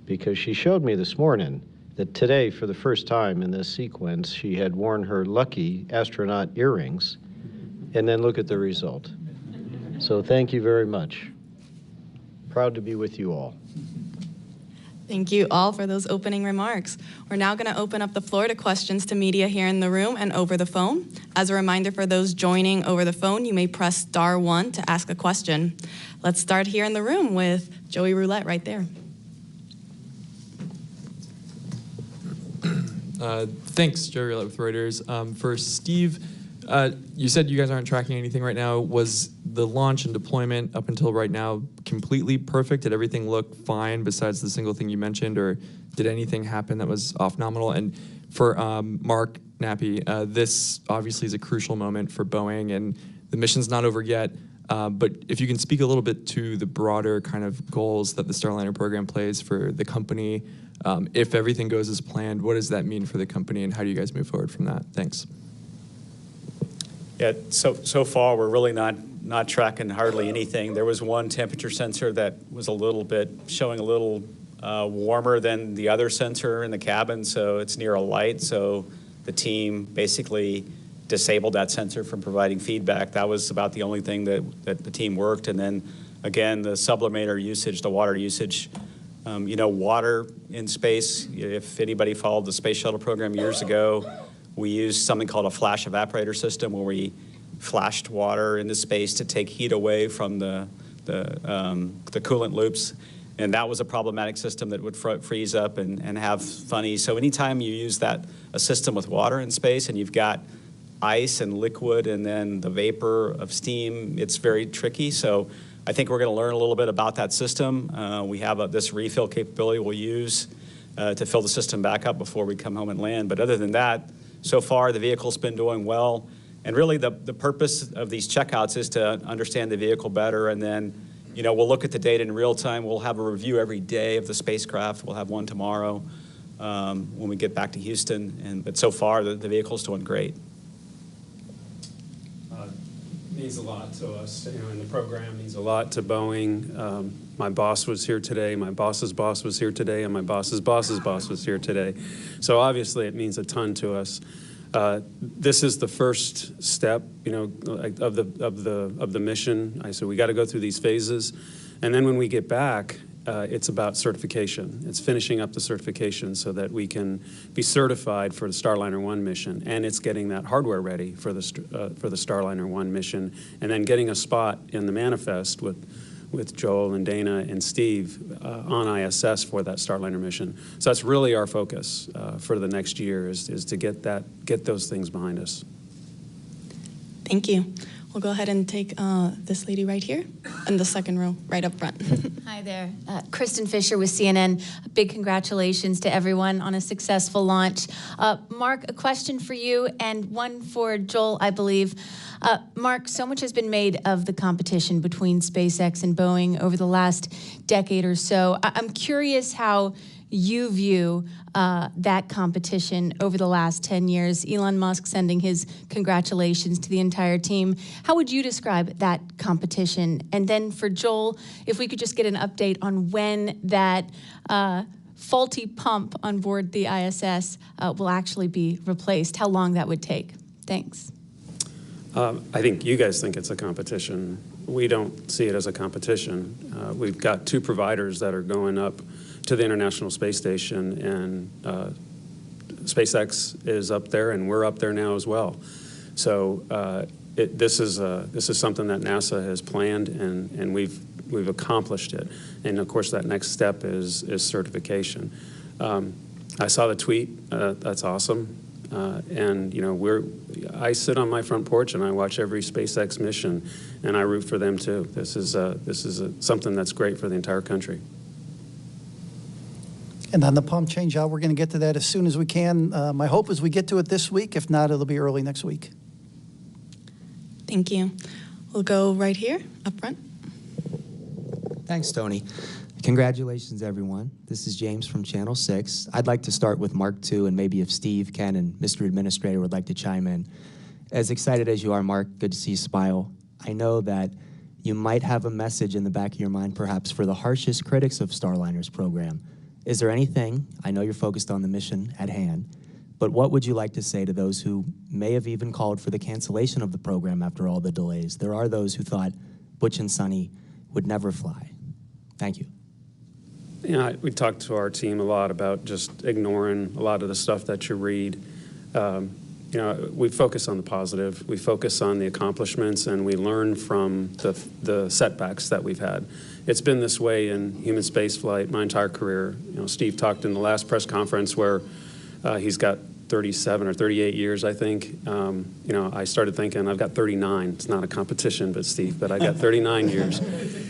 because she showed me this morning that today, for the first time in this sequence, she had worn her lucky astronaut earrings, and then look at the result. So thank you very much. Proud to be with you all. Thank you all for those opening remarks. We're now going to open up the floor to questions to media here in the room and over the phone. As a reminder for those joining over the phone, you may press *1 to ask a question. Let's start here in the room with Joey Roulette right there. Thanks, Joey Roulette with Reuters. For Steve, you said you guys aren't tracking anything right now. Was the launch and deployment up until right now completely perfect? Did everything look fine besides the single thing you mentioned, or did anything happen that was off nominal? And for Mark Nappy, this obviously is a crucial moment for Boeing, and the mission's not over yet. But if you can speak a little bit to the broader kind of goals that the Starliner program plays for the company, if everything goes as planned, what does that mean for the company, and how do you guys move forward from that? Thanks. Yeah, so far we're really not tracking hardly anything. There was one temperature sensor that was a little bit showing a little warmer than the other sensor in the cabin, so it's near a light. So the team basically disabled that sensor from providing feedback. That was about the only thing that the team worked. And then again, the sublimator usage, the water usage. You know, water in space, if anybody followed the space shuttle program years ago, we used something called a flash evaporator system where we flashed water into space to take heat away from the coolant loops. And that was a problematic system that would freeze up and have funny. So anytime you use a system with water in space and you've got ice and liquid and then the vapor of steam, it's very tricky. So I think we're going to learn a little bit about that system. We have this refill capability we'll use to fill the system back up before we come home and land. But other than that, so far the vehicle's been doing well. And really the purpose of these checkouts is to understand the vehicle better, and then, you know, we'll look at the data in real time. We'll have a review every day of the spacecraft. We'll have one tomorrow when we get back to Houston. But so far, the vehicle's doing great. Means a lot to us, you know, and the program means a lot to Boeing. My boss was here today, my boss's boss was here today, and my boss's boss's boss was here today. So obviously it means a ton to us. This is the first step, you know, of the mission. I said we got to go through these phases, and then when we get back, it's about certification. It's finishing up the certification so that we can be certified for the Starliner 1 mission, and it's getting that hardware ready for the Starliner 1 mission, and then getting a spot in the manifest with Joel and Dana and Steve on ISS for that Starliner mission. So that's really our focus for the next year is to get those things behind us. Thank you. We'll go ahead and take this lady right here in the second row, right up front. Hi there. Kristen Fisher with CNN. A big congratulations to everyone on a successful launch. Mark, a question for you and one for Joel, I believe. Mark, so much has been made of the competition between SpaceX and Boeing over the last decade or so. I'm curious how you view that competition over the last 10 years. Elon Musk sending his congratulations to the entire team. How would you describe that competition? And then for Joel, if we could just get an update on when that faulty pump on board the ISS will actually be replaced, how long that would take. Thanks. I think you guys think it's a competition. We don't see it as a competition. We've got two providers that are going up to the International Space Station, and SpaceX is up there, and we're up there now as well. So this is something that NASA has planned, and we've accomplished it. And of course, that next step is certification. I saw the tweet. That's awesome. And you know, I sit on my front porch and I watch every SpaceX mission, and I root for them too. This is something that's great for the entire country. And on the pump change out, we're going to get to that as soon as we can. My hope is we get to it this week. If not, it'll be early next week. Thank you. We'll go right here, up front. Thanks, Tony. Congratulations, everyone. This is James from Channel 6. I'd like to start with Mark 2, and maybe if Steve, Ken, and Mr. Administrator would like to chime in. As excited as you are, Mark, good to see you smile. I know that you might have a message in the back of your mind, perhaps, for the harshest critics of Starliner's program. Is there anything, I know you're focused on the mission at hand, but what would you like to say to those who may have even called for the cancellation of the program after all the delays? There are those who thought Butch and Sonny would never fly. Thank you. Yeah, we talked to our team a lot about just ignoring a lot of the stuff that you read. You know, we focus on the positive, we focus on the accomplishments, and we learn from the setbacks that we've had. It's been this way in human spaceflight my entire career. You know, Steve talked in the last press conference where he's got 37 or 38 years, I think. You know, I started thinking I've got 39. It's not a competition, but Steve, but I got 39 years.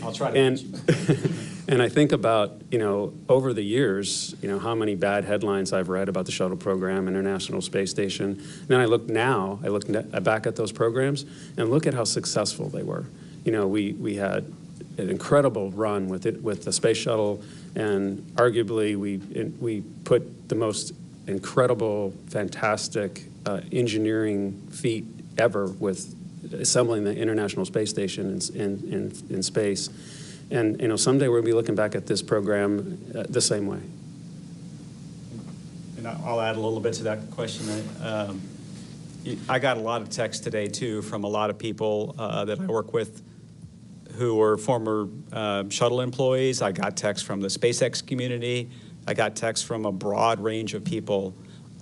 I'll try to. And I think about, you know, over the years, you know, how many bad headlines I've read about the shuttle program, International Space Station. And then I look back at those programs and look at how successful they were. You know, we had an incredible run with the space shuttle, and arguably we put the most incredible, fantastic engineering feat ever with assembling the International Space Station in space. And you know, someday we'll be looking back at this program the same way. And I'll add a little bit to that question. I got a lot of texts today too from a lot of people that I work with who were former shuttle employees. I got texts from the SpaceX community. I got texts from a broad range of people,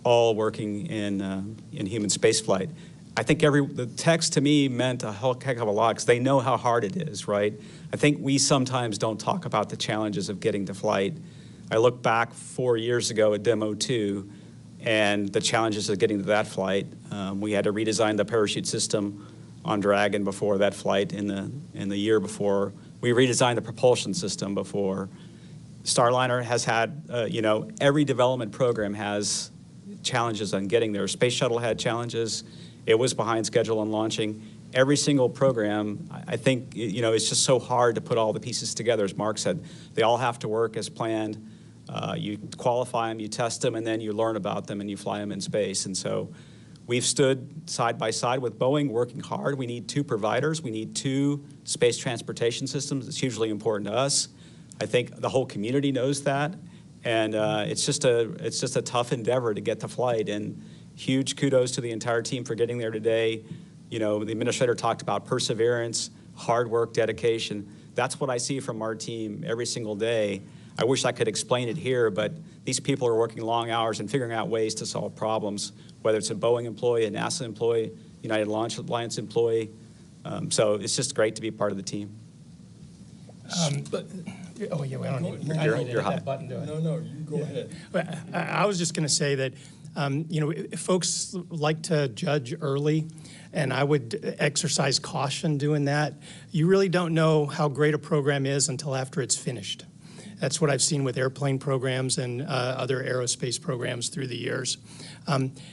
all working in human spaceflight. I think the text to me meant a heck of a lot because they know how hard it is, right? I think we sometimes don't talk about the challenges of getting to flight. I look back 4 years ago at Demo 2 and the challenges of getting to that flight. We had to redesign the parachute system on Dragon before that flight in the year before. We redesigned the propulsion system before. Starliner has had, you know, every development program has challenges on getting there. Space Shuttle had challenges. It was behind schedule on launching. Every single program, I think, it's just so hard to put all the pieces together. As Mark said, they all have to work as planned. You qualify them, you test them, and then you learn about them and you fly them in space. And so we've stood side by side with Boeing, working hard. We need 2 providers. We need 2 space transportation systems. It's hugely important to us. I think the whole community knows that. And it's just a tough endeavor to get to flight. And huge kudos to the entire team for getting there today. The administrator talked about perseverance, hard work, dedication. That's what I see from our team every single day. I wish I could explain it here, but these people are working long hours and figuring out ways to solve problems, whether it's a Boeing employee, a NASA employee, United Launch Alliance employee. So it's just great to be part of the team. Oh, yeah, well, I don't need You're to hit hot. that button, do I? No, you go ahead. I was just going to say that, folks like to judge early, and I would exercise caution doing that. You really don't know how great a program is until after it's finished. That's what I've seen with airplane programs and other aerospace programs through the years.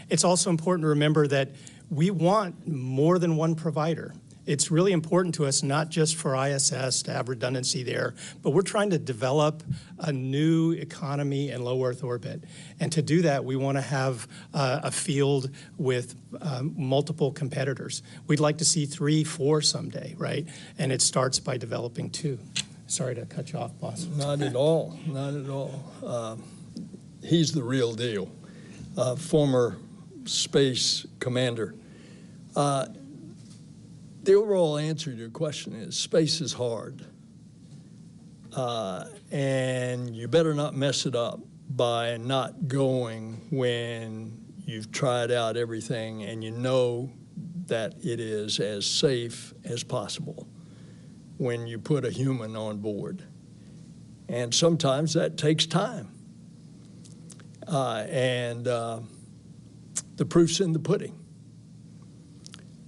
It's also important to remember that we want more than one provider. It's really important to us, not just for ISS to have redundancy there, but we're trying to develop a new economy in low Earth orbit. And to do that, we want to have a field with multiple competitors. We'd like to see 3, 4 someday, right? And it starts by developing 2. Sorry to cut you off, boss. Not at all, not at all. He's the real deal, former space commander. The overall answer to your question is space is hard, and you better not mess it up by not going when you've tried out everything and you know that it is as safe as possible when you put a human on board. And sometimes that takes time. And the proof's in the pudding.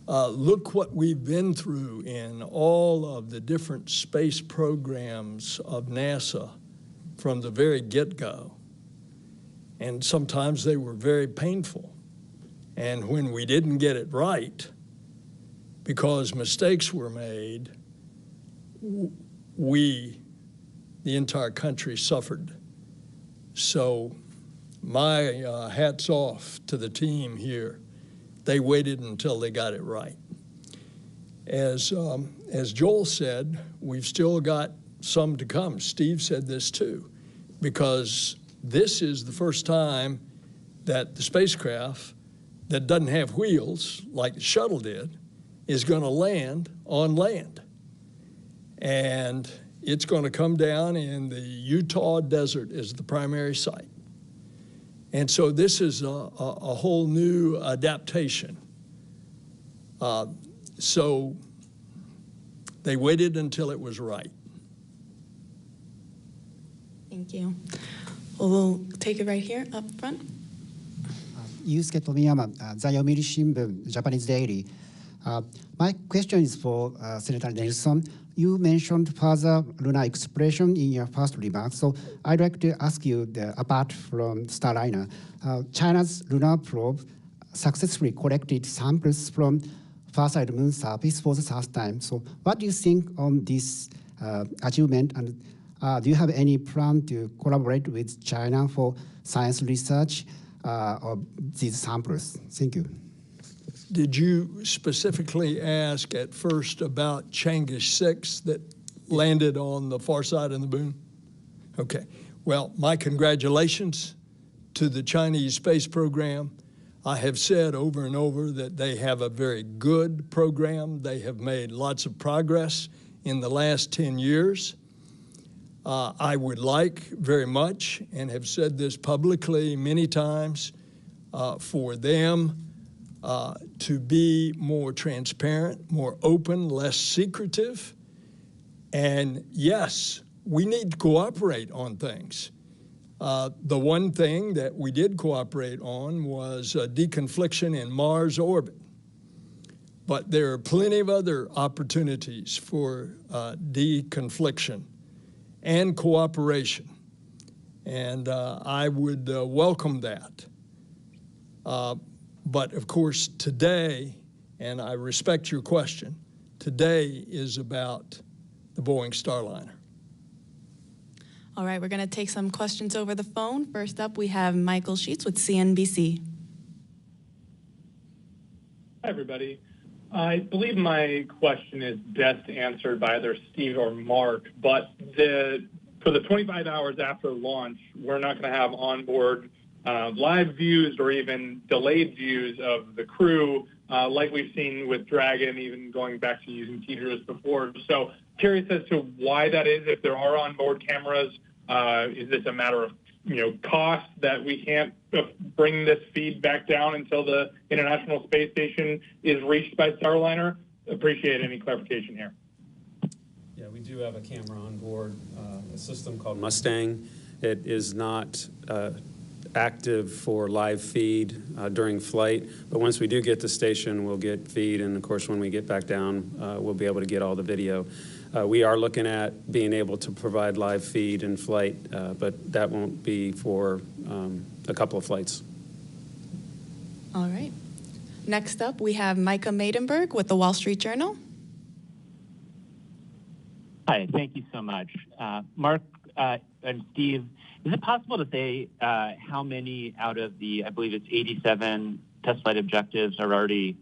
Look what we've been through in all of the different space programs of NASA from the very get-go. And sometimes they were very painful. And when we didn't get it right, because mistakes were made, we, the entire country, suffered. So my hat's off to the team here. They waited until they got it right. As Joel said, we've still got some to come. Steve said this too, because this is the first time that the spacecraft that doesn't have wheels, like the shuttle did, is going to land on land. And it's going to come down in the Utah desert as the primary site. And so this is a whole new adaptation. So they waited until it was right. Thank you. Well, we'll take it right here up front. Yusuke Tomiyama, the Yomiuri Shimbun, Japanese Daily. My question is for Senator Nelson. You mentioned further lunar exploration in your first remarks, so I'd like to ask you, apart from Starliner, China's lunar probe successfully collected samples from far-side moon surface for the first time. So what do you think on this achievement, and do you have any plan to collaborate with China for science research of these samples? Thank you. Did you specifically ask at first about Chang'e 6 that landed on the far side of the moon? Okay. Well, my congratulations to the Chinese space program. I have said over and over that they have a very good program. They have made lots of progress in the last 10 years. I would like very much, and have said this publicly many times, for them to be more transparent, more open, less secretive. And yes, we need to cooperate on things. The one thing that we did cooperate on was deconfliction in Mars orbit. But there are plenty of other opportunities for deconfliction and cooperation. And I would welcome that. But of course, today, and I respect your question, today is about the Boeing Starliner. All right, we're going to take some questions over the phone. First up, we have Michael Sheets with CNBC. Hi, everybody. I believe my question is best answered by either Steve or Mark, but for the 25 hours after launch, we're not going to have onboard live views or even delayed views of the crew like we've seen with Dragon, even going back to using teasers before. So curious as to why that is, if there are onboard cameras. Is this a matter of cost that we can't bring this feed back down until the International Space Station is reached by Starliner? Appreciate any clarification here. Yeah, we do have a camera on board, a system called Mustang. It is not active for live feed during flight, but once we do get to station, we'll get feed, and of course when we get back down, we'll be able to get all the video. We are looking at being able to provide live feed in flight, but that won't be for a couple of flights. All right. Next up, we have Micah Maidenberg with the Wall Street Journal. Hi, thank you so much. Mark and Steve, is it possible to say how many out of the, I believe it's 87 test flight objectives are already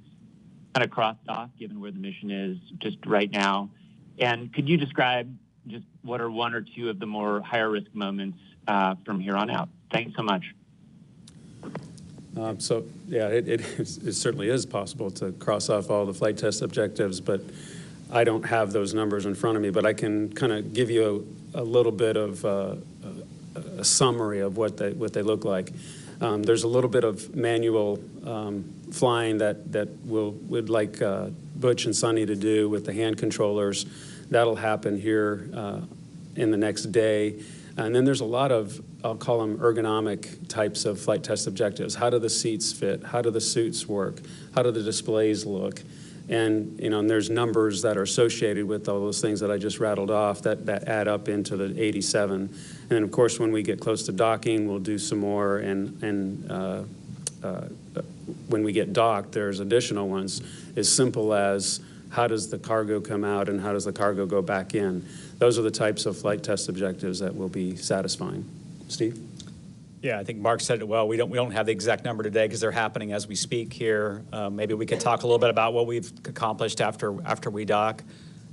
kind of crossed off, given where the mission is just right now? And could you describe just what are one or two of the more higher risk moments from here on out? Thanks so much. So yeah, it certainly is possible to cross off all the flight test objectives, but I don't have those numbers in front of me, but I can kind of give you a little bit of a summary of what they look like. There's a little bit of manual flying that would like Butch and Sonny to do with the hand controllers. That'll happen here in the next day. And then there's a lot of, I'll call them ergonomic types of flight test objectives. How do the seats fit? How do the suits work? How do the displays look? And, and there's numbers that are associated with all those things that I just rattled off that add up into the 87. And then, of course, when we get close to docking, we'll do some more. And when we get docked, there's additional ones as simple as how does the cargo come out and how does the cargo go back in? Those are the types of flight test objectives that will be satisfying. Steve? Yeah, I think Mark said it well. We don't have the exact number today because they're happening as we speak here. Maybe we could talk a little bit about what we've accomplished after we dock.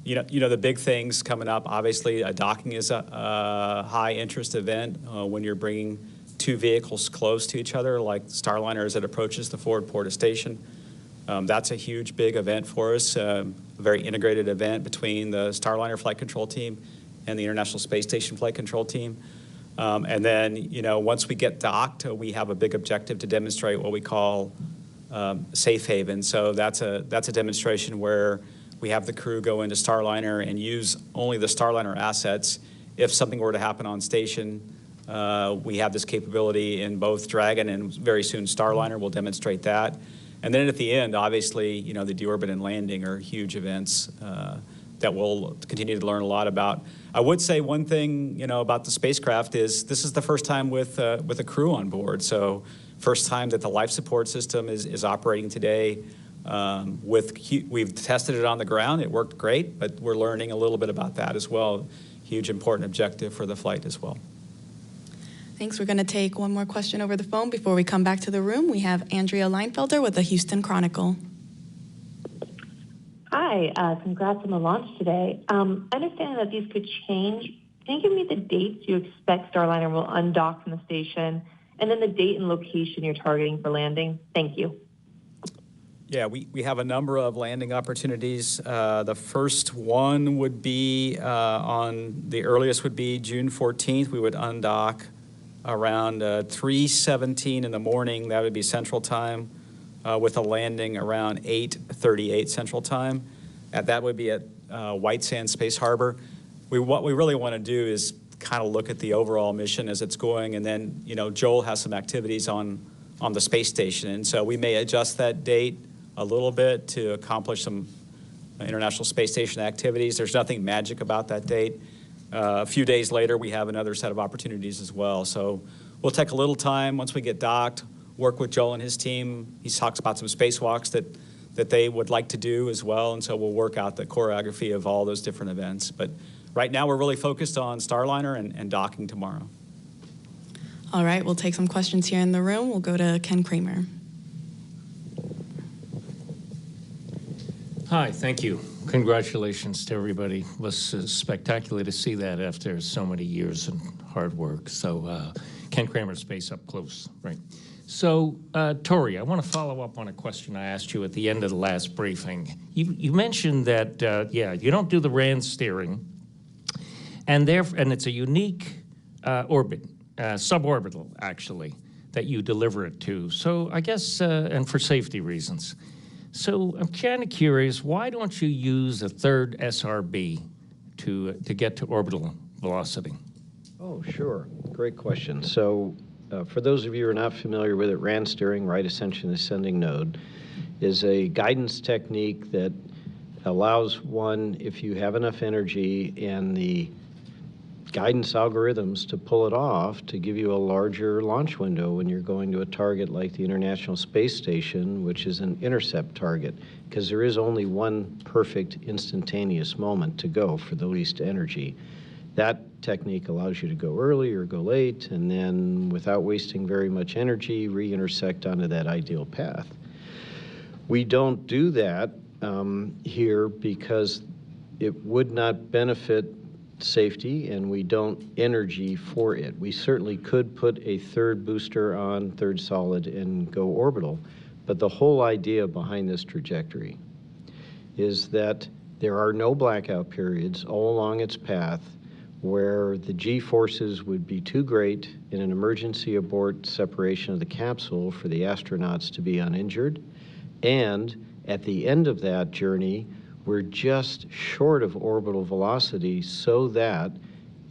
The big things coming up. Obviously, docking is a high interest event when you're bringing two vehicles close to each other, like Starliner as it approaches the forward port of station. That's a huge, big event for us. A very integrated event between the Starliner flight control team and the International Space Station flight control team. And then, once we get docked, we have a big objective to demonstrate what we call safe haven. So that's a demonstration where we have the crew go into Starliner and use only the Starliner assets. If something were to happen on station, we have this capability in both Dragon and very soon Starliner. We'll demonstrate that. And then at the end, obviously, the deorbit and landing are huge events that we'll continue to learn a lot about. I would say one thing, about the spacecraft is this is the first time with a crew on board. So first time that the life support system is operating today. We've tested it on the ground. It worked great, but we're learning a little bit about that as well. Huge, important objective for the flight as well. Thanks. We're going to take one more question over the phone before we come back to the room. We have Andrea Leinfelder with the Houston Chronicle. Hi, congrats on the launch today. Understanding that these could change, can you give me the dates you expect Starliner will undock from the station, and then the date and location you're targeting for landing? Thank you. Yeah, we have a number of landing opportunities. The first one would be the earliest would be June 14th. We would undock around 3:17 in the morning. That would be Central Time. With a landing around 8:38 Central Time. That would be at White Sands Space Harbor. What we really want to do is kind of look at the overall mission as it's going, and then Joel has some activities on the space station, and so we may adjust that date a little bit to accomplish some International Space Station activities. There's nothing magic about that date. A few days later, we have another set of opportunities as well. So we'll take a little time once we get docked. work with Joel and his team. He talks about some spacewalks that they would like to do as well, and so we'll work out the choreography of all those different events. But right now we're really focused on Starliner and docking tomorrow. All right, we'll take some questions here in the room. We'll go to Ken Kramer. Hi, thank you. Congratulations to everybody. It was spectacular to see that after so many years and hard work. So Ken Kramer, Space Up Close, right? So Tori, I want to follow up on a question I asked you at the end of the last briefing. You mentioned that, you don't do the RAN steering, and it's a unique orbit, suborbital, actually, that you deliver it to. So I guess, and for safety reasons. So I'm kind of curious, why don't you use a third SRB to get to orbital velocity? Oh, sure. Great question. So for those of you who are not familiar with it, RAN steering, right ascension ascending node, is a guidance technique that allows one, if you have enough energy and the guidance algorithms to pull it off, to give you a larger launch window when you're going to a target like the International Space Station, which is an intercept target, because there is only one perfect instantaneous moment to go for the least energy. That technique allows you to go early or go late, and then without wasting very much energy, re-intersect onto that ideal path. We don't do that here because it would not benefit safety, and we don't energy for it. We certainly could put a third booster on, third solid, and go orbital, but the whole idea behind this trajectory is that there are no blackout periods all along its path where the G-forces would be too great in an emergency abort separation of the capsule for the astronauts to be uninjured, and at the end of that journey, we're just short of orbital velocity, so that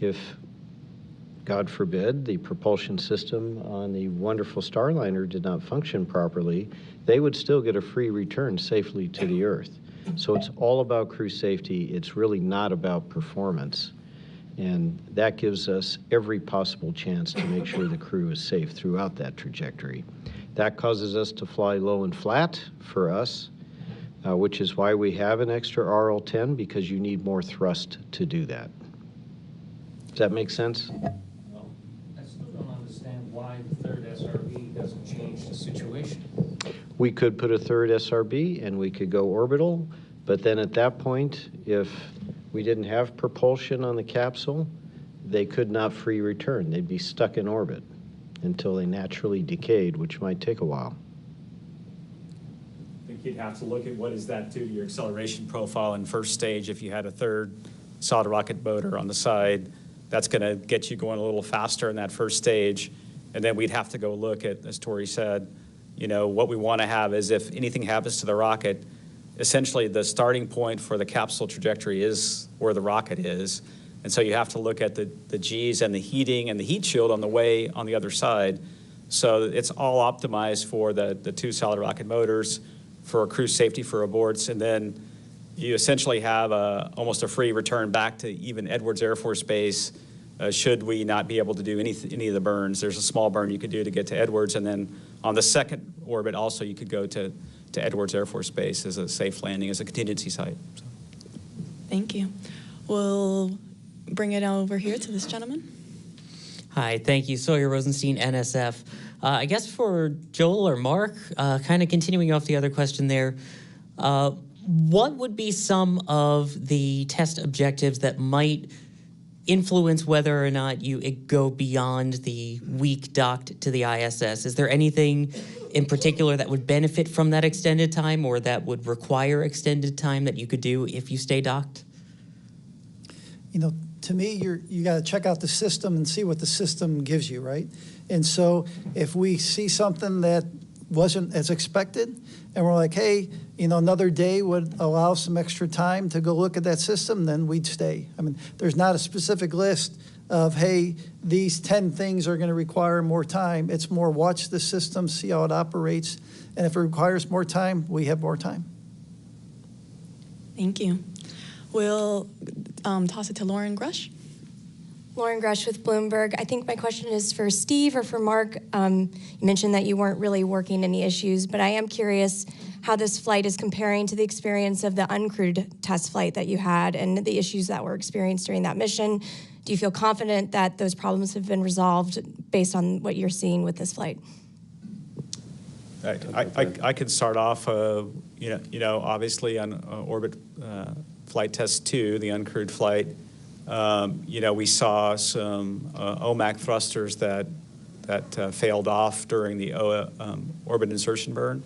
if, God forbid, the propulsion system on the wonderful Starliner did not function properly, they would still get a free return safely to the Earth. So it's all about crew safety. It's really not about performance. And that gives us every possible chance to make sure the crew is safe throughout that trajectory. That causes us to fly low and flat for us, which is why we have an extra RL-10, because you need more thrust to do that. Does that make sense? Well, I still don't understand why the third SRB doesn't change the situation. We could put a third SRB and we could go orbital, but then at that point, if we didn't have propulsion on the capsule, they could not free return. They'd be stuck in orbit until they naturally decayed, which might take a while. You'd have to look at what does that do to your acceleration profile in first stage. If you had a third solid rocket motor on the side, that's going to get you going a little faster in that first stage. And then we'd have to go look at, as Tori said, what we want to have is if anything happens to the rocket, essentially the starting point for the capsule trajectory is where the rocket is. And so you have to look at the Gs and the heating and the heat shield on the way on the other side. So it's all optimized for the two solid rocket motors, for crew safety for aborts, and then you essentially have almost a free return back to even Edwards Air Force Base should we not be able to do any of the burns. There's a small burn you could do to get to Edwards, and then on the second orbit also you could go to Edwards Air Force Base as a safe landing, as a contingency site. So. Thank you. We'll bring it over here to this gentleman. Hi, thank you. Sawyer Rosenstein, NSF. I guess for Joel or Mark, kind of continuing off the other question there, what would be some of the test objectives that might influence whether or not you go beyond the week docked to the ISS? Is there anything in particular that would benefit from that extended time, or that would require extended time that you could do if you stay docked? To me, you got to check out the system and see what the system gives you, right? And so if we see something that wasn't as expected, and we're like, hey, another day would allow some extra time to go look at that system, then we'd stay. I mean, there's not a specific list of, hey, these 10 things are going to require more time. It's more watch the system, see how it operates, and if it requires more time, we have more time. Thank you. We'll toss it to Lauren Grush. Lauren Grush with Bloomberg. I think my question is for Steve or for Mark. You mentioned that you weren't really working any issues, but I am curious how this flight is comparing to the experience of the uncrewed test flight that you had and the issues that were experienced during that mission. Do you feel confident that those problems have been resolved based on what you're seeing with this flight? I could start off, obviously on orbit flight test 2, the uncrewed flight, we saw some OMAC thrusters that failed off during the orbit insertion burn.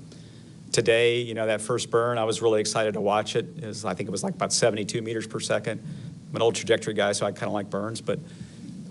Today, that first burn, I was really excited to watch it. I think it was like about 72 meters per second. I'm an old trajectory guy, so I kind of like burns, but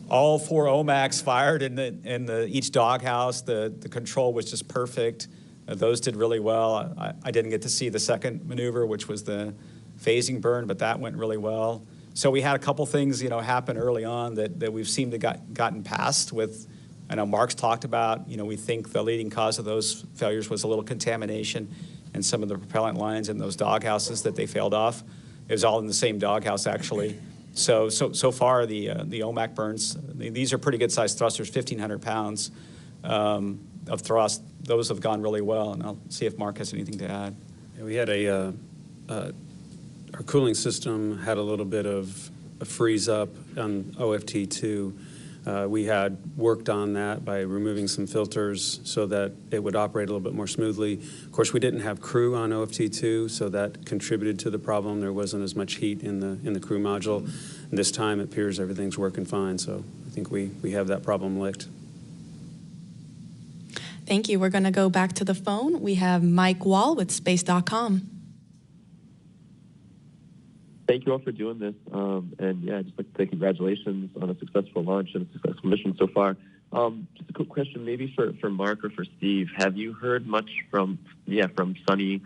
all 4 OMACs fired in each doghouse. The control was just perfect. Those did really well. I didn't get to see the second maneuver, which was the phasing burn, but that went really well. So we had a couple things, happen early on that we've seemed to gotten past with. I know Mark's talked about, we think the leading cause of those failures was a little contamination in some of the propellant lines in those doghouses that they failed off. It was all in the same doghouse, actually. So far, the OMAC burns, these are pretty good-sized thrusters, 1,500 pounds of thrust. Those have gone really well, and I'll see if Mark has anything to add. Yeah, we had our cooling system had a little bit of a freeze up on OFT2. We had worked on that by removing some filters so that it would operate a little bit more smoothly. Of course, we didn't have crew on OFT2, so that contributed to the problem. There wasn't as much heat in the crew module. And this time, it appears everything's working fine, so I think we have that problem licked. Thank you. We're going to go back to the phone. We have Mike Wall with Space.com. Thank you all for doing this. And yeah, I'd just like to say congratulations on a successful launch and a successful mission so far. Just a quick question, maybe for Mark or for Steve. Have you heard much from Sunny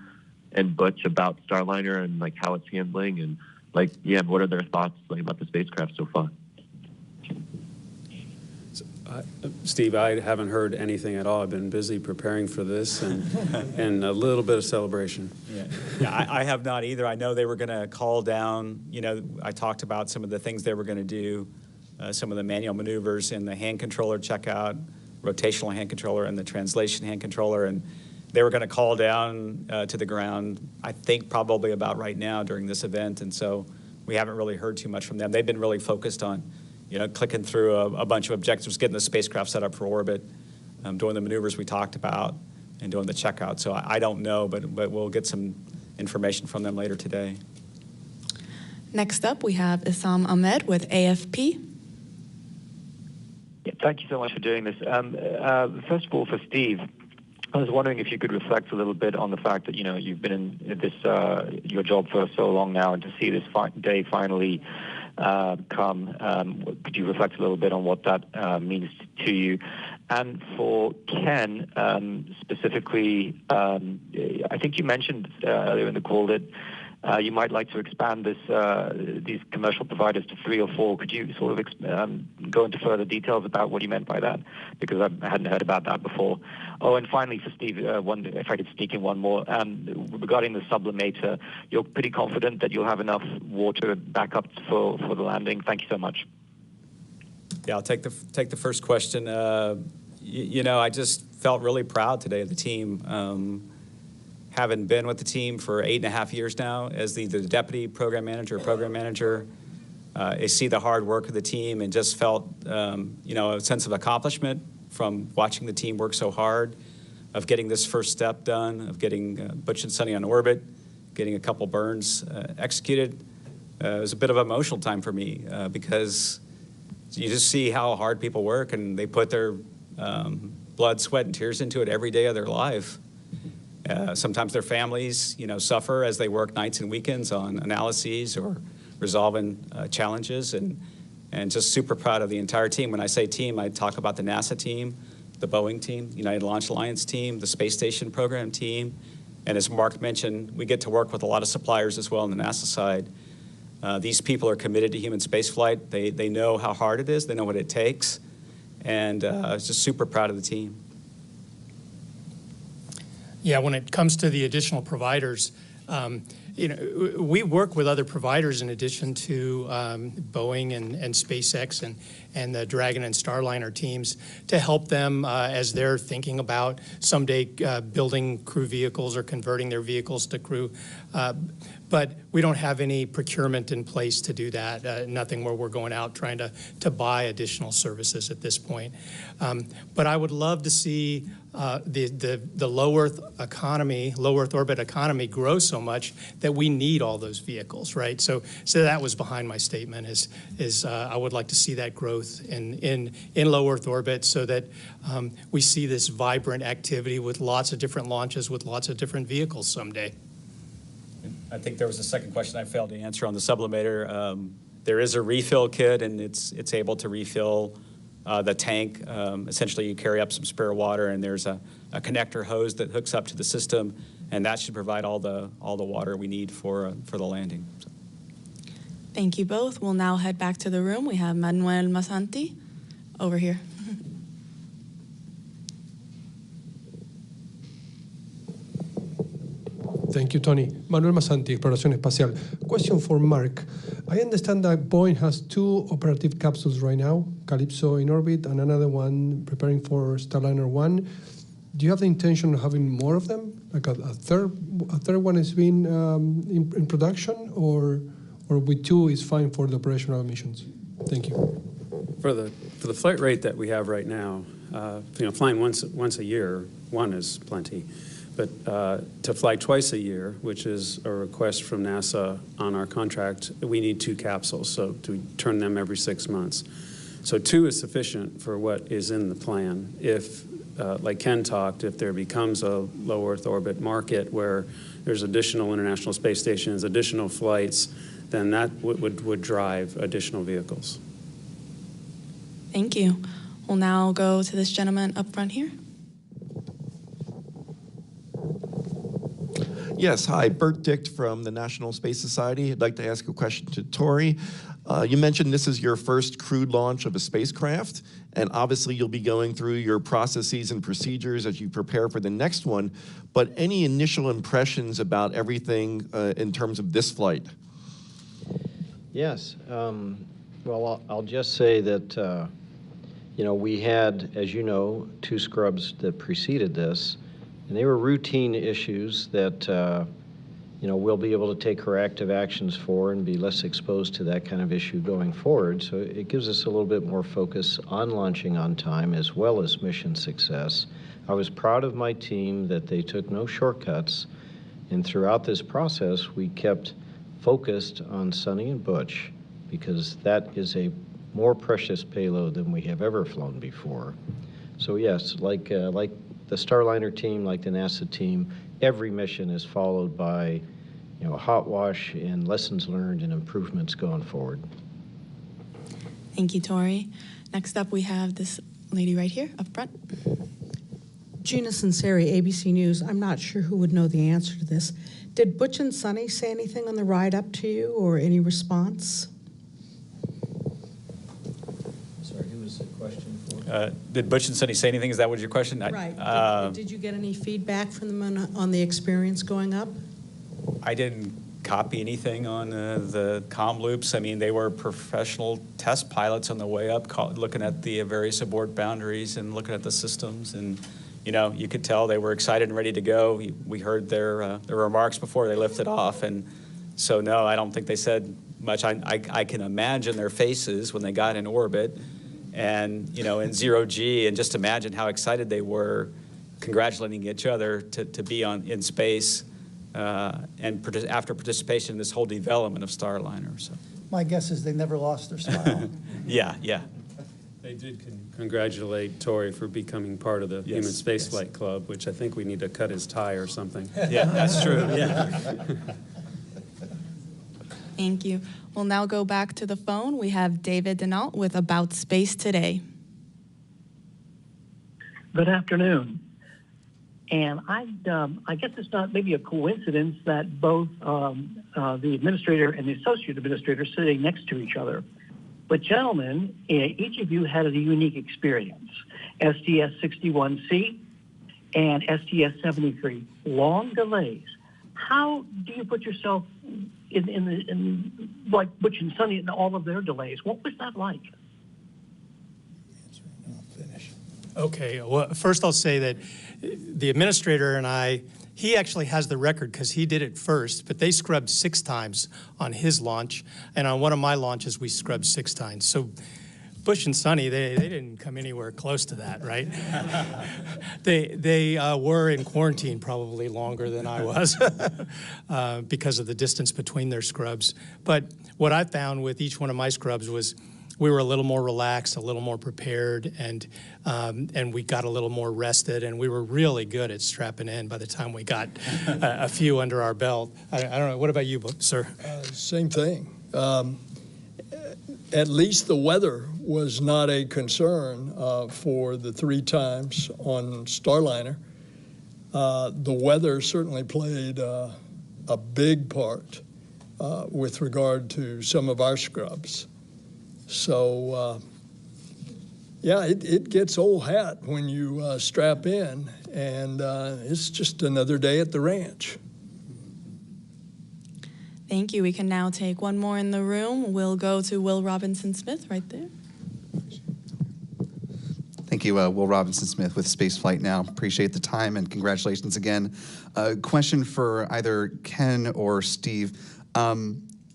and Butch about Starliner and like how it's handling and what are their thoughts about the spacecraft so far? Steve, I haven't heard anything at all. I've been busy preparing for this and a little bit of celebration. Yeah, I have not either. I know they were going to call down, I talked about some of the things they were going to do, some of the manual maneuvers in the hand controller checkout, rotational hand controller, and the translation hand controller, and they were going to call down to the ground, I think probably about right now during this event, and so we haven't really heard too much from them. They've been really focused on clicking through a bunch of objectives, getting the spacecraft set up for orbit, doing the maneuvers we talked about, and doing the checkout. So I don't know, but we'll get some information from them later today. Next up, we have Issam Ahmed with AFP. Yeah, thank you so much for doing this. First of all, for Steve, I was wondering if you could reflect a little bit on the fact that, you've been in this your job for so long now, and to see this day finally come. Could you reflect a little bit on what that means to you? And for Ken, specifically, I think you mentioned earlier in the call that you might like to expand these commercial providers to 3 or 4. Could you sort of go into further details about what you meant by that? Because I hadn't heard about that before. Oh, and finally for Steve, if I could sneak in one more. Regarding the sublimator, you're pretty confident that you'll have enough water backup for the landing? Thank you so much. Yeah, I'll take the first question. I just felt really proud today of the team. Having been with the team for 8.5 years now as the deputy program manager, I see the hard work of the team and just felt, a sense of accomplishment from watching the team work so hard, of getting this first step done, of getting Butch and Sunny on orbit, getting a couple burns executed. It was a bit of an emotional time for me because you just see how hard people work, and they put their blood, sweat, and tears into it every day of their life. Sometimes their families, suffer as they work nights and weekends on analyses or resolving challenges, and just super proud of the entire team. When I say team, I talk about the NASA team, the Boeing team, United Launch Alliance team, the Space Station Program team, and as Mark mentioned, we get to work with a lot of suppliers as well on the NASA side. These people are committed to human spaceflight. They know how hard it is. They know what it takes, and I was just super proud of the team. Yeah, when it comes to the additional providers, We work with other providers in addition to Boeing and SpaceX and the Dragon and Starliner teams to help them as they're thinking about someday building crew vehicles or converting their vehicles to crew. But we don't have any procurement in place to do that, nothing where we're going out trying to buy additional services at this point. But I would love to see the low Earth orbit economy grow so much that we need all those vehicles, right? So that was behind my statement is I would like to see that growth in low Earth orbit so that we see this vibrant activity with lots of different launches with lots of different vehicles someday. I think there was a second question I failed to answer on the sublimator. There is a refill kit, and it's able to refill the tank. Essentially, you carry up some spare water, and there's a connector hose that hooks up to the system, and that should provide all the water we need for the landing. So. Thank you both. We'll now head back to the room. We have Manuel Masanti over here. Thank you, Tony. Manuel Masanti, Exploración Espacial. Question for Mark. I understand that Boeing has 2 operative capsules right now, Calypso in orbit and another one preparing for Starliner 1. Do you have the intention of having more of them? Like a third one is being in production, or with 2 is fine for the operational missions? Thank you. For the flight rate that we have right now, flying once a year, 1 is plenty. But to fly twice a year, which is a request from NASA on our contract, we need 2 capsules, so to turn them every 6 months. So 2 is sufficient for what is in the plan. If, like Ken talked, if there becomes a low Earth orbit market where there's additional international space stations, additional flights, then that would drive additional vehicles. Thank you. We'll now go to this gentleman up front here. Yes, hi, Bert Dicht from the National Space Society. I'd like to ask a question to Tori. You mentioned this is your first crewed launch of a spacecraft, and obviously you'll be going through your processes and procedures as you prepare for the next one, but any initial impressions about everything in terms of this flight? Yes, well, I'll just say that, we had, as you know, 2 scrubs that preceded this, and they were routine issues that, we'll be able to take corrective actions for and be less exposed to that kind of issue going forward. So it gives us a little bit more focus on launching on time as well as mission success. I was proud of my team that they took no shortcuts, and throughout this process, we kept focused on Sonny and Butch because that is a more precious payload than we have ever flown before. So yes, like the Starliner team, like the NASA team, every mission is followed by, a hot wash and lessons learned and improvements going forward. Thank you, Tori. Next up, we have this lady right here up front. Gina Sinceri, ABC News. I'm not sure who would know the answer to this. Did Butch and Sonny say anything on the ride up to you or any response? Sorry, who was the question for? Did Butch and Sonny say anything? Is that what your question? Right. Did you get any feedback from them on the experience going up? I didn't copy anything on the comm loops. I mean, they were professional test pilots on the way up, looking at the various abort boundaries and looking at the systems. And, you could tell they were excited and ready to go. We heard their remarks before they lifted off. And so, no, I don't think they said much. I can imagine their faces when they got in orbit and, in zero-G, and just imagine how excited they were congratulating each other to be in space. And after participation in this whole development of Starliner. So. My guess is they never lost their smile. Yeah. They did congratulate Tori for becoming part of the Human Spaceflight Club, which I think we need to cut his tie or something. Yeah, that's true. Yeah. Thank you. We'll now go back to the phone. We have David Denault with About Space Today. Good afternoon. And I guess it's not maybe a coincidence that both the administrator and the associate administrator are sitting next to each other. But gentlemen, each of you had a unique experience. STS-61C and STS-73, long delays. how do you put yourself in like Butch and Sonny and all of their delays? What was that like? Okay, well, first I'll say that the administrator and he actually has the record because he did it first, but they scrubbed 6 times on his launch, and on one of my launches we scrubbed 6 times. So Bush and Sonny, they didn't come anywhere close to that, right? They were in quarantine probably longer than I was because of the distance between their scrubs. But what I found with each one of my scrubs was we were a little more relaxed, a little more prepared, and we got a little more rested, and we were really good at strapping in by the time we got a few under our belt. I don't know. What about you, sir? Same thing. At least the weather was not a concern for the 3 times on Starliner. The weather certainly played a big part with regard to some of our scrubs. So, yeah, it gets old hat when you strap in, and it's just another day at the ranch. Thank you. We can now take one more in the room. We'll go to Will Robinson-Smith right there. Thank you, Will Robinson-Smith with Spaceflight Now. Appreciate the time and congratulations again. Question for either Ken or Steve.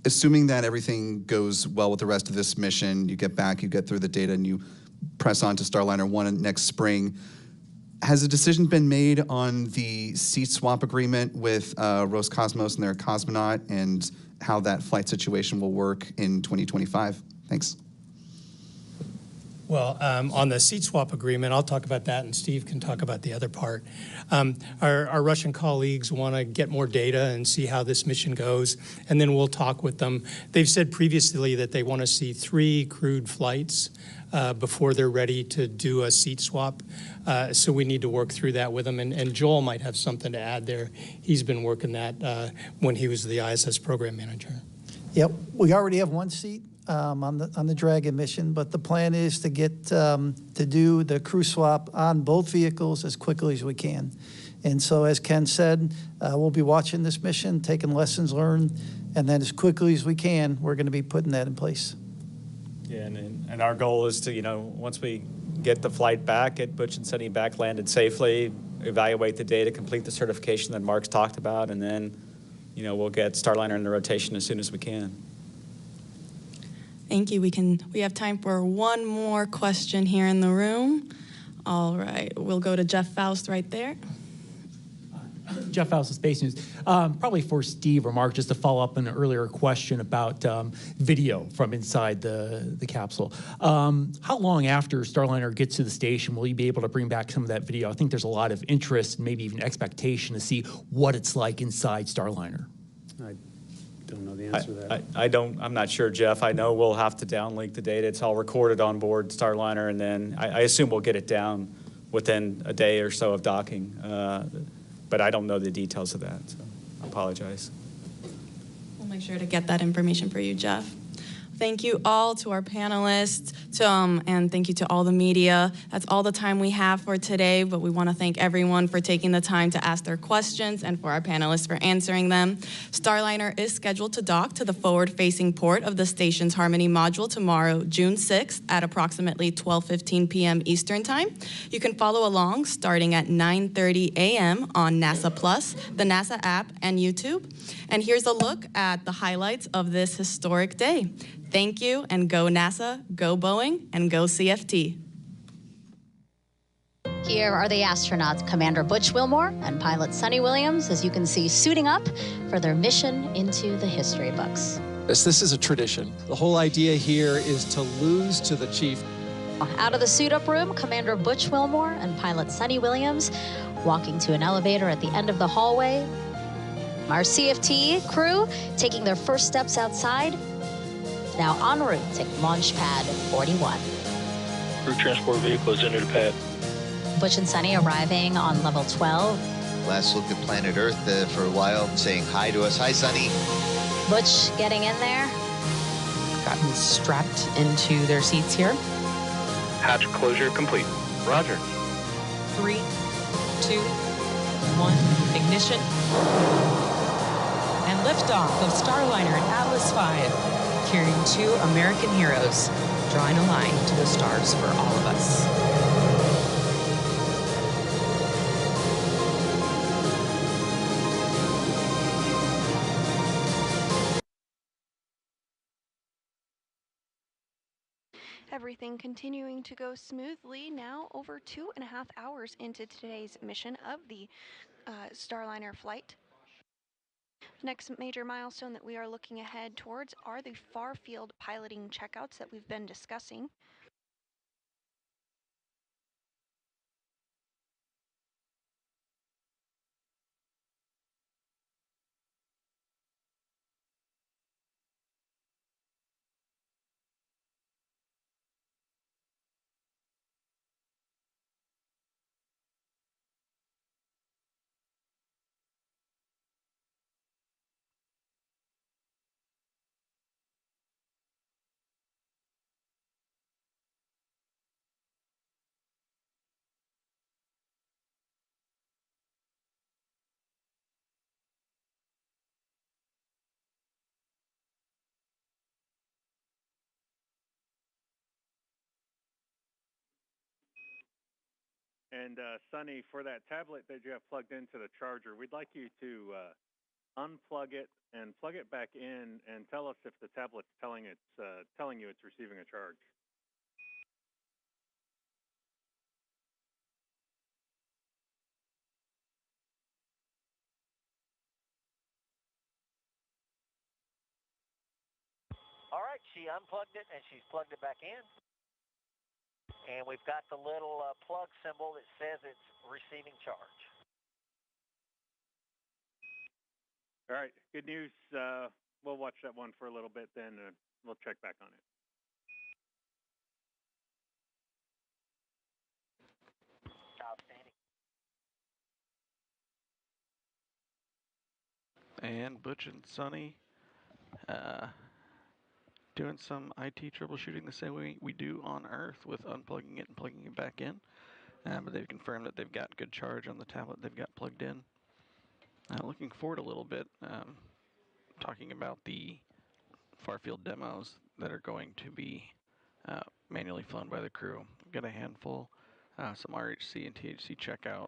Assuming that everything goes well with the rest of this mission, you get back, you get through the data, and you press on to Starliner 1 next spring, has a decision been made on the seat swap agreement with Roscosmos and their cosmonaut and how that flight situation will work in 2025? Thanks. Well, on the seat swap agreement, I'll talk about that, and Steve can talk about the other part. Our Russian colleagues want to get more data and see how this mission goes, and then we'll talk with them. They've said previously that they want to see 3 crewed flights before they're ready to do a seat swap. So we need to work through that with them, and Joel might have something to add there. He's been working that when he was the ISS program manager. Yep, we already have 1 seat on the Dragon mission, but the plan is to get to do the crew swap on both vehicles as quickly as we can. And so, as Ken said, we'll be watching this mission, taking lessons learned, and then as quickly as we can, we're going to be putting that in place. Yeah, and our goal is to, once we get the flight back, get Butch and Sonny back landed safely, evaluate the data, complete the certification that Mark's talked about, and then, we'll get Starliner in the rotation as soon as we can. Thank you. We have time for one more question here in the room. All right, we'll go to Jeff Faust right there. Jeff Faust of Space News. Probably for Steve or Mark, just to follow up on an earlier question about video from inside the capsule. How long after Starliner gets to the station will you be able to bring back some of that video? I think there's a lot of interest and maybe even expectation to see what it's like inside Starliner. I don't know the answer to that. I'm not sure, Jeff. I know we'll have to downlink the data. It's all recorded on board Starliner, and then I assume we'll get it down within a day or so of docking. But I don't know the details of that, so I apologize. We'll make sure to get that information for you, Jeff. Thank you all to our panelists, and thank you to all the media. That's all the time we have for today, but we want to thank everyone for taking the time to ask their questions and for our panelists for answering them. Starliner is scheduled to dock to the forward-facing port of the station's Harmony module tomorrow, June 6th at approximately 12:15 p.m. Eastern Time. You can follow along starting at 9:30 a.m. on NASA Plus, the NASA app, and YouTube. And here's a look at the highlights of this historic day. Thank you, and go NASA, go Boeing, and go CFT. Here are the astronauts, Commander Butch Wilmore and pilot Sonny Williams, as you can see, suiting up for their mission into the history books. This is a tradition. The whole idea here is to lose to the chief. Out of the suit-up room, Commander Butch Wilmore and pilot Sonny Williams walking to an elevator at the end of the hallway. Our CFT crew taking their first steps outside, now en route to Launch Pad 41. Crew transport vehicle is entered the pad. Butch and Sonny arriving on level 12. Last look at planet Earth for a while, saying hi to us. Hi, Sonny. Butch getting in there. Gotten strapped into their seats here. Hatch closure complete. Roger. 3, 2, 1, ignition. Liftoff of Starliner and Atlas V, carrying 2 American heroes, drawing a line to the stars for all of us. Everything continuing to go smoothly now, over 2.5 hours into today's mission of the Starliner flight. The next major milestone that we are looking ahead towards are the far field piloting checkouts that we've been discussing. And Sonny, for that tablet that you have plugged into the charger, we'd like you to unplug it and plug it back in, and tell us if the tablet's telling you it's receiving a charge. All right, she unplugged it and she's plugged it back in. And we've got the little plug symbol that says it's receiving charge. All right, good news. We'll watch that one for a little bit, then we'll check back on it. Outstanding. And Butch and Sonny doing some IT troubleshooting the same way we do on Earth with unplugging it and plugging it back in. But they've confirmed that they've got good charge on the tablet they've got plugged in. Looking forward a little bit, talking about the far field demos that are going to be manually flown by the crew. We've got a handful, some RHC and THC checkout,